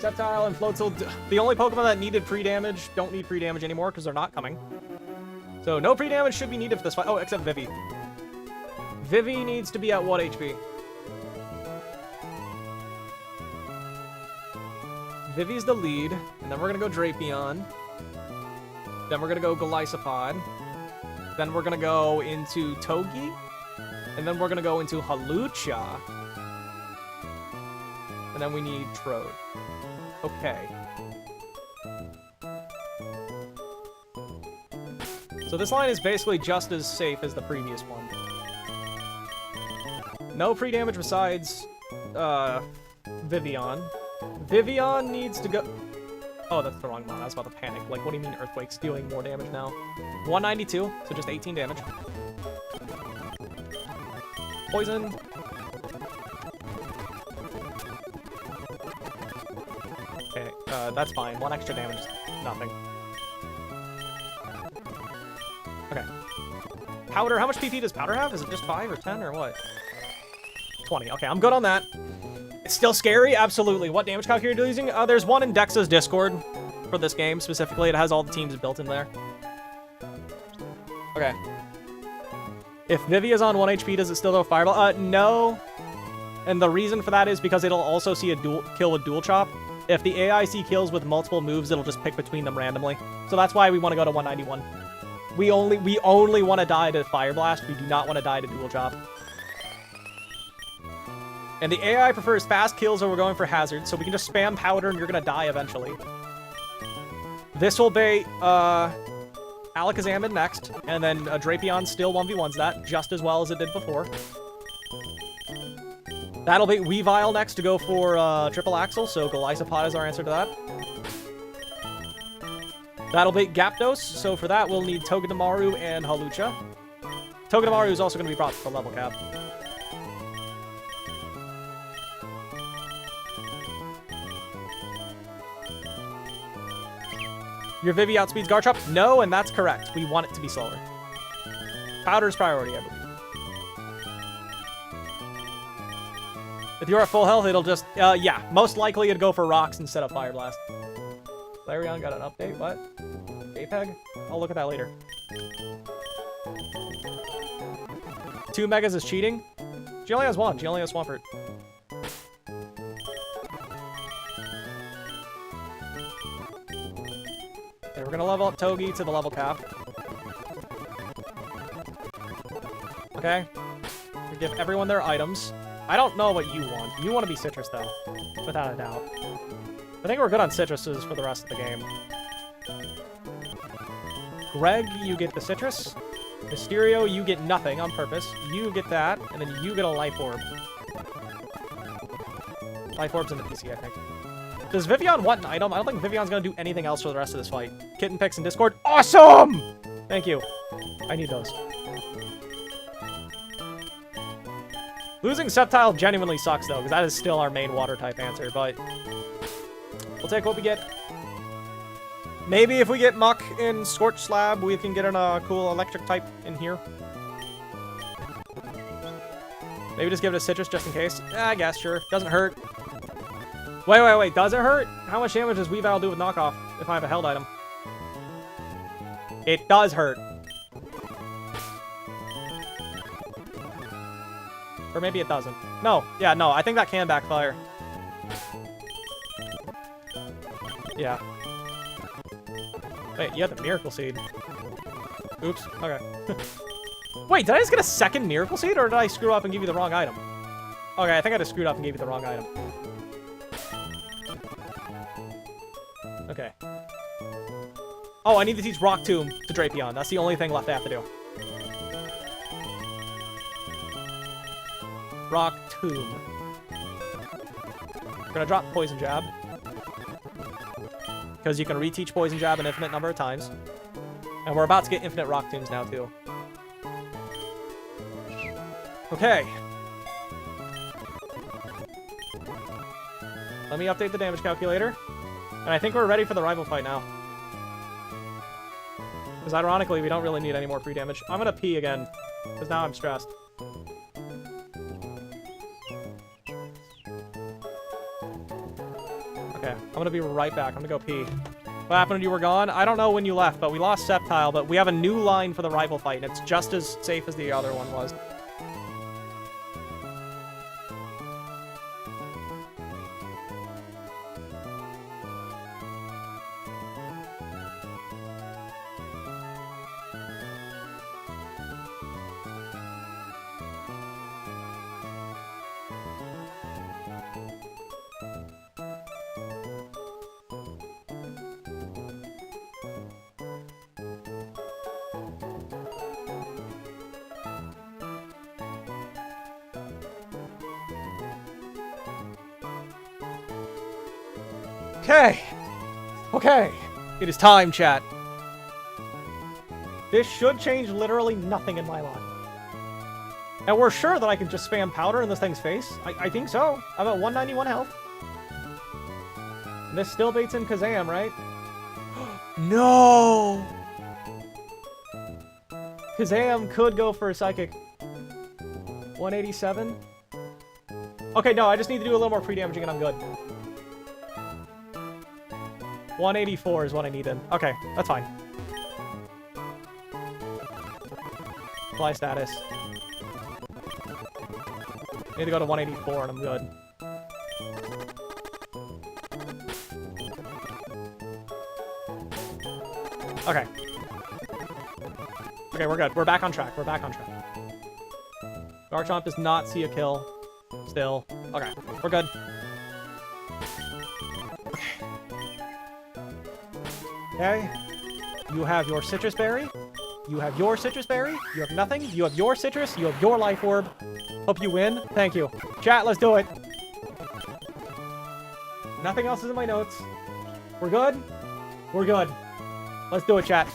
Sceptile and Floatzel. The only Pokemon that needed pre-damage don't need pre-damage anymore because they're not coming. So no pre-damage should be needed for this fight. Oh, except Vivi. Vivi needs to be at 1 HP. Vivi's the lead. And then we're going to go Drapion. Then we're going to go Golisopod. Then we're going to go into Togi. And then we're going to go into Hawlucha. And then we need Trode. Okay. So this line is basically just as safe as the previous one. No pre-damage besides Vivian. Vivian needs to go... Oh, that's the wrong one. I was about to panic. Like, what do you mean Earthquake's doing more damage now? 192, so just 18 damage. Poison. Okay, that's fine. 1 extra damage is nothing. Okay. Powder, how much PP does Powder have? Is it just 5 or 10 or what? 20. Okay, I'm good on that. It's still scary? Absolutely. What damage calculator are you using? There's one in Dexa's Discord for this game specifically. It has all the teams built in there. Okay. If Vivi is on 1 HP, does it still go Fireball? No. And the reason for that is because it'll also see a kill with Dual Chop. If the AI see kills with multiple moves, it'll just pick between them randomly. So that's why we want to go to 191. We only want to die to Fire Blast. We do not want to die to Dual Chop. And the AI prefers fast kills, or we're going for hazards, so we can just spam Powder and you're gonna die eventually. This will bait Alakazam in next, and then Drapion still 1v1s that, just as well as it did before. That'll bait Weavile next to go for Triple Axle, so Golisopod is our answer to that. That'll bait Gyarados, so for that we'll need Togedemaru and Hawlucha. Togedemaru is also going to be brought to the level cap. Your Vivi outspeeds Garchomp? No, and that's correct. We want it to be slower. Powder's priority, I believe. If you're at full health, it'll just... yeah, most likely it'd go for Rocks instead of Fire Blast. Larion got an update, what? JPEG? I'll look at that later. 2 Megas is cheating? She only has 1. She only has Swampert. Okay, we're gonna level up Togi to the level cap. Okay? We give everyone their items. I don't know what you want. You want to be citrus, though. Without a doubt. I think we're good on citruses for the rest of the game. Greg, you get the citrus. Mysterio, you get nothing on purpose. You get that, and then you get a life orb. Life orb's in the PC, I think. Does Vivian want an item? I don't think Vivian's gonna do anything else for the rest of this fight. Kitten picks in Discord. Awesome! Thank you. I need those. Losing Sceptile genuinely sucks, though, because that is still our main water-type answer, but we'll take what we get. Maybe if we get Muck in Scorch Slab, we can get in a cool electric type in here. Maybe just give it a citrus just in case. I guess, sure. Doesn't hurt. Wait. Does it hurt? How much damage does Weavile do with knockoff if I have a held item? It does hurt. Or maybe it doesn't. No. Yeah, no. I think that can backfire. Yeah. Wait, you had the Miracle Seed. Oops. Okay. Wait, did I just get a second Miracle Seed, or did I screw up and give you the wrong item? Okay, I think I just screwed up and gave you the wrong item. Okay. Oh, I need to teach Rock Tomb to Drapion. That's the only thing left I have to do. Rock Tomb. We're gonna drop Poison Jab. Because you can reteach Poison Jab an infinite number of times. And we're about to get infinite Rock Tombs now, too. Okay. Let me update the damage calculator. And I think we're ready for the rival fight now. Because ironically, we don't really need any more free damage. I'm gonna pee again. Because now I'm stressed. Okay, I'm gonna be right back. I'm gonna go pee. What happened when you were gone? I don't know when you left, but we lost Sceptile, but we have a new line for the rival fight, and it's just as safe as the other one was. Okay. It is time, chat. This should change literally nothing in my line. And we're sure that I can just spam powder in this thing's face. I think so. I'm at 191 health. And this still baits in Kazam, right? No! Kazam could go for a Psychic. 187? Okay, no, I just need to do a little more pre-damaging and I'm good. 184 is what I needed. Okay, that's fine. Fly status. Need to go to 184 and I'm good. Okay. Okay, we're good. We're back on track. We're back on track. Garchomp does not see a kill. Still. Okay, we're good. Okay. You have your Citrus Berry. You have your Citrus Berry. You have nothing. You have your Citrus. You have your Life Orb. Hope you win. Thank you. Chat, let's do it. Nothing else is in my notes. We're good? We're good. Let's do it, chat.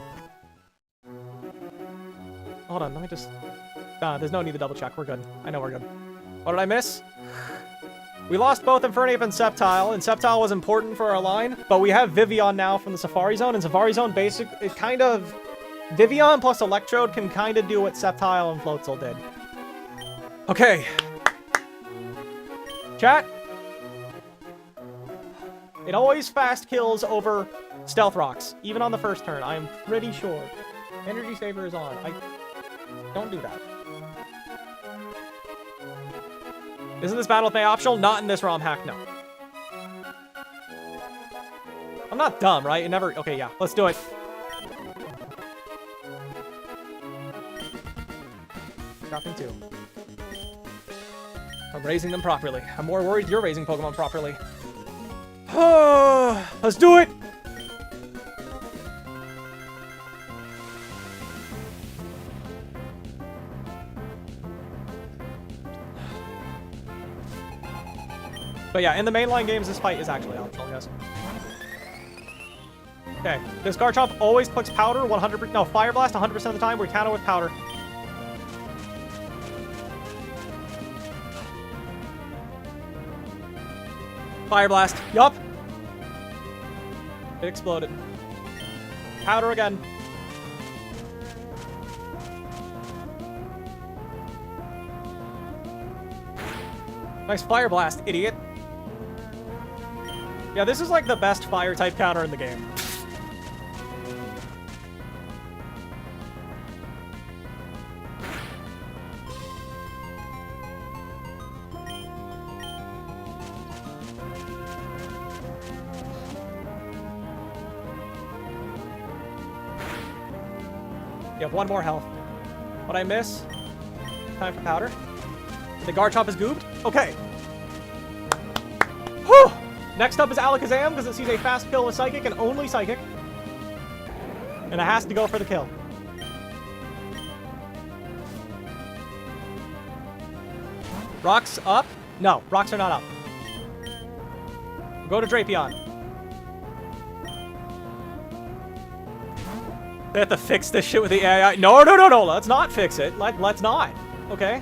Hold on, let me just... there's no need to double check. We're good. I know we're good. What did I miss? We lost both Infernape and Sceptile, and Sceptile was important for our line, but we have Vivian now from the Safari Zone, and Safari Zone basic... It kind of... Vivian plus Electrode can kind of do what Sceptile and Floatzel did. Okay. Chat. It always fast kills over Stealth Rocks, even on the first turn. I am pretty sure. Energy Saver is on. Don't do that. Isn't this Battle with May optional? Not in this ROM hack, no. I'm not dumb, right? It never... Okay, yeah. Let's do it. Got Me too. I'm raising them properly. I'm more worried you're raising Pokemon properly. Let's do it! But yeah, in the mainline games, this fight is actually optional, yes. Okay, this Garchomp always clicks Powder 100%. No, Fire Blast 100% of the time. We counter with Powder. Fire Blast. Yup. It exploded. Powder again. Nice Fire Blast, idiot. Yeah, this is like the best fire type counter in the game. You have one more health. What I miss? Time for Powder. The Garchomp is gooped? Okay. Whew! Next up is Alakazam, because it sees a fast kill with Psychic and only Psychic. And it has to go for the kill. Rocks up? No, rocks are not up. Go to Drapion. They have to fix this shit with the AI. No, let's not fix it. Let's not. Okay.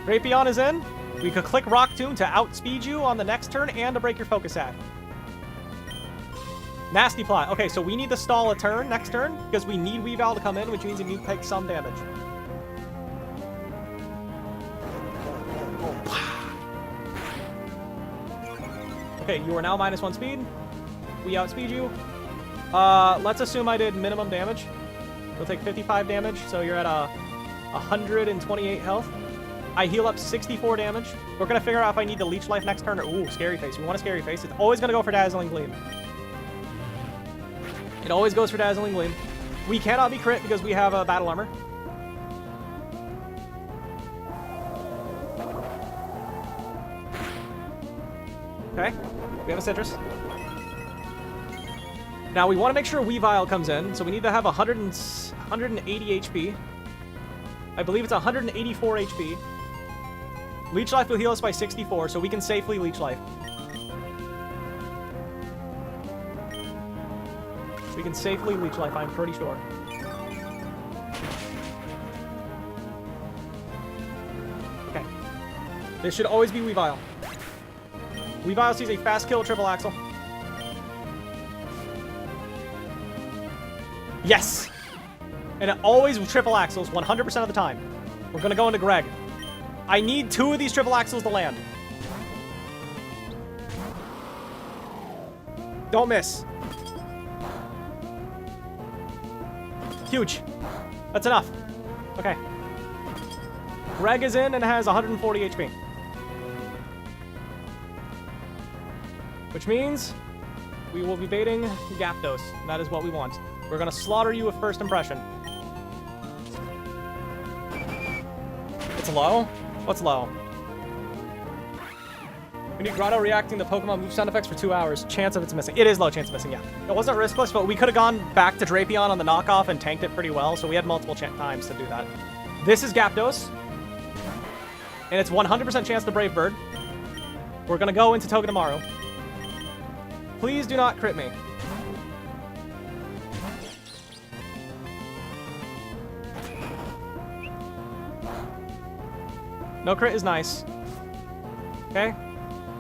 Drapion is in. We could click Rock Tomb to outspeed you on the next turn and to break your focus at. Nasty plot. Okay, so we need to stall a turn next turn because we need Weavile to come in, which means we need to take some damage. Okay, you are now -1 speed. We outspeed you. Let's assume I did minimum damage. You'll take 55 damage, so you're at 128 health. I heal up 64 damage. We're going to figure out if I need to Leech Life next turn or... Ooh, Scary Face. We want a Scary Face. It's always going to go for Dazzling Gleam. It always goes for Dazzling Gleam. We cannot be crit because we have a Battle Armor. Okay. We have a Citrus. Now, we want to make sure Weavile comes in, so we need to have 180 HP. I believe it's 184 HP. Leech Life will heal us by 64, so we can safely Leech Life. We can safely Leech Life, I'm pretty sure. Okay. This should always be Weavile. Weavile sees a fast kill triple axle. Yes! And it always triple axles 100% of the time. We're going to go into Greg. I need 2 of these triple axles to land. Don't miss. Huge. That's enough. Okay. Greg is in and has 140 HP. Which means we will be baiting Gyarados. And that is what we want. We're going to slaughter you with First Impression. It's low? What's low? We need Grotto reacting to Pokemon move sound effects for 2 hours. Chance of it's missing. It is low chance of missing, yeah. It wasn't riskless, but we could have gone back to Drapion on the knockoff and tanked it pretty well, so we had multiple times to do that. This is Gyarados. And it's 100% chance to Brave Bird. We're going to go into Togedemaru. Please do not crit me. No crit is nice. Okay.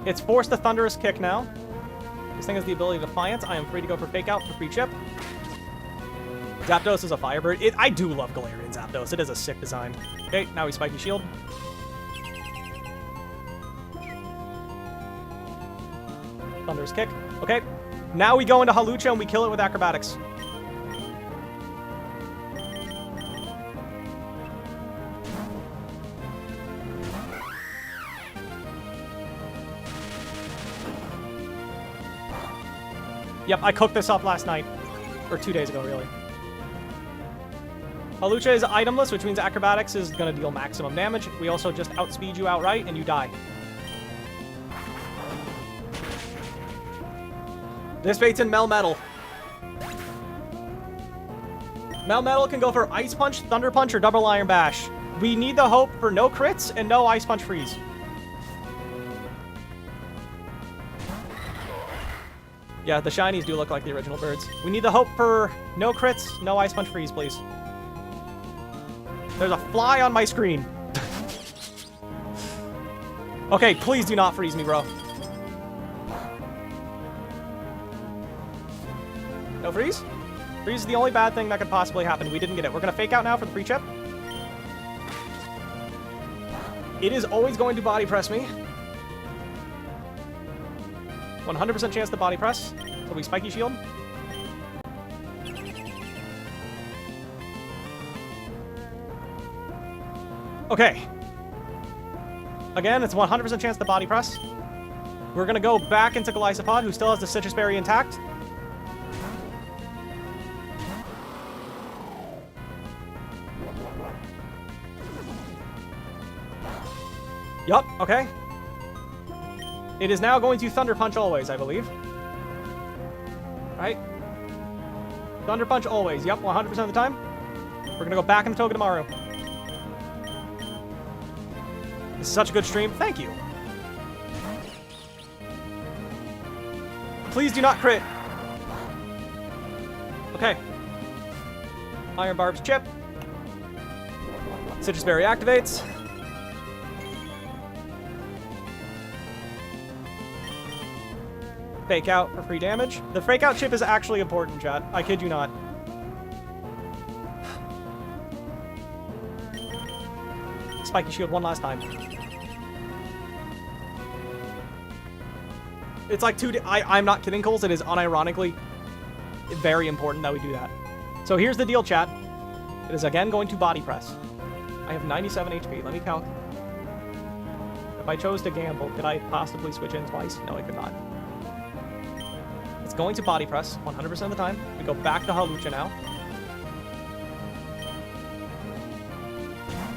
It's forced a Thunderous Kick now. This thing has the ability to Defiance. I am free to go for Fake Out for free chip. Zapdos is a Firebird. I do love Galarian Zapdos. It is a sick design. Okay, now we Spiky Shield. Thunderous Kick. Okay. Now we go into Hawlucha and we kill it with Acrobatics. Yep, I cooked this up last night. Or 2 days ago, really. Hawlucha is itemless, which means Acrobatics is going to deal maximum damage. We also just outspeed you outright, and you die. This bait's in Melmetal. Melmetal can go for Ice Punch, Thunder Punch, or Double Iron Bash. We need the hope for no crits and no Ice Punch Freeze. Yeah, the shinies do look like the original birds. We need the hope for no crits, no Ice Punch Freeze, please. There's a fly on my screen. Okay, please do not freeze me, bro. No freeze? Freeze is the only bad thing that could possibly happen. We didn't get it. We're going to fake out now for the free chip. It is always going to body press me. 100% chance to body press. So we Spiky Shield. Okay. Again, it's 100% chance to body press. We're going to go back into Golisopod, who still has the Citrus Berry intact. Yup, okay. It is now going to Thunder Punch always, I believe. Right? Thunder Punch always. Yep, 100% of the time. We're going to go back into Togedemaru. This is such a good stream. Thank you. Please do not crit. Okay. Iron Barb's chip. Citrus Berry activates. Fake out for free damage. The fake out chip is actually important, chat. I kid you not. Spiky Shield one last time. It's like I'm not kidding, Coles. It is unironically very important that we do that. So here's the deal, chat. It is again going to body press. I have 97 HP. Let me count. If I chose to gamble, could I possibly switch in twice? No, I could not. It's going to body press 100% of the time. We go back to Hawlucha now.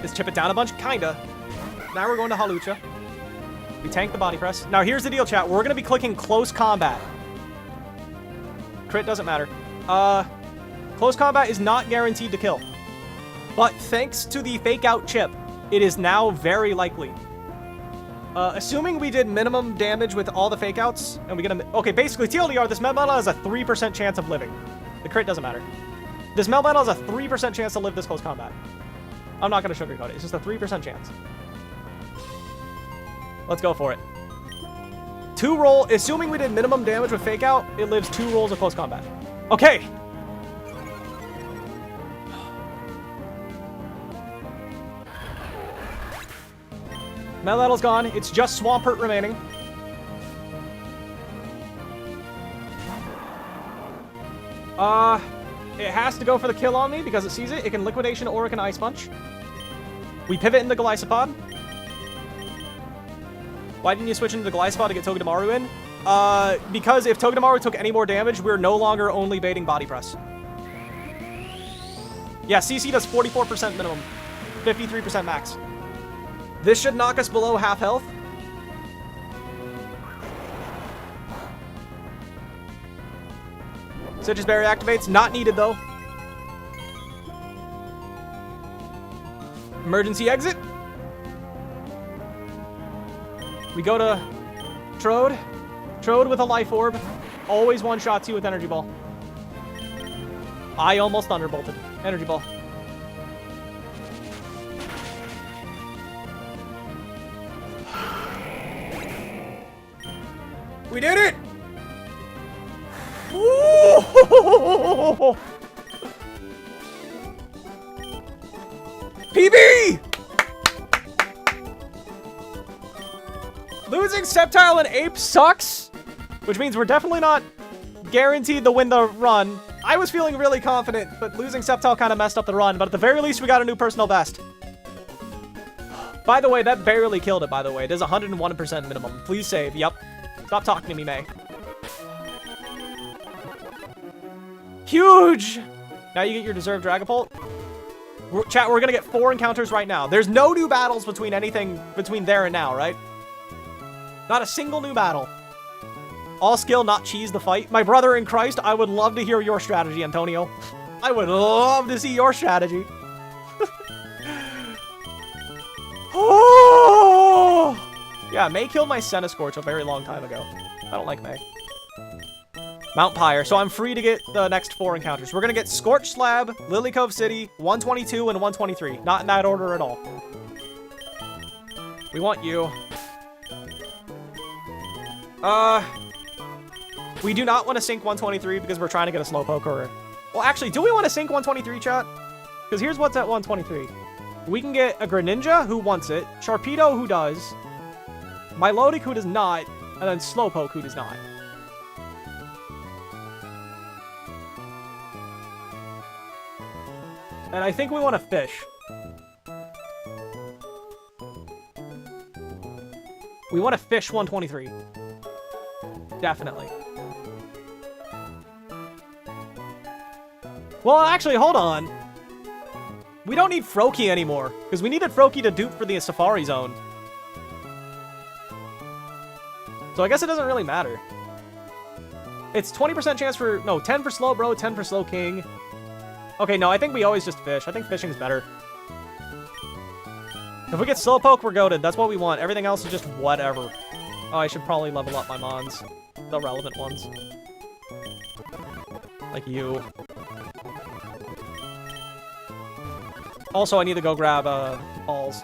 Is chip it down a bunch? Kinda. Now we're going to Hawlucha. We tank the body press. Now here's the deal, chat. We're going to be clicking close combat. Crit doesn't matter. Close combat is not guaranteed to kill. But thanks to the fake out chip, it is now very likely. Assuming we did minimum damage with all the fake outs, and we get a... Okay, basically, TLDR, this Melmetal has a 3% chance of living. The crit doesn't matter. This Melmetal has a 3% chance to live this close combat. I'm not going to sugarcoat it. It's just a 3% chance. Let's go for it. 2 roll... Assuming we did minimum damage with fake out, it lives 2 rolls of close combat. Okay! Melmetal's gone. It's just Swampert remaining. It has to go for the kill on me because it sees it. It can Liquidation or it can Ice Punch. We pivot into Golisopod. Why didn't you switch into the Golisopod to get Togedemaru in? Because if Togedemaru took any more damage, we're no longer only baiting Body Press. Yeah, CC does 44% minimum. 53% max. This should knock us below half health. Citrus Berry activates. Not needed, though. Emergency exit. We go to Trode. Trode with a Life Orb. Always one-shots you with Energy Ball. I almost Thunderbolted. Energy Ball. We did it! Ooh! PB! Losing Sceptile and Ape sucks, which means we're definitely not guaranteed to win the run. I was feeling really confident, but losing Sceptile kind of messed up the run, but at the very least, we got a new personal best. By the way, that barely killed it, by the way. It is 101% minimum. Please save. Yep. Stop talking to me, May. Huge! Now you get your deserved Dragapult. Chat, we're gonna get 4 encounters right now. There's no new battles between there and now, right? Not a single new battle. All skill, not cheese the fight. My brother in Christ, I would love to hear your strategy, Antonio. I would love to see your strategy. Oh! Yeah, May killed my Centiskorch a very long time ago. I don't like May. Mount Pyre. So I'm free to get the next 4 encounters. We're going to get Scorch Slab, Lilycove City, 122, and 123. Not in that order at all. We want you. We do not want to sync 123 because we're trying to get a Slowpoke or... Well, actually, do we want to sync 123, chat? Because here's what's at 123. We can get a Greninja, who wants it, Sharpedo, who does, Milotic, who does not, and then Slowpoke, who does not. And I think we want to fish. We want to fish 123. Definitely. Well, actually, hold on. We don't need Froakie anymore, because we needed Froakie to dupe for the Safari Zone. So I guess it doesn't really matter. It's 20% chance for... No, 10 for Slowbro, 10 for Slowking. Okay, no, I think we always just fish. I think fishing's better. If we get Slowpoke, we're goated. That's what we want. Everything else is just whatever. Oh, I should probably level up my Mons. The relevant ones. Like you. Also, I need to go grab balls.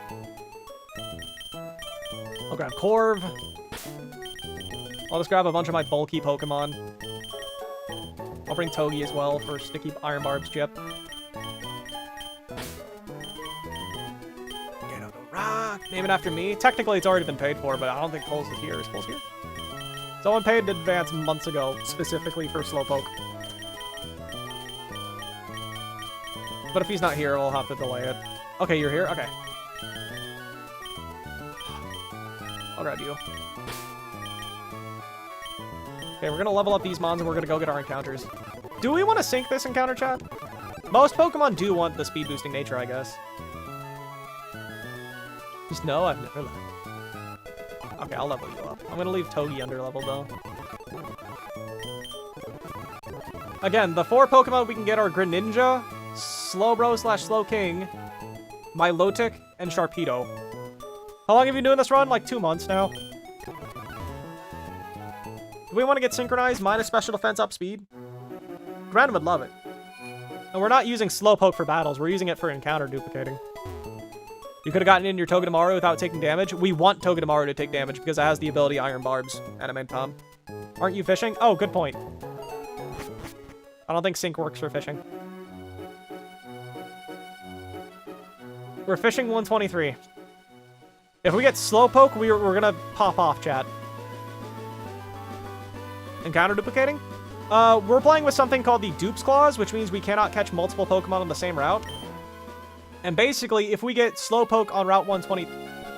I'll grab Corv. I'll just grab a bunch of my bulky Pokemon. I'll bring Togi as well for Sticky Iron Barb's chip. Get out the rock. Name it after me. Technically, it's already been paid for, but I don't think Cole's is here. Is Cole's here? Someone paid in advance months ago, specifically for Slowpoke. But if he's not here, we'll have to delay it. Okay, you're here? Okay. I'll grab you. Okay, we're gonna level up these mons and we're gonna go get our encounters. Do we want to sync this encounter, chat? Most Pokemon do want the speed boosting nature, I guess. Just no, I've never left. Okay, I'll level you up. I'm gonna leave Togi under level though. Again, the 4 Pokemon we can get are Greninja, Slowbro / Slowking, Milotic, and Sharpedo. How long have you been doing this run? Like 2 months now. Do we want to get synchronized minus special defense up speed? Granum would love it. And we're not using Slowpoke for battles. We're using it for encounter duplicating. You could have gotten in your Togedemaru without taking damage. We want Togedemaru to take damage because it has the ability Iron Barbs. Anime Tom. Aren't you fishing? Oh, good point. I don't think sync works for fishing. We're fishing 123. If we get Slowpoke, we're gonna pop off, chat. Encounter duplicating? We're playing with something called the Dupes Clause, which means we cannot catch multiple Pokemon on the same route. And basically, if we get Slowpoke on Route 120...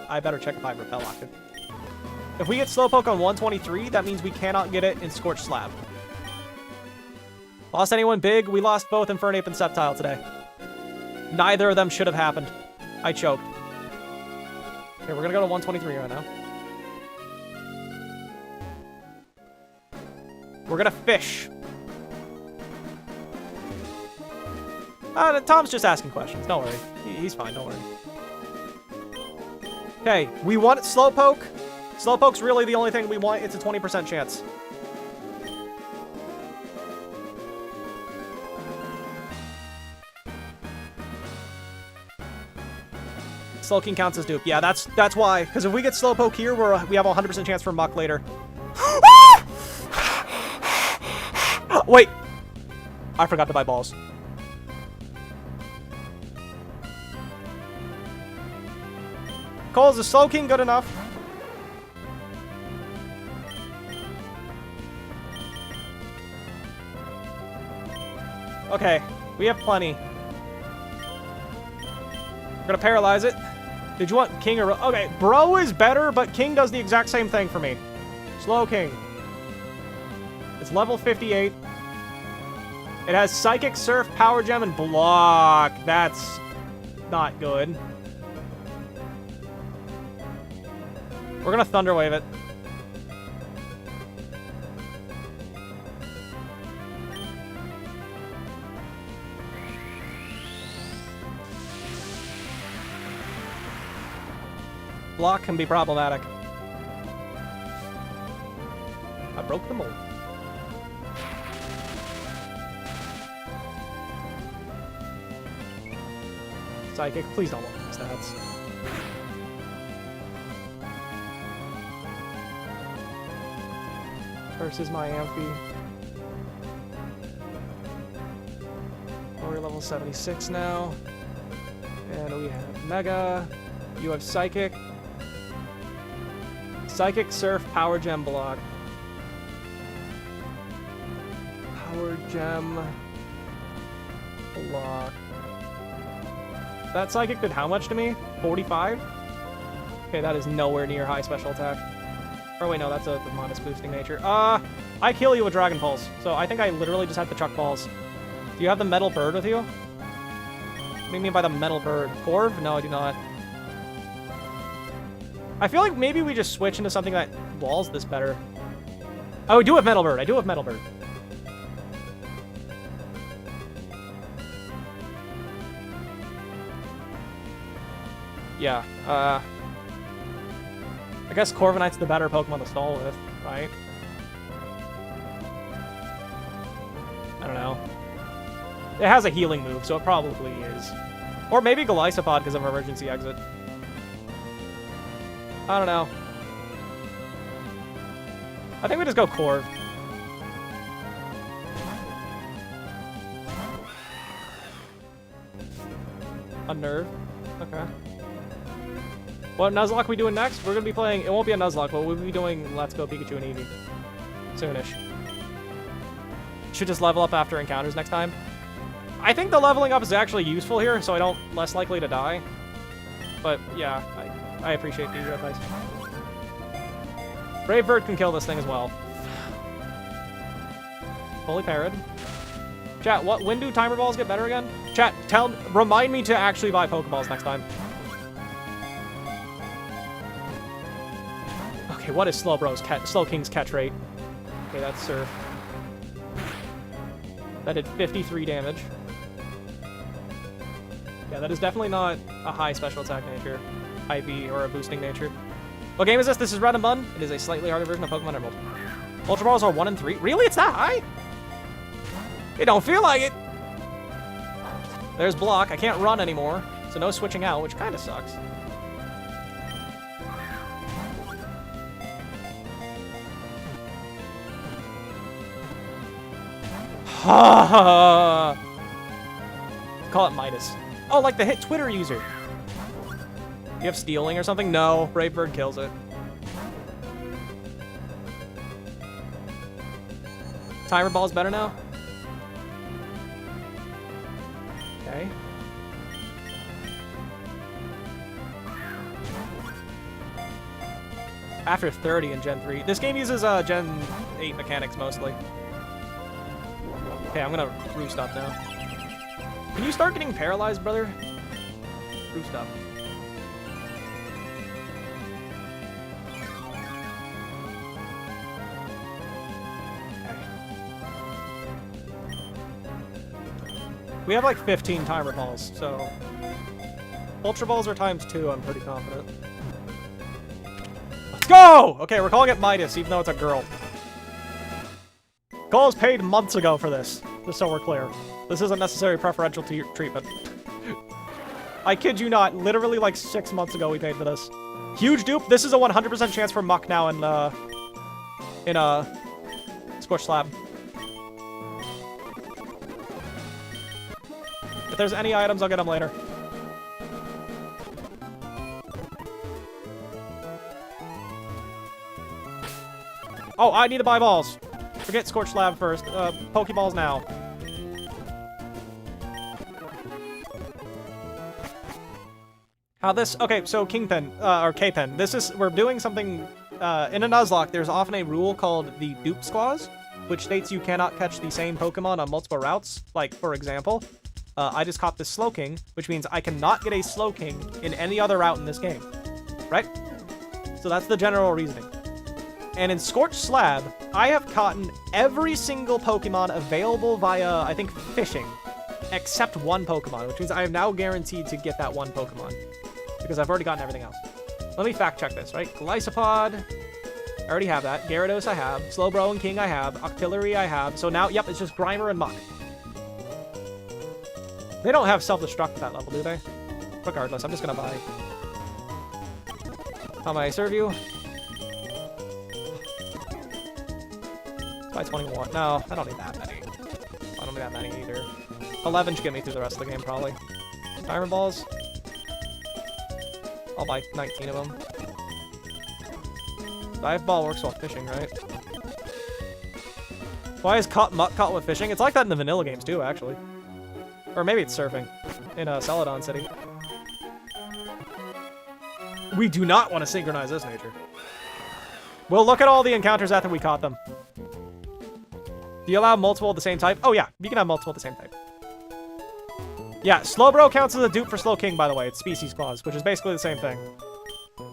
I better check if I have Repel active. If we get Slowpoke on 123, that means we cannot get it in Scorch Slab. Lost anyone big? We lost both Infernape and Sceptile today. Neither of them should have happened. I choked. Okay, we're gonna go to 123 right now. We're gonna fish. Tom's just asking questions. Don't worry. He's fine. Don't worry. Okay, we want Slowpoke. Slowpoke's really the only thing we want. It's a 20% chance. Slowking counts as dupe. Yeah, that's why. Because if we get Slowpoke here, we have a 100% chance for Muck later. Wait! I forgot to buy balls. Cole's a Slowking good enough? Okay, we have plenty. We're gonna paralyze it. Did you want King or... Okay, Bro is better, but King does the exact same thing for me. Slowking. It's level 58. It has Psychic, Surf, Power Gem, and Block. That's not good. We're gonna Thunder Wave it. Block can be problematic. I broke the mold. Psychic, please don't look at the stats. Versus my Amphi. We're level 76 now. And we have Mega. You have Psychic. Psychic, Surf, Power Gem, Block. Power Gem, Block. That Psychic did how much to me? 45? Okay, that is nowhere near high special attack. Or wait, no, that's the minus boosting nature. I kill you with Dragon Pulse, so I think I literally just have to chuck balls. Do you have the Metal Bird with you? What do you mean by the Metal Bird? Corv? No, I do not. I feel like maybe we just switch into something that walls this better. Oh, I do have Metal Bird. I do have Metal Bird. Yeah, I guess Corviknight's the better Pokemon to stall with, right? I don't know. It has a healing move, so it probably is. Or maybe Golisopod because of emergency exit. I don't know. I think we just go Corv. Unnerve. Okay. What Nuzlocke are we doing next? We're going to be playing... It won't be a Nuzlocke, but we'll be doing Let's Go Pikachu and Eevee. Soonish. Should just level up after encounters next time. I think the leveling up is actually useful here, so I don't... Less likely to die. But, yeah. I appreciate the advice. Brave Bird can kill this thing as well. Fully parried. Chat, when do timer balls get better again? Chat, remind me to actually buy Pokeballs next time. Okay, what is Slow King's catch rate? Okay, that's Surf. That did 53 damage. Yeah, that is definitely not a high special attack nature. IV or a boosting nature. What game is this? This is Red and Bun. It is a slightly harder version of Pokemon Emerald. Ultra Balls are 1 and 3. Really? It's that high? It don't feel like it. There's Block. I can't run anymore, so no switching out, which kind of sucks. Call it Midas. Oh, like the hit Twitter user. You have stealing or something? No, Brave Bird kills it. Timer ball's better now? Okay. After 30 in Gen 3. This game uses Gen 8 mechanics mostly. Okay, I'm gonna roost up now. Can you start getting paralyzed, brother? Roost up. We have like 15 timer balls, so... Ultra Balls are ×2, I'm pretty confident. Let's go! Okay, we're calling it Midas, even though it's a girl. Calls paid months ago for this, just so we're clear. This isn't necessary preferential treatment. I kid you not, literally like 6 months ago we paid for this. Huge dupe, this is a 100% chance for Muck now in Squish Slab. If there's any items, I'll get them later. Oh, I need to buy balls. Forget Scorched Lab first. Pokeballs now. How this... Okay, so Kingpin, or K-Pin. This is... We're doing something... in a Nuzlocke, there's often a rule called the Dupes Clause, which states you cannot catch the same Pokemon on multiple routes. Like, for example... I just caught this Slowking, which means I cannot get a Slowking in any other route in this game. Right? So that's the general reasoning. And in Scorched Slab, I have caught every single Pokemon available via, I think, fishing, except one Pokemon, which means I am now guaranteed to get that one Pokemon, because I've already gotten everything else. Let me fact check this, right? Glisopod, I already have that. Gyarados I have. Slowbro and King I have. Octillery I have. So now, yep, it's just Grimer and Muck. They don't have self-destruct at that level, do they? Regardless, I'm just gonna buy. How may I serve you? Buy 21. No, I don't need that many. I don't need that many either. 11 should get me through the rest of the game, probably. Diamond Balls. I'll buy 19 of them. Dive Ball works while fishing, right? Why is Muck caught with fishing? It's like that in the vanilla games, too, actually. Or maybe it's surfing in Celadon City. We do not want to synchronize this nature. We'll look at all the encounters after we caught them. Do you allow multiple of the same type? Oh, yeah. You can have multiple of the same type. Yeah, Slowbro counts as a dupe for Slowking, by the way. It's Species Clause, which is basically the same thing.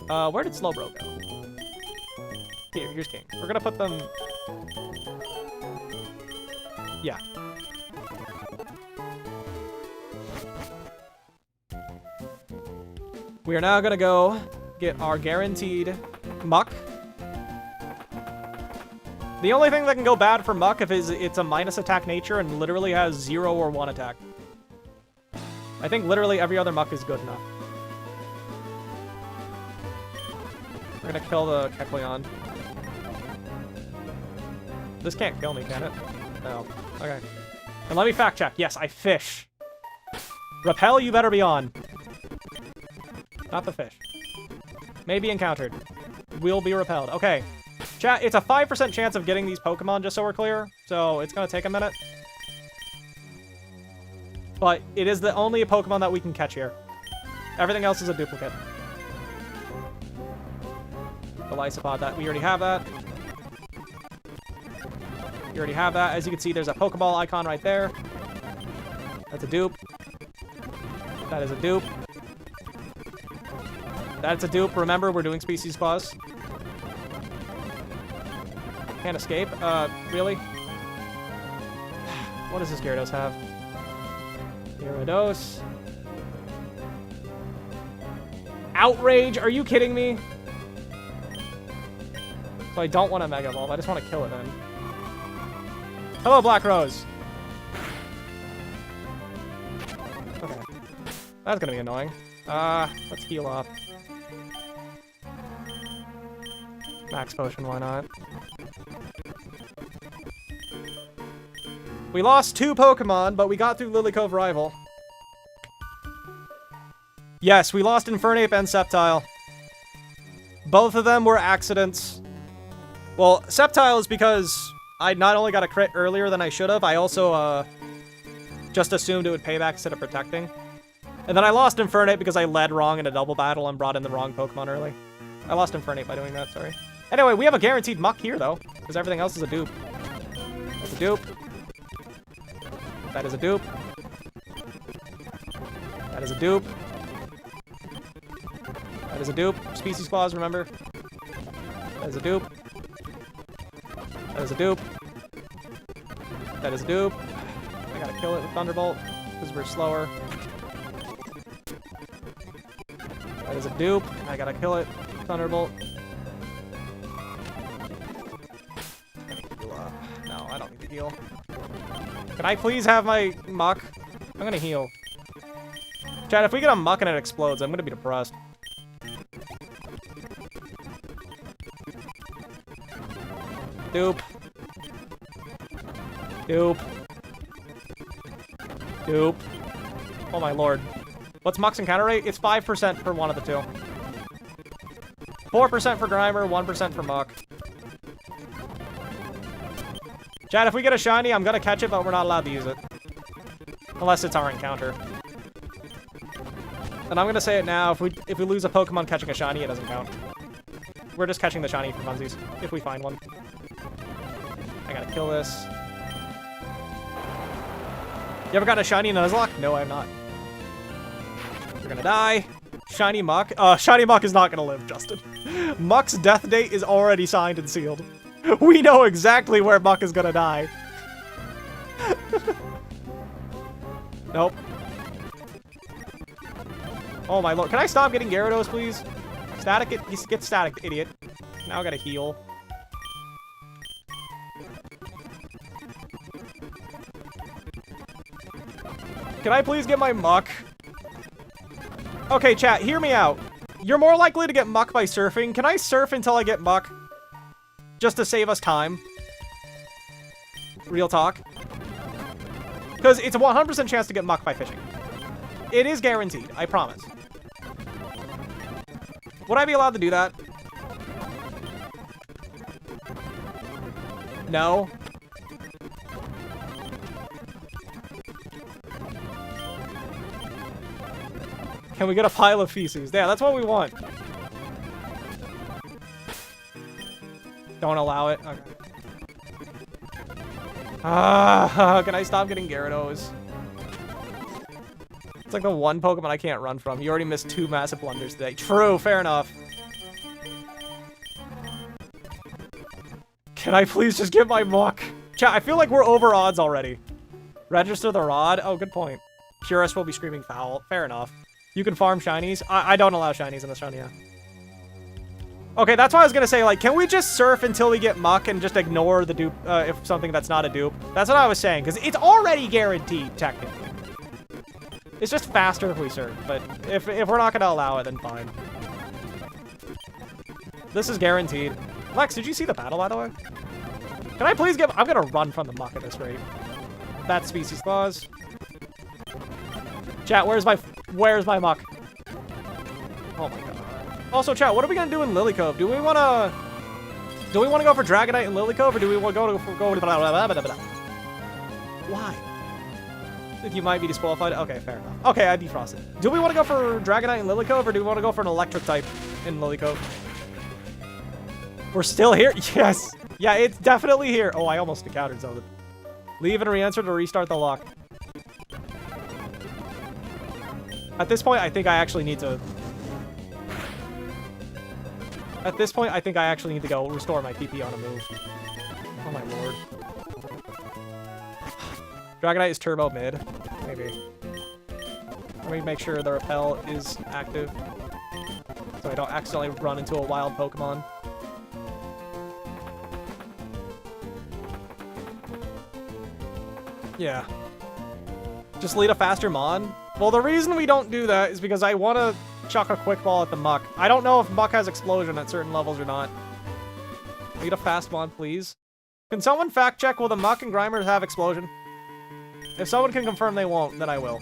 Where did Slowbro go? Here's King. We're gonna put them... Yeah. We are now gonna go get our guaranteed Muck. The only thing that can go bad for Muck is it's a minus attack nature and literally has 0 or 1 attack. I think literally every other Muck is good enough. We're gonna kill the Kecleon. This can't kill me, can it? No. Okay. And let me fact check. Yes, I fish. Repel, you better be on. Not the fish. Maybe encountered. Will be repelled. Okay. Chat, it's a 5% chance of getting these Pokemon, just so we're clear. So it's gonna take a minute. But it is the only Pokemon that we can catch here. Everything else is a duplicate. The Lysopod, that we already have that. You already have that. As you can see, there's a Pokeball icon right there. That's a dupe. That is a dupe. That's a dupe. Remember, we're doing Species Clause. Can't escape. Really? What does this Gyarados have? Gyarados. Outrage! Are you kidding me? So I don't want a Mega Evolve. I just want to kill it then. Hello, Black Rose. Okay. That's gonna be annoying. Let's heal off. Max Potion, why not? We lost 2 Pokemon, but we got through Lilycove Rival. Yes, we lost Infernape and Sceptile. Both of them were accidents. Well, Sceptile is because I not only got a crit earlier than I should have, I also just assumed it would pay back instead of protecting. And then I lost Infernape because I led wrong in a double battle and brought in the wrong Pokemon early. I lost Infernape by doing that, sorry. Anyway, we have a guaranteed Muck here, though, because everything else is a dupe. That's a dupe. That is a dupe. That is a dupe. That is a dupe. Species Clause, remember? That is a dupe. That is a dupe. That is a dupe. I gotta kill it with Thunderbolt, because we're slower. That is a dupe. I gotta kill it with Thunderbolt. No, I don't need to heal. Can I please have my Muck? I'm gonna heal. Chad, if we get a Muck and it explodes, I'm gonna be depressed. Dupe. Dupe. Dupe. Oh my lord. What's Muck's encounter rate? It's 5% for one of the two. 4% for Grimer, 1% for Muck. Chad, if we get a shiny, I'm gonna catch it, but we're not allowed to use it. Unless it's our encounter. And I'm gonna say it now, if we lose a Pokemon catching a shiny, it doesn't count. We're just catching the shiny for funsies, if we find one. I gotta kill this. You ever got a shiny Nuzlocke? No, I have not. You're gonna die. Shiny Muck. Shiny Muck is not gonna live, Justin. Muck's death date is already signed and sealed. We know exactly where Muck is gonna die. Nope. Oh my lord. Can I stop getting Gyarados, please? Static it. Get static, idiot. Now I gotta heal. Can I please get my Muck? Okay, chat, hear me out. You're more likely to get Muck by surfing. Can I surf until I get Muck? Just to save us time. Real talk. Because it's a 100% chance to get Muck by fishing. It is guaranteed, I promise. Would I be allowed to do that? No. Can we get a pile of feces? Yeah, that's what we want. Don't allow it. Okay. Can I stop getting Gyarados? It's like the one Pokemon I can't run from. You already missed 2 massive blunders today. True, fair enough. Can I please just get my Muck? Chat, I feel like we're over odds already. Register the rod? Oh, good point. Purist will be screaming foul. Fair enough. You can farm shinies? I don't allow shinies in this round, yeah. Okay, that's why I was gonna say, like, can we just surf until we get Muck and just ignore the dupe, if something that's not a dupe? That's what I was saying, because it's already guaranteed, technically. It's just faster if we surf, but if we're not gonna allow it, then fine. This is guaranteed. Lex, did you see the battle, by the way? Can I please get... I'm gonna run from the Muck at this rate. That's species clause. Chat, where's my Muck? Oh my god. Also, chat, what are we gonna do in Lily Cove? Do we wanna go for Dragonite in Lily Cove, or do we want to go to blah, blah, blah, blah, blah? Why? You might be disqualified. Okay, fair enough. Okay, I defrosted. Do we want to go for Dragonite in Lily Cove, or do we want to go for an electric type in Lily Cove? We're still here? Yes. Yeah, it's definitely here. Oh, I almost encountered something. Leave and re-enter to restart the lock. At this point, I think I actually need to... At this point, I think I actually need to go restore my PP on a move. Oh my lord. Dragonite is turbo mid. Maybe. Let me make sure the repel is active, so I don't accidentally run into a wild Pokemon. Yeah. Just lead a faster Mon? Well, the reason we don't do that is because I want to chuck a quick ball at the Muck. I don't know if Muck has explosion at certain levels or not. Lead a fast Mon, please. Can someone fact check, will the Muck and Grimer have explosion? If someone can confirm they won't, then I will.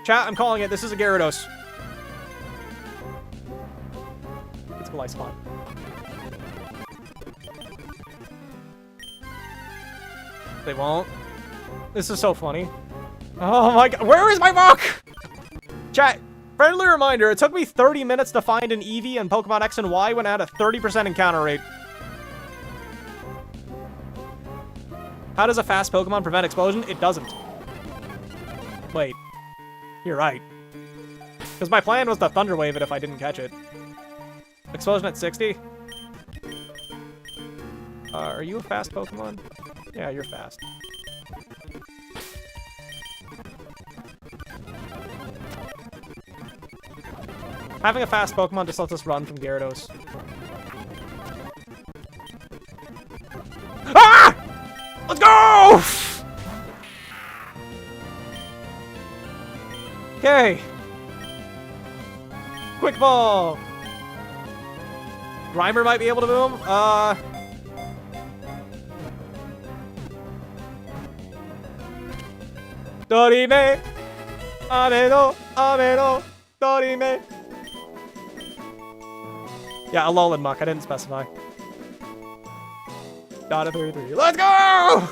Chat, I'm calling it. This is a Gyarados. It's a light spot. They won't. This is so funny. Oh my god. Where is my Muck? Chat, friendly reminder, it took me 30 minutes to find an Eevee in Pokemon X and Y when I had a 30% encounter rate. How does a fast Pokemon prevent explosion? It doesn't. Wait. You're right. Because my plan was to Thunder Wave it if I didn't catch it. Explosion at 60? Are you a fast Pokemon? Yeah, you're fast. Having a fast Pokemon just lets us run from Gyarados. Ah! Let's go! Okay. Quick ball. Grimer might be able to boom. Dorime. Ameno. Ameno. Dorime. Yeah, a Alolan Muck. I didn't specify. Dot 33. Let's go!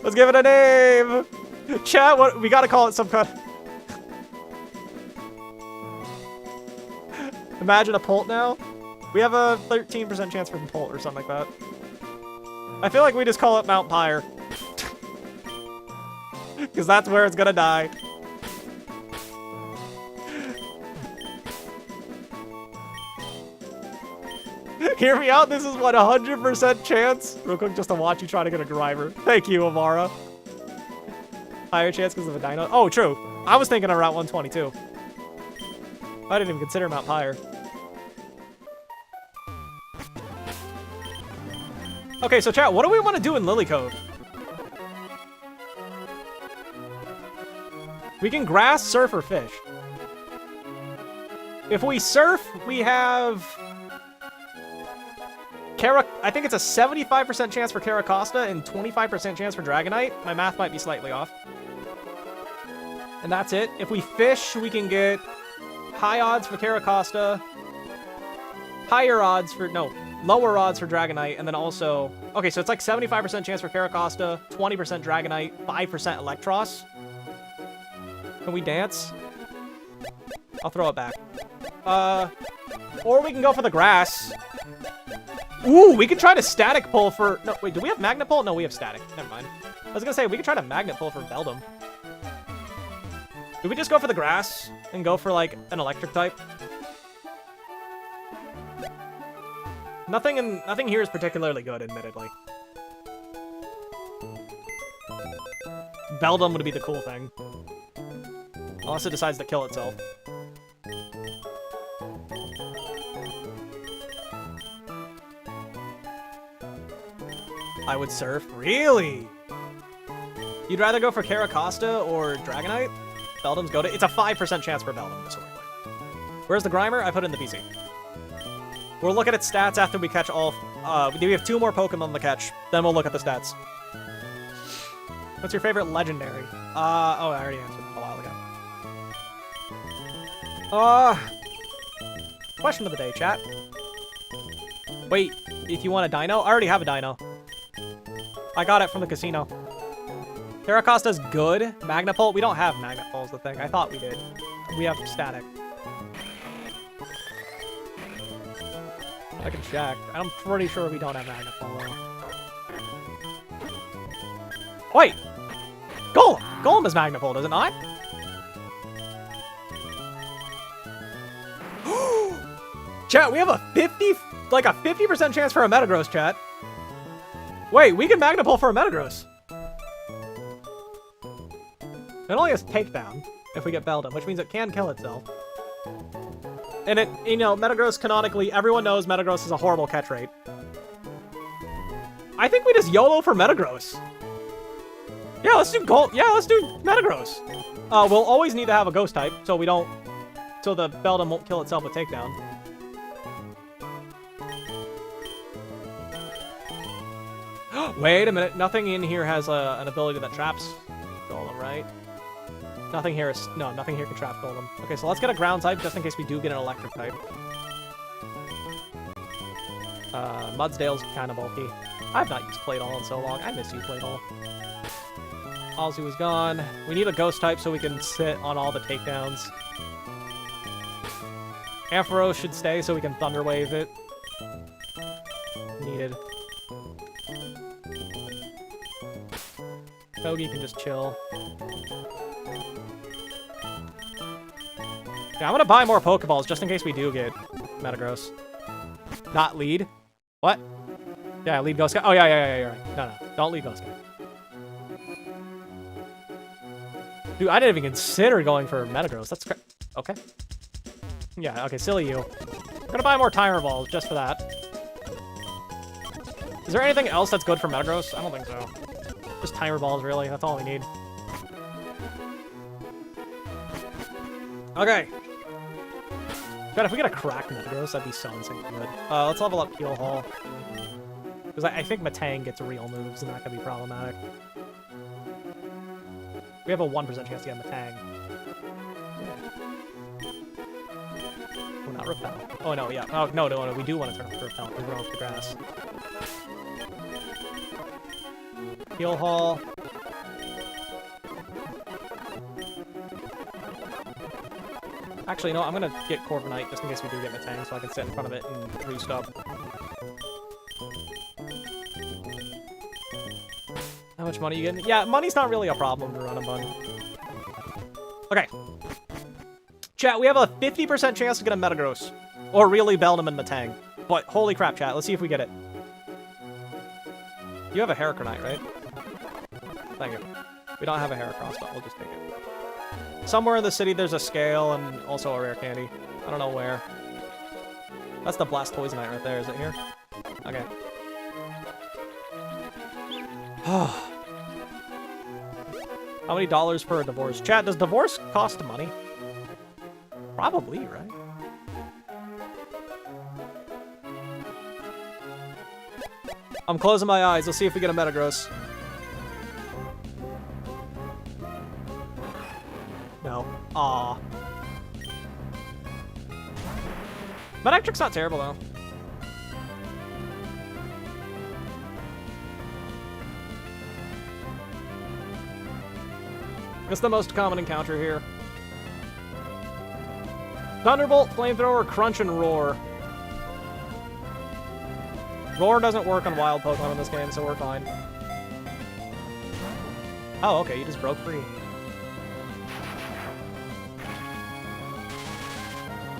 Let's give it a name. Chat, what we gotta call it some kind. Imagine a Polt now. We have a 13% chance for Polt or something like that. I feel like we just call it Mount Pyre. Because that's where it's gonna die. Hear me out, this is what, 100% chance? Real quick, just to watch you try to get a driver. Thank you, Amara. Higher chance because of a dino. Oh, true. I was thinking of Route 122. I didn't even consider Mount Pyre. Okay, so chat, what do we want to do in Lily Cove? We can grass, surf, or fish. If we surf, we have... I think it's a 75% chance for Caracosta and 25% chance for Dragonite. My math might be slightly off. And that's it. If we fish, we can get high odds for Caracosta, higher odds for... No, lower odds for Dragonite, and then also... Okay, so it's like 75% chance for Caracosta, 20% Dragonite, 5% Electros. Can we dance? I'll throw it back. Or we can go for the grass. Ooh, we could try to static pull for... No, wait, do we have magnet pull? No, we have static. Never mind. I was gonna say, we could try to magnet pull for Beldum. Do we just go for the grass and go for, like, an electric type? Nothing here is particularly good, admittedly. Beldum would be the cool thing. Unless it decides to kill itself. I would surf? Really? You'd rather go for Caracosta or Dragonite? Beldum's go to... It's a 5% chance for Beldum this way. Where's the Grimer? I put it in the PC. We'll look at its stats after we catch all... we have 2 more Pokemon to catch. Then we'll look at the stats. What's your favorite legendary? Oh, I already answered a while ago. Question of the day, chat. Wait, if you want a dino? I already have a dino. I got it from the casino. Caracosta's good. Magnapult? We don't have Magnapult is the thing. I thought we did. We have static. I can check. I'm pretty sure we don't have Magnapult though. Wait! Golem! Golem is Magnapult, is it not? Chat, we have a 50% chance for a Metagross, chat. Wait, we can Magnapult for a Metagross. It only has Takedown if we get Beldum, which means it can kill itself. And it, you know, Metagross canonically, everyone knows Metagross is a horrible catch rate. I think we just YOLO for Metagross. Yeah, let's do Gold. Yeah, let's do Metagross. We'll always need to have a Ghost type, so we don't, so the Beldum won't kill itself with Takedown. Wait a minute, nothing in here has an ability that traps Golem, right? Nothing here is... No, nothing here can trap Golem. Okay, so let's get a ground type just in case we do get an electric type. Mudsdale's kind of bulky. I've not used Claydol in so long. I miss you, Claydol. Alzu is gone. We need a ghost type so we can sit on all the takedowns. Ampharos should stay so we can Thunder Wave it. Needed. Togi can just chill. Yeah, I'm gonna buy more Pokeballs just in case we do get Metagross. Not lead. What? Yeah, lead Ghost Guy. Oh, yeah, you're right. No, don't lead Ghost Guy. Dude, I didn't even consider going for Metagross. That's okay. Yeah, okay, silly you. I'm gonna buy more Timer Balls just for that. Is there anything else that's good for Metagross? I don't think so. Just Timer Balls, really. That's all we need. Okay. God, if we get a cracked Metagross, that'd be so insane good. Let's level up Peel Hall. Because I think Metang gets real moves, and that could be problematic. We have a 1% chance to get Metang. Oh, not Repel. Oh, no, yeah. Oh, no, we do want to turn off Repel. We run off the grass. Peel Hall. Actually, no, I'm gonna get Corviknight just in case we do get Metang, so I can sit in front of it and roost up. much money you get. Yeah, money's not really a problem to run a bunny. Okay. Chat, we have a 50% chance to get a Metagross. Or really Beldum and Matang. But holy crap, chat. Let's see if we get it. You have a Heracronite, right? Thank you. We don't have a Heracross, but we'll just take it. Somewhere in the city there's a scale and also a rare candy. I don't know where. That's the Blastoiseite right there. Is it here? Okay. How many dollars per divorce? Chat, does divorce cost money? Probably, right? I'm closing my eyes. Let's see if we get a Metagross. No. Aw. Manectric's not terrible, though. It's the most common encounter here. Thunderbolt, Flamethrower, Crunch, and Roar. Roar doesn't work on wild Pokemon in this game, so we're fine. Oh, okay, you just broke free.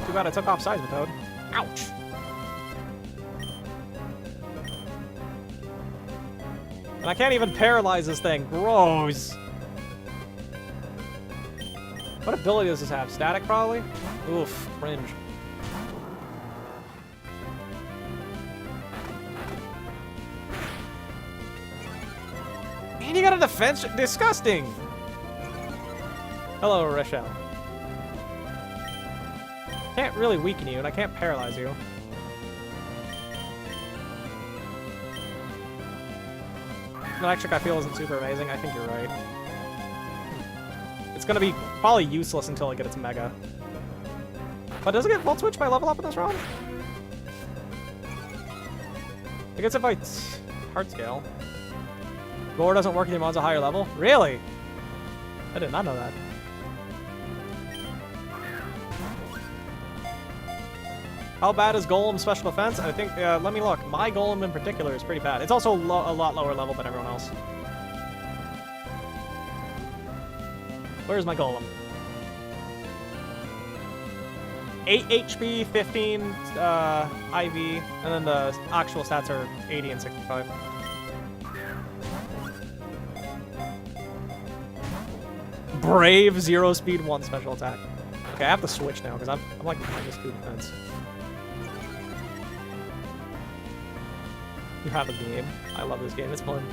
Too bad I took off Seismitoad. Ouch! And I can't even paralyze this thing. Gross! What ability does this have? Static, probably? Oof, cringe. And you got a defense? Disgusting! Hello, Rochelle. Can't really weaken you, and I can't paralyze you. Electric, I feel, isn't super amazing. I think you're right. It's gonna be probably useless until I get its Mega. But does it get Volt Switch by level up in this round? I guess it by Heart Scale. Roar doesn't work if the mon's a higher level? Really? I did not know that. How bad is Golem special defense? I think, let me look. My Golem in particular is pretty bad. It's also a lot lower level than everyone else. Where's my Golem? 8 HP, 15 IV, and then the actual stats are 80 and 65. Brave, 0 speed, 1 special attack. Okay, I have to switch now because I'm like minus 2 defense. You have a game. I love this game. It's fun.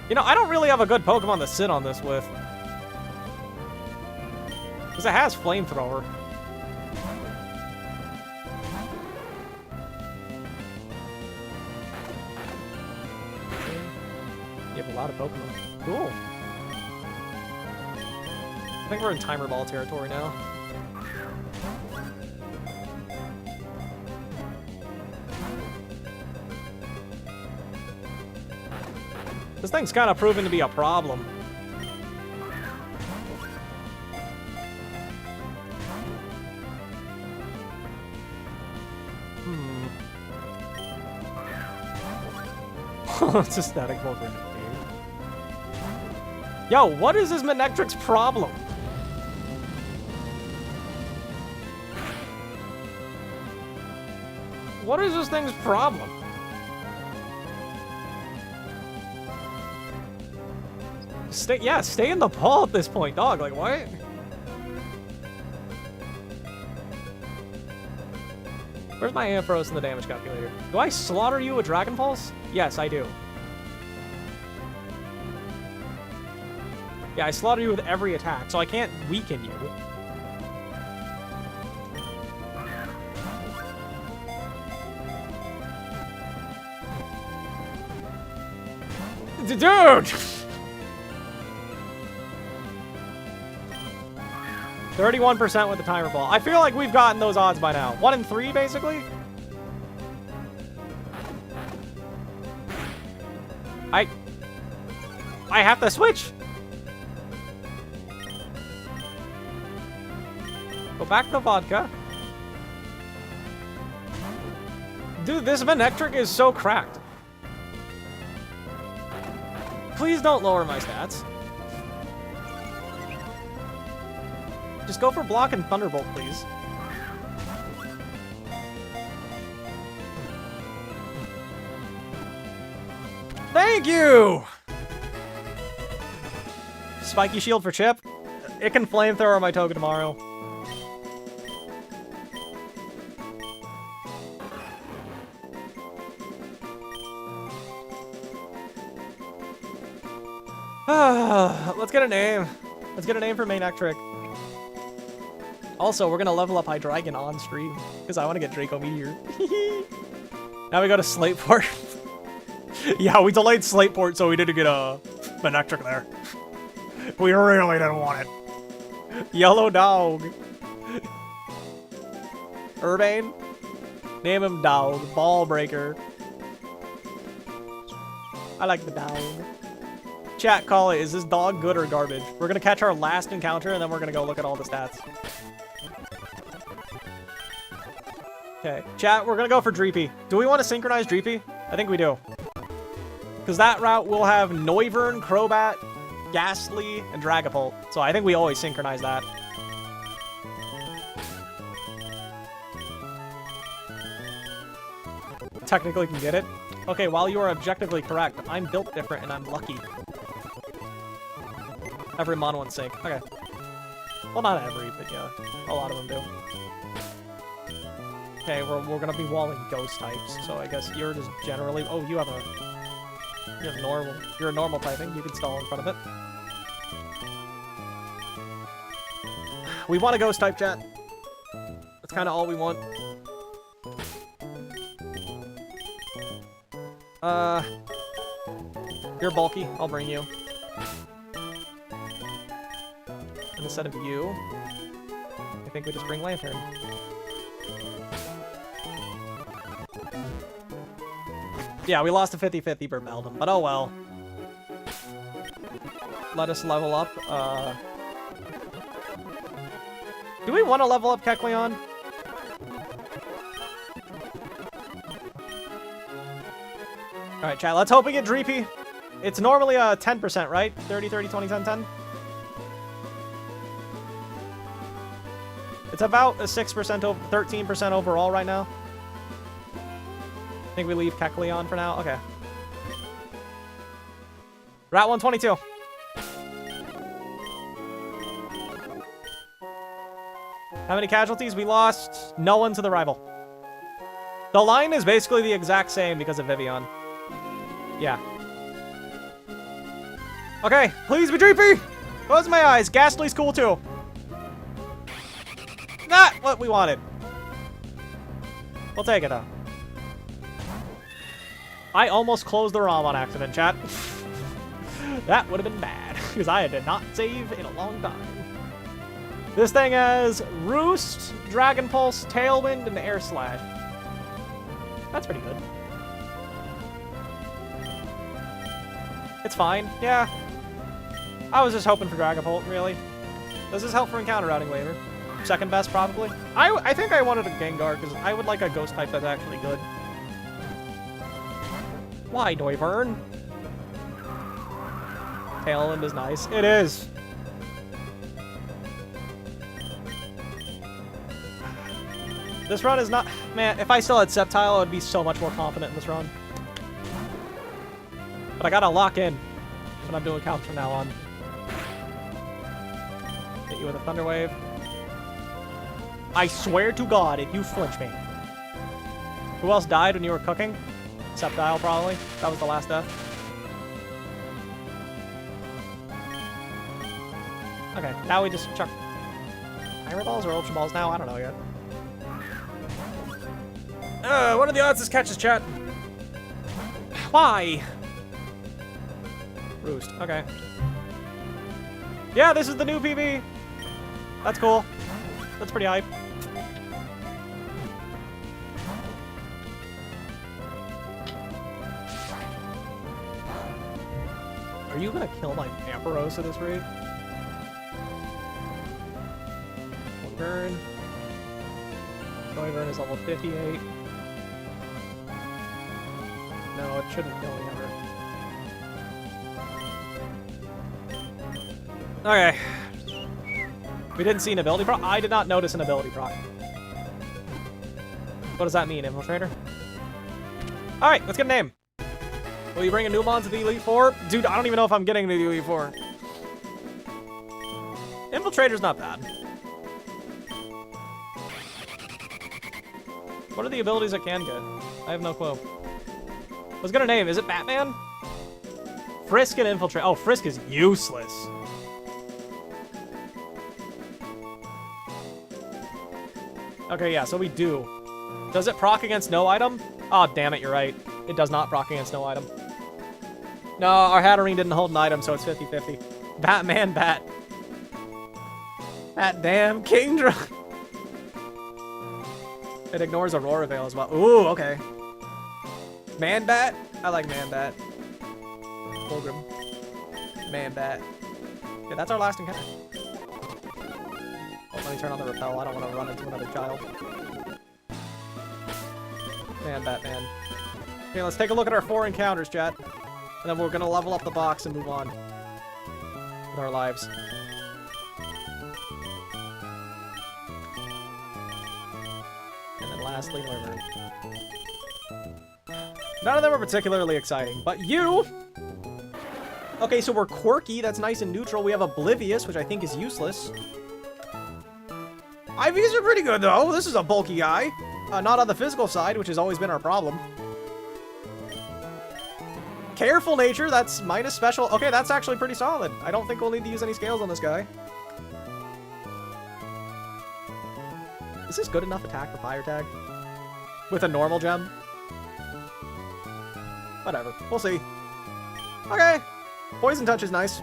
You know, I don't really have a good Pokemon to sit on this with. Because it has Flamethrower. You have a lot of Pokemon. Cool. I think we're in Timer Ball territory now. This thing's kind of proven to be a problem. It's a static ball for game. Yo, what is this Manectric's problem? What is this thing's problem? Stay in the ball at this point, dog. Like, what? Where's my Ampharos in the damage calculator? Do I slaughter you with Dragon Pulse? Yes, I do. Yeah, I slaughter you with every attack, so I can't weaken you. Dude! 31% with the Timer Ball. I feel like we've gotten those odds by now. 1 in 3, basically? I have to switch! Go back to vodka. Dude, this Manectric is so cracked. Please don't lower my stats. Just go for block and Thunderbolt, please. Thank you! Spiky Shield for Chip. It can Flamethrower my Togedemaru. Let's get a name. Let's get a name for main Trick. Also, we're gonna level up Hydreigon on stream because I want to get Draco Meteor. Now we go to Slateport. Yeah, we delayed Slateport so we didn't get a Manectric there. We really didn't want it. Yellow Dog. Urbane? Name him Dog. Ball Breaker. I like the dog. Chat, call it. Is this dog good or garbage? We're gonna catch our last encounter and then we're gonna go look at all the stats. Okay, chat, we're gonna go for Dreepy. Do we want to synchronize Dreepy? I think we do. Because that route will have Noivern, Crobat, Ghastly, and Dragapult. So I think we always synchronize that. Technically can get it. Okay, while you are objectively correct, I'm built different and I'm lucky. Every mono and sync. Okay. Well, not every, but yeah. A lot of them do. Okay, we're gonna be walling ghost types, so I guess you're just generally... Oh, you have a... You're a normal typing. You can stall in front of it. We want a ghost type, chat. That's kind of all we want. You're bulky. I'll bring you. And instead of you, I think we just bring Lantern. Yeah, we lost a 50-50 for Beldum, but oh well. Let us level up. Do we want to level up Kecleon? Alright, chat, let's hope we get Dreepy. It's normally a 10%, right? 30, 30, 20, 10, 10. It's about a 6% over 13% overall right now. I think we leave Kecleon for now. Okay. Route 122. How many casualties? We lost no one to the rival. The line is basically the exact same because of Vivian. Yeah. Okay, please be Dreepy! Close my eyes. Ghastly's cool too. Not what we wanted. We'll take it though. I almost closed the ROM on accident, chat. That would have been bad, because I did not save in a long time. This thing has Roost, Dragon Pulse, Tailwind, and Air Slash. That's pretty good. It's fine, yeah. I was just hoping for Dragapult, really. Does this help for encounter routing waiver? Second best, probably. I think I wanted a Gengar, because I would like a ghost type that's actually good. Why, Noivern? Tailwind is nice. It is. This run is not... Man, if I still had Sceptile, I would be so much more confident in this run. But I gotta lock in when I'm doing counts from now on. Hit you with a Thunder Wave. I swear to God, if you flinch me. Who else died when you were cooking? Sceptile, probably. That was the last death. Okay, now we just chuck Iron Balls or Ultra Balls now? I don't know yet. What are the odds this catches, chat? Why? Roost, okay. Yeah, this is the new PB. That's cool. That's pretty hype. Are you gonna kill my Ampharos at this rate? Noivern. Noivern is level 58. No, it shouldn't kill me ever. Okay. We didn't see an ability proc. I did not notice an ability proc. What does that mean, Infiltrator? Alright, let's get a name. Will you bring a Numon to the Elite Four? Dude, I don't even know if I'm getting to the Elite Four. Infiltrator's not bad. What are the abilities I can get? I have no clue. Let's get a name. Is it Batman? Frisk and Infiltrate. Oh, Frisk is useless. Okay, yeah, so we do. Does it proc against no item? Oh, damn it, you're right. It does not proc against no item. No, our Hatterene didn't hold an item, so it's 50-50. Batman, Bat. That damn Kingdra. It ignores Aurora Veil as well. Ooh, okay. Man Bat? I like Man Bat. Fulgrim. Man Bat. Yeah, that's our last encounter. Oh, let me turn on the repel. I don't want to run into another child. Man, Batman. Okay, let's take a look at our 4 encounters, chat. And then we're gonna level up the box and move on with our lives. And then lastly, Wyvern. None of them are particularly exciting, but you! Okay, so we're quirky. That's nice and neutral. We have Oblivious, which I think is useless. IVs are pretty good, though. This is a bulky guy. Not on the physical side, which has always been our problem. Careful Nature, that's minus special. Okay, that's actually pretty solid. I don't think we'll need to use any scales on this guy. Is this good enough attack for Fire Tag? With a normal gem? Whatever. We'll see. Okay. Poison Touch is nice.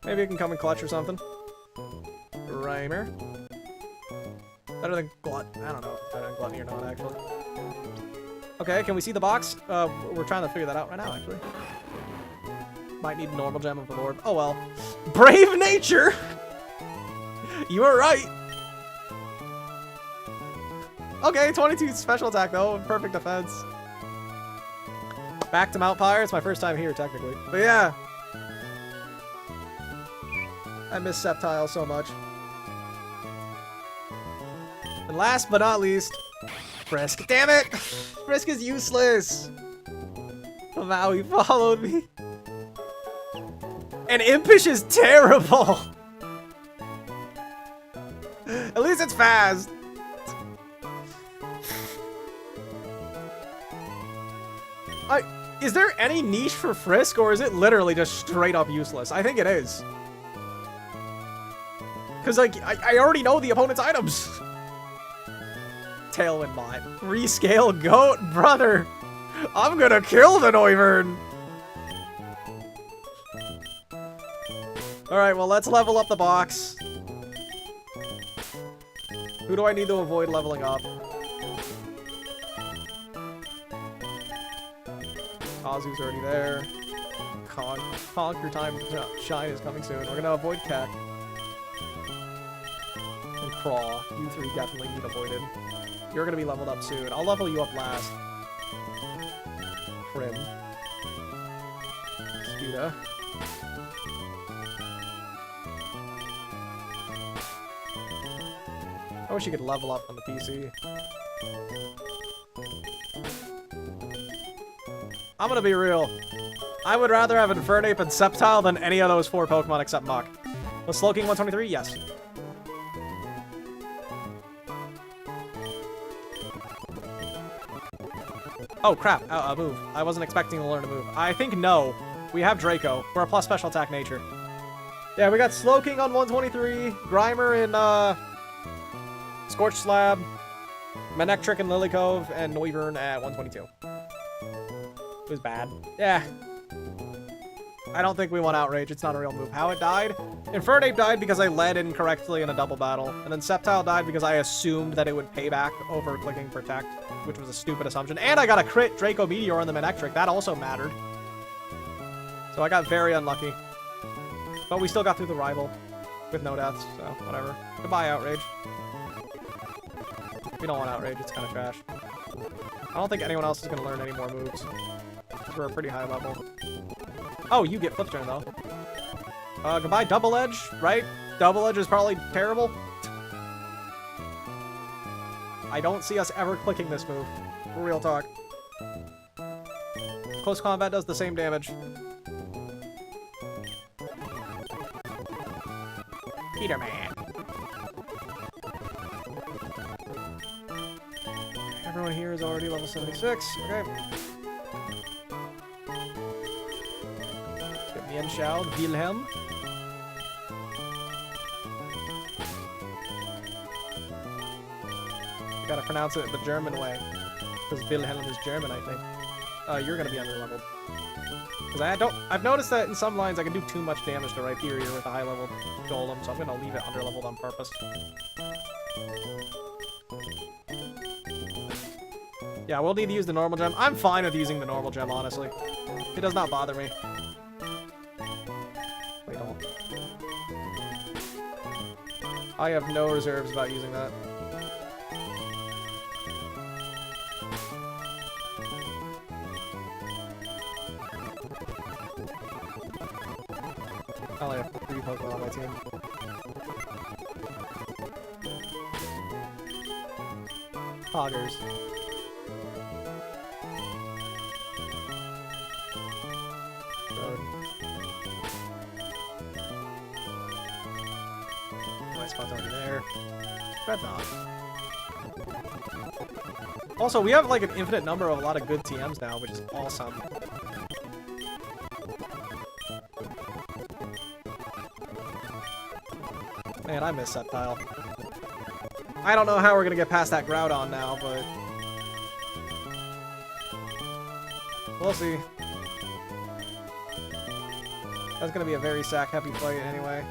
Maybe it can come in clutch or something. Grimer. Better than Glut. I don't know if better than Gluttony or not, actually. Okay, can we see the box? We're trying to figure that out right now, actually. Might need a normal gem of the Lord. Oh well. Brave Nature! You were right! Okay, 22 special attack, though. Perfect defense. Back to Mount Pyre. It's my first time here, technically. But yeah. I miss Sceptile so much. And last but not least, Frisk. Damn it! Frisk is useless! Somehow he followed me. And Impish is terrible! At least it's fast. Is there any niche for Frisk, or is it literally just straight up useless? I think it is. Because, like, I already know the opponent's items. Tailwind Bot. Rescale Goat, brother. I'm gonna kill the Noivern. Alright, well, let's level up the box. Who do I need to avoid leveling up? Kazu's already there. Conquer time shine is coming soon. We're gonna avoid Keck. And Craw. You three definitely need avoided. You're gonna be leveled up soon. I'll level you up last. Prim. Scuda. I wish you could level up on the PC. I'm gonna be real. I would rather have Infernape and Sceptile than any of those 4 Pokemon except Mach. Was Slowking 123? Yes. Oh crap, move. I wasn't expecting to learn to move. I think no. We have Draco. We're a plus special attack nature. Yeah, we got Slowking on 123, Grimer and Scorched Slab, Manectric and Lilycove, and Noivern at 122. It was bad. Yeah. I don't think we want Outrage. It's not a real move. How it died? Infernape died because I led incorrectly in a double battle. And then Sceptile died because I assumed that it would pay back over clicking Protect, which was a stupid assumption. And I got a crit Draco Meteor on the Manectric. That also mattered. So I got very unlucky. But we still got through the rival with no deaths, so whatever. Goodbye, Outrage. We don't want Outrage. It's kind of trash. I don't think anyone else is going to learn any more moves. We're a pretty high level. Oh, you get Flip Turn, though. Goodbye, Double Edge, right? Double Edge is probably terrible. I don't see us ever clicking this move. For real talk. Close combat does the same damage. Peter Man. Everyone here is already level 76. Okay. Get me in Shao, Wilhelm. You gotta pronounce it the German way. Because Wilhelm is German, I think. You're gonna be underleveled. Because I've noticed that in some lines I can do too much damage to Rhyperior with a high level Golem, so I'm gonna leave it underleveled on purpose. Yeah, we'll need to use the normal gem. I'm fine with using the normal gem, honestly. It does not bother me. Wait, don't. I have no reserves about using that. I only have 3 Pokemon on my team. Poggers. Road. My spot's already there. Dreadnought. Also, we have like an infinite number of a lot of good TMs now, which is awesome. Man, I miss Sceptile. I don't know how we're gonna get past that Groudon now, but we'll see. That's gonna be a very sack-heavy fight anyway.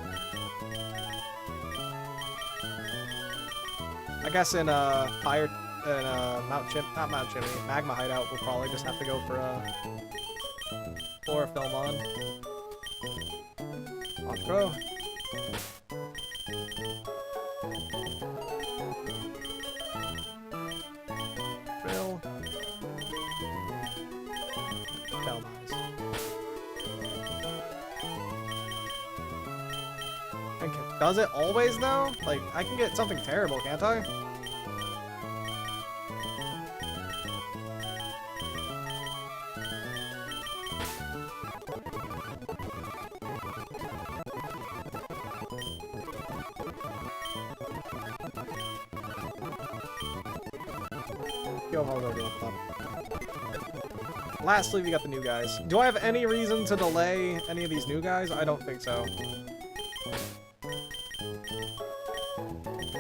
I guess in Mount Chimney, Magma Hideout, we'll probably just have to go for Chlorophyllmon. Aqua. Bill. Does it always, though? Like, I can get something terrible, can't I? Yo, hold on, lastly, we got the new guys. Do I have any reason to delay any of these new guys? I don't think so.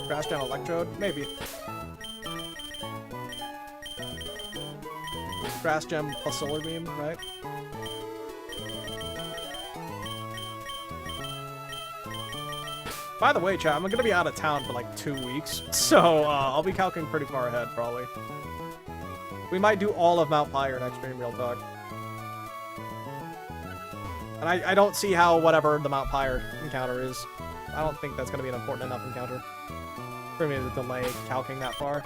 Crash down Electrode? Maybe. Grass Gem plus Solar Beam, right? By the way, chat, I'm gonna be out of town for like 2 weeks, so I'll be calculating pretty far ahead, probably. We might do all of Mount Pyre next stream, real talk. And I don't see how whatever the Mount Pyre encounter is. I don't think that's gonna be an important enough encounter for me to delay calcing that far.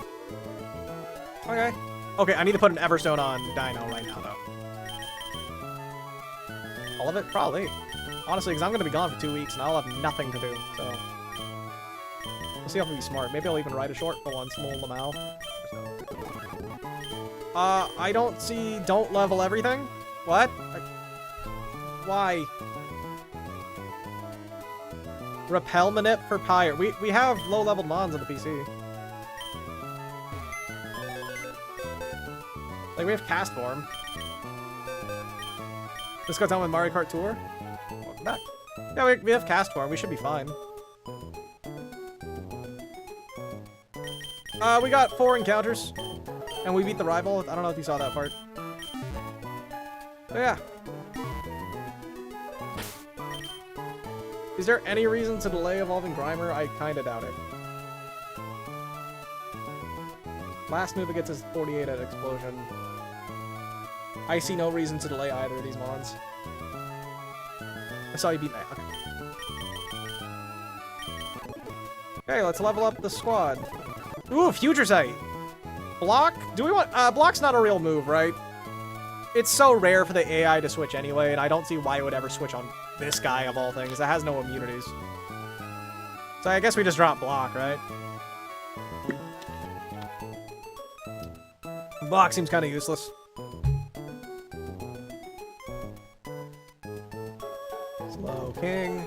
Okay. Okay, I need to put an Everstone on Dino right now, though. All of it? Probably. Honestly, because I'm going to be gone for 2 weeks, and I'll have nothing to do, so... We'll see if I can be smart. Maybe I'll even write a short for once, Lil Lamau. I don't see... Don't level everything? What? Why? Repel Manip for Pyre. We have low-leveled Mons on the PC. Like, we have Cast Form. This goes on with Mario Kart Tour. Welcome back. Yeah, we have Cast Form. We should be fine. We got 4 encounters. And we beat the rival. I don't know if you saw that part. But yeah. Is there any reason to delay evolving Grimer? I kinda doubt it. Last move it gets is 48 at Explosion. I see no reason to delay either of these Mons. I saw you beat Matt. Okay. Okay, let's level up the squad. Ooh, Future Sight! Block? Do we want... Block's not a real move, right? It's so rare for the AI to switch anyway, and I don't see why it would ever switch on this guy of all things that has no immunities. So I guess we just drop block, right? Block seems kind of useless. Slow king.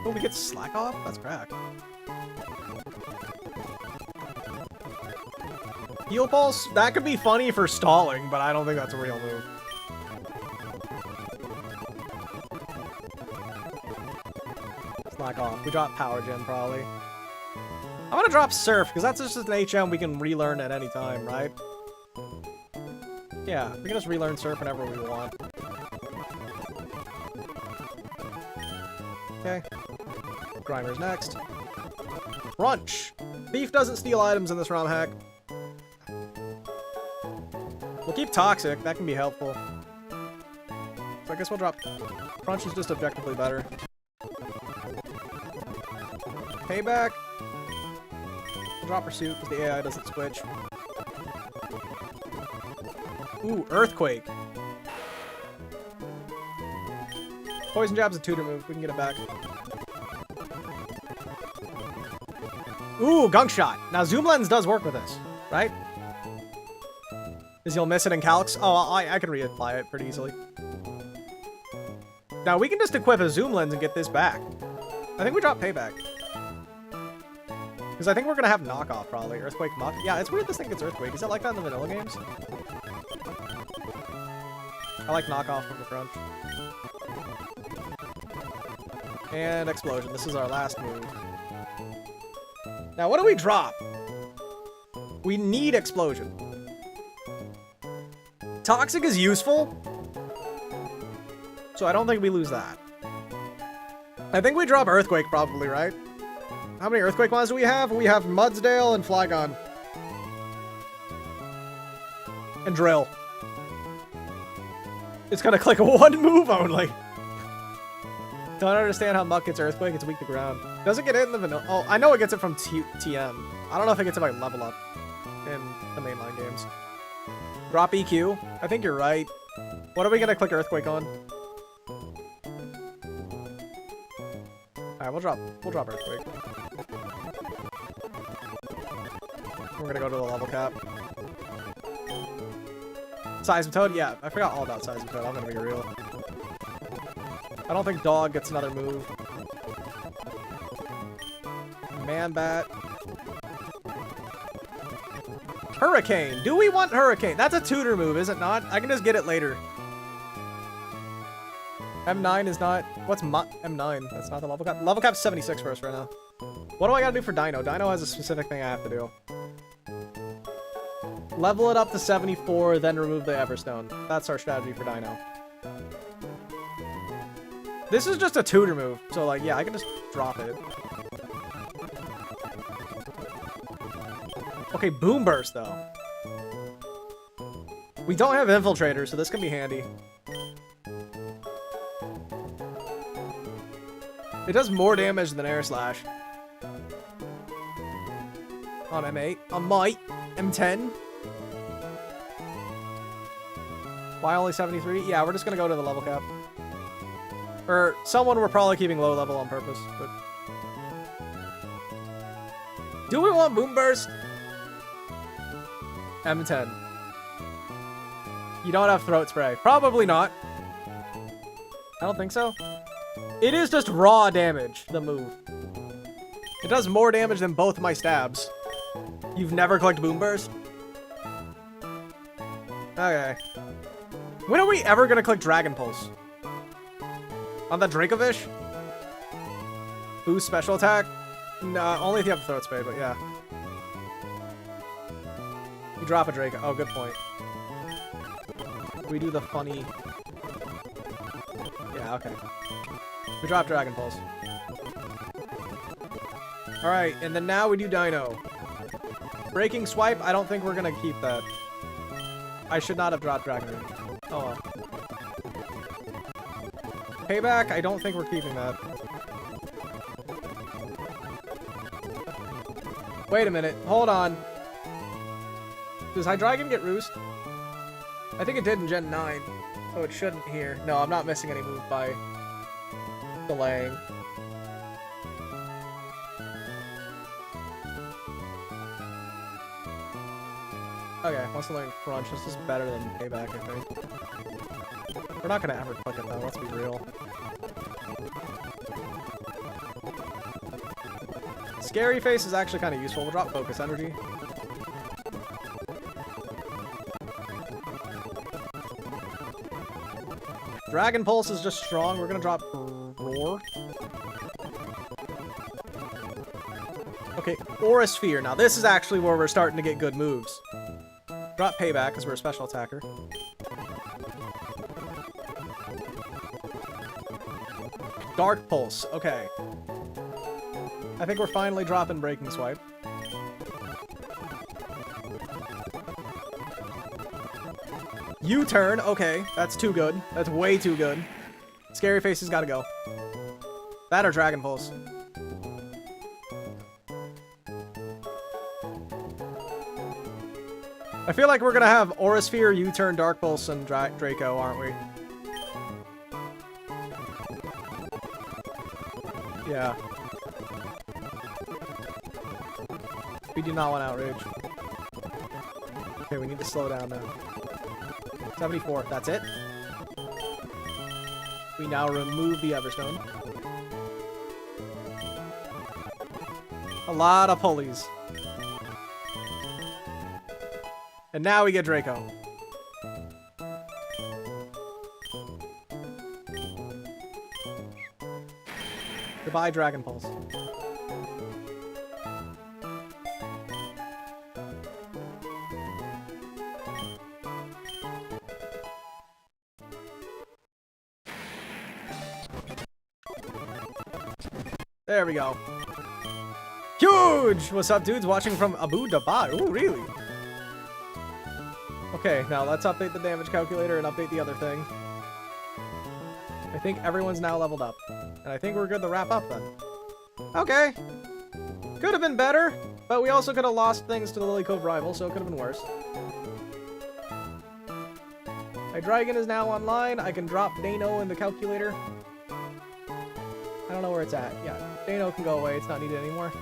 Oh, we get slack off? That's crack. Heal pulse? That could be funny for stalling, but I don't think that's a real move. Slack off. We drop power gem probably. I'm gonna drop surf because that's just an HM we can relearn at any time, right? Yeah, we can just relearn surf whenever we want. Okay. Grimer's next. Crunch! Thief doesn't steal items in this ROM hack. We'll keep Toxic. That can be helpful. So I guess we'll drop... Crunch is just objectively better. Payback. We'll drop Pursuit because the AI doesn't switch. Ooh, Earthquake. Poison Jab's a tutor move. We can get it back. Ooh, Gunk Shot. Now, Zoom Lens does work with this, right? Because you'll miss it in Calx. Oh, I can reapply it pretty easily. Now, we can just equip a Zoom Lens and get this back. I think we drop Payback. Because I think we're going to have knockoff, probably. Earthquake Muck. Yeah, it's weird this thing gets Earthquake. Is it like that in the vanilla games? I like knockoff from the Crunch. And Explosion. This is our last move. Now, what do we drop? We need Explosion. Toxic is useful, so I don't think we lose that. I think we drop Earthquake probably, right? How many Earthquake mods do we have? We have Mudsdale and Flygon. And Drill. It's gonna click one move only. Don't understand how Muck gets Earthquake. It's weak to ground. Doesn't get it in the vanilla. Oh, I know it gets it from TM. I don't know if it gets it by level up in the mainline games. Drop EQ. I think you're right. What are we gonna click Earthquake on? Alright, we'll drop Earthquake. We're gonna go to the level cap. Seismitoad? Yeah, I forgot all about Seismitoad. I'm gonna be real. I don't think Dog gets another move. Man-Bat. Hurricane. Do we want Hurricane? That's a tutor move, is it not? I can just get it later. M9 is not... What's M9? That's not the level cap. Level cap's 76 for us right now. What do I gotta do for Dino? Dino has a specific thing I have to do. Level it up to 74, then remove the Everstone. That's our strategy for Dino. This is just a tutor move, so like, yeah, I can just drop it. Okay, Boom Burst, though. We don't have Infiltrator, so this can be handy. It does more damage than Air Slash. On M8. On Might. M10. Why only 73? Yeah, we're just gonna go to the level cap. Or someone we're probably keeping low level on purpose, but... Do we want Boom Burst? M10. You don't have Throat Spray. Probably not. I don't think so. It is just raw damage, the move. It does more damage than both my stabs. You've never clicked Boom Burst? Okay. When are we ever gonna click Dragon Pulse? On the Dracovish? Boost special attack? No, only if you have a Throat Spray, but yeah. You drop a Draco. Oh, good point. We do the funny... Yeah, okay. We drop Dragon Pulse. Alright, and then now we do Dino. Breaking Swipe, I don't think we're gonna keep that. I should not have dropped Dragon Rage. Oh well. Payback, I don't think we're keeping that. Wait a minute, hold on. Does Hydreigon get Roost? I think it did in Gen 9, so it shouldn't here. No, I'm not missing any move by delaying. Okay, wants to learn Crunch. This is better than Payback, I think. We're not gonna ever click it though, let's be real. Scary Face is actually kind of useful. We'll drop Focus Energy. Dragon Pulse is just strong. We're gonna drop Roar. Okay, Aura Sphere. Now this is actually where we're starting to get good moves. Drop Payback because we're a special attacker. Dark Pulse. Okay. I think we're finally dropping Breaking Swipe. U-turn. Okay, that's too good. That's way too good. Scary Face has got to go. That or Dragon Pulse. I feel like we're gonna have Aura Sphere, U-turn, Dark Pulse, and Draco, aren't we? Yeah. We do not want Outrage. Okay, we need to slow down now. 74, that's it. We now remove the Everstone. A lot of pulleys. And now we get Draco. Goodbye, Dragon Pulse. There we go. Huge! What's up, dudes? Watching from Abu Dhabi. Ooh, really? Okay, now let's update the damage calculator and update the other thing. I think everyone's now leveled up. And I think we're good to wrap up then. Okay. Could have been better, but we also could have lost things to the Lily Cove rival, so it could have been worse. Hydreigon is now online. I can drop Dano in the calculator. I don't know where it's at. Yeah, Dano can go away. It's not needed anymore.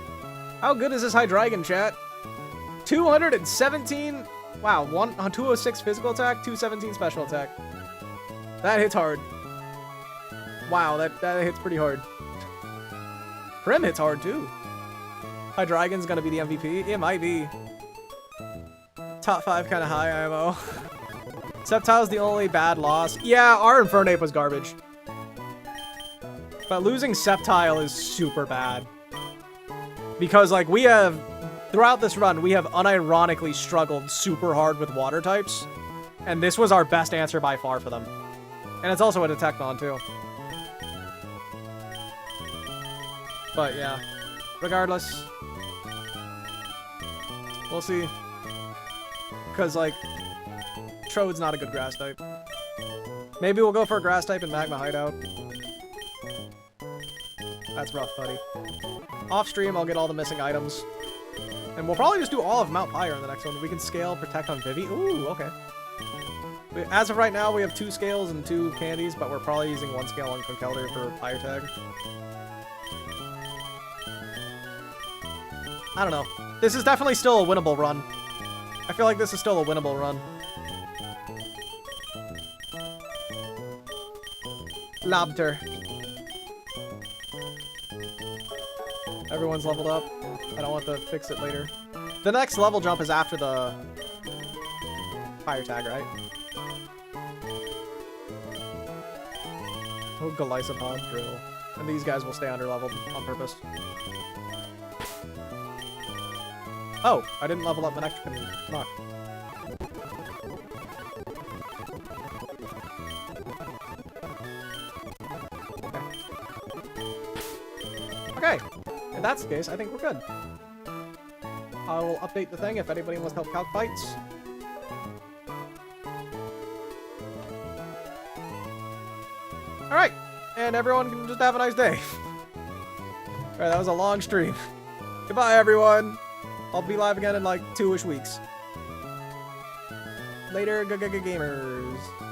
How good is this Hydreigon, chat? 217... Wow, 206 physical attack, 217 special attack. That hits hard. Wow, that hits pretty hard. Prim hits hard, too. Hydreigon's gonna be the MVP. It might be. Top 5 kind of high IMO. Sceptile's the only bad loss. Yeah, our Infernape was garbage. But losing Sceptile is super bad. Because, like, we have... Throughout this run, we have unironically struggled super hard with water types. And this was our best answer by far for them. And it's also a Detecton, too. But, yeah. Regardless. We'll see. Because, like, Trode's not a good grass type. Maybe we'll go for a grass type in Magma Hideout. That's rough, buddy. Off stream, I'll get all the missing items. And we'll probably just do all of Mount Pyre in the next one. We can scale Protect on Vivi. Ooh, okay. As of right now, we have 2 scales and 2 candies, but we're probably using 1 scale on Conkeldurr for Fire Tag. I don't know. This is definitely still a winnable run. I feel like this is still a winnable run. Lobter. Everyone's leveled up. I don't want to fix it later. The next level jump is after the Fire Tag, right? Oh, Golisopod, Drill. And these guys will stay under-leveled on purpose. Oh, I didn't level up an extra Fuck. Okay. If that's the case, I think we're good. I will update the thing if anybody wants to help calc fights. Alright. And everyone can just have a nice day. Alright, that was a long stream. Goodbye, everyone. I'll be live again in like 2-ish weeks. Later, gamers.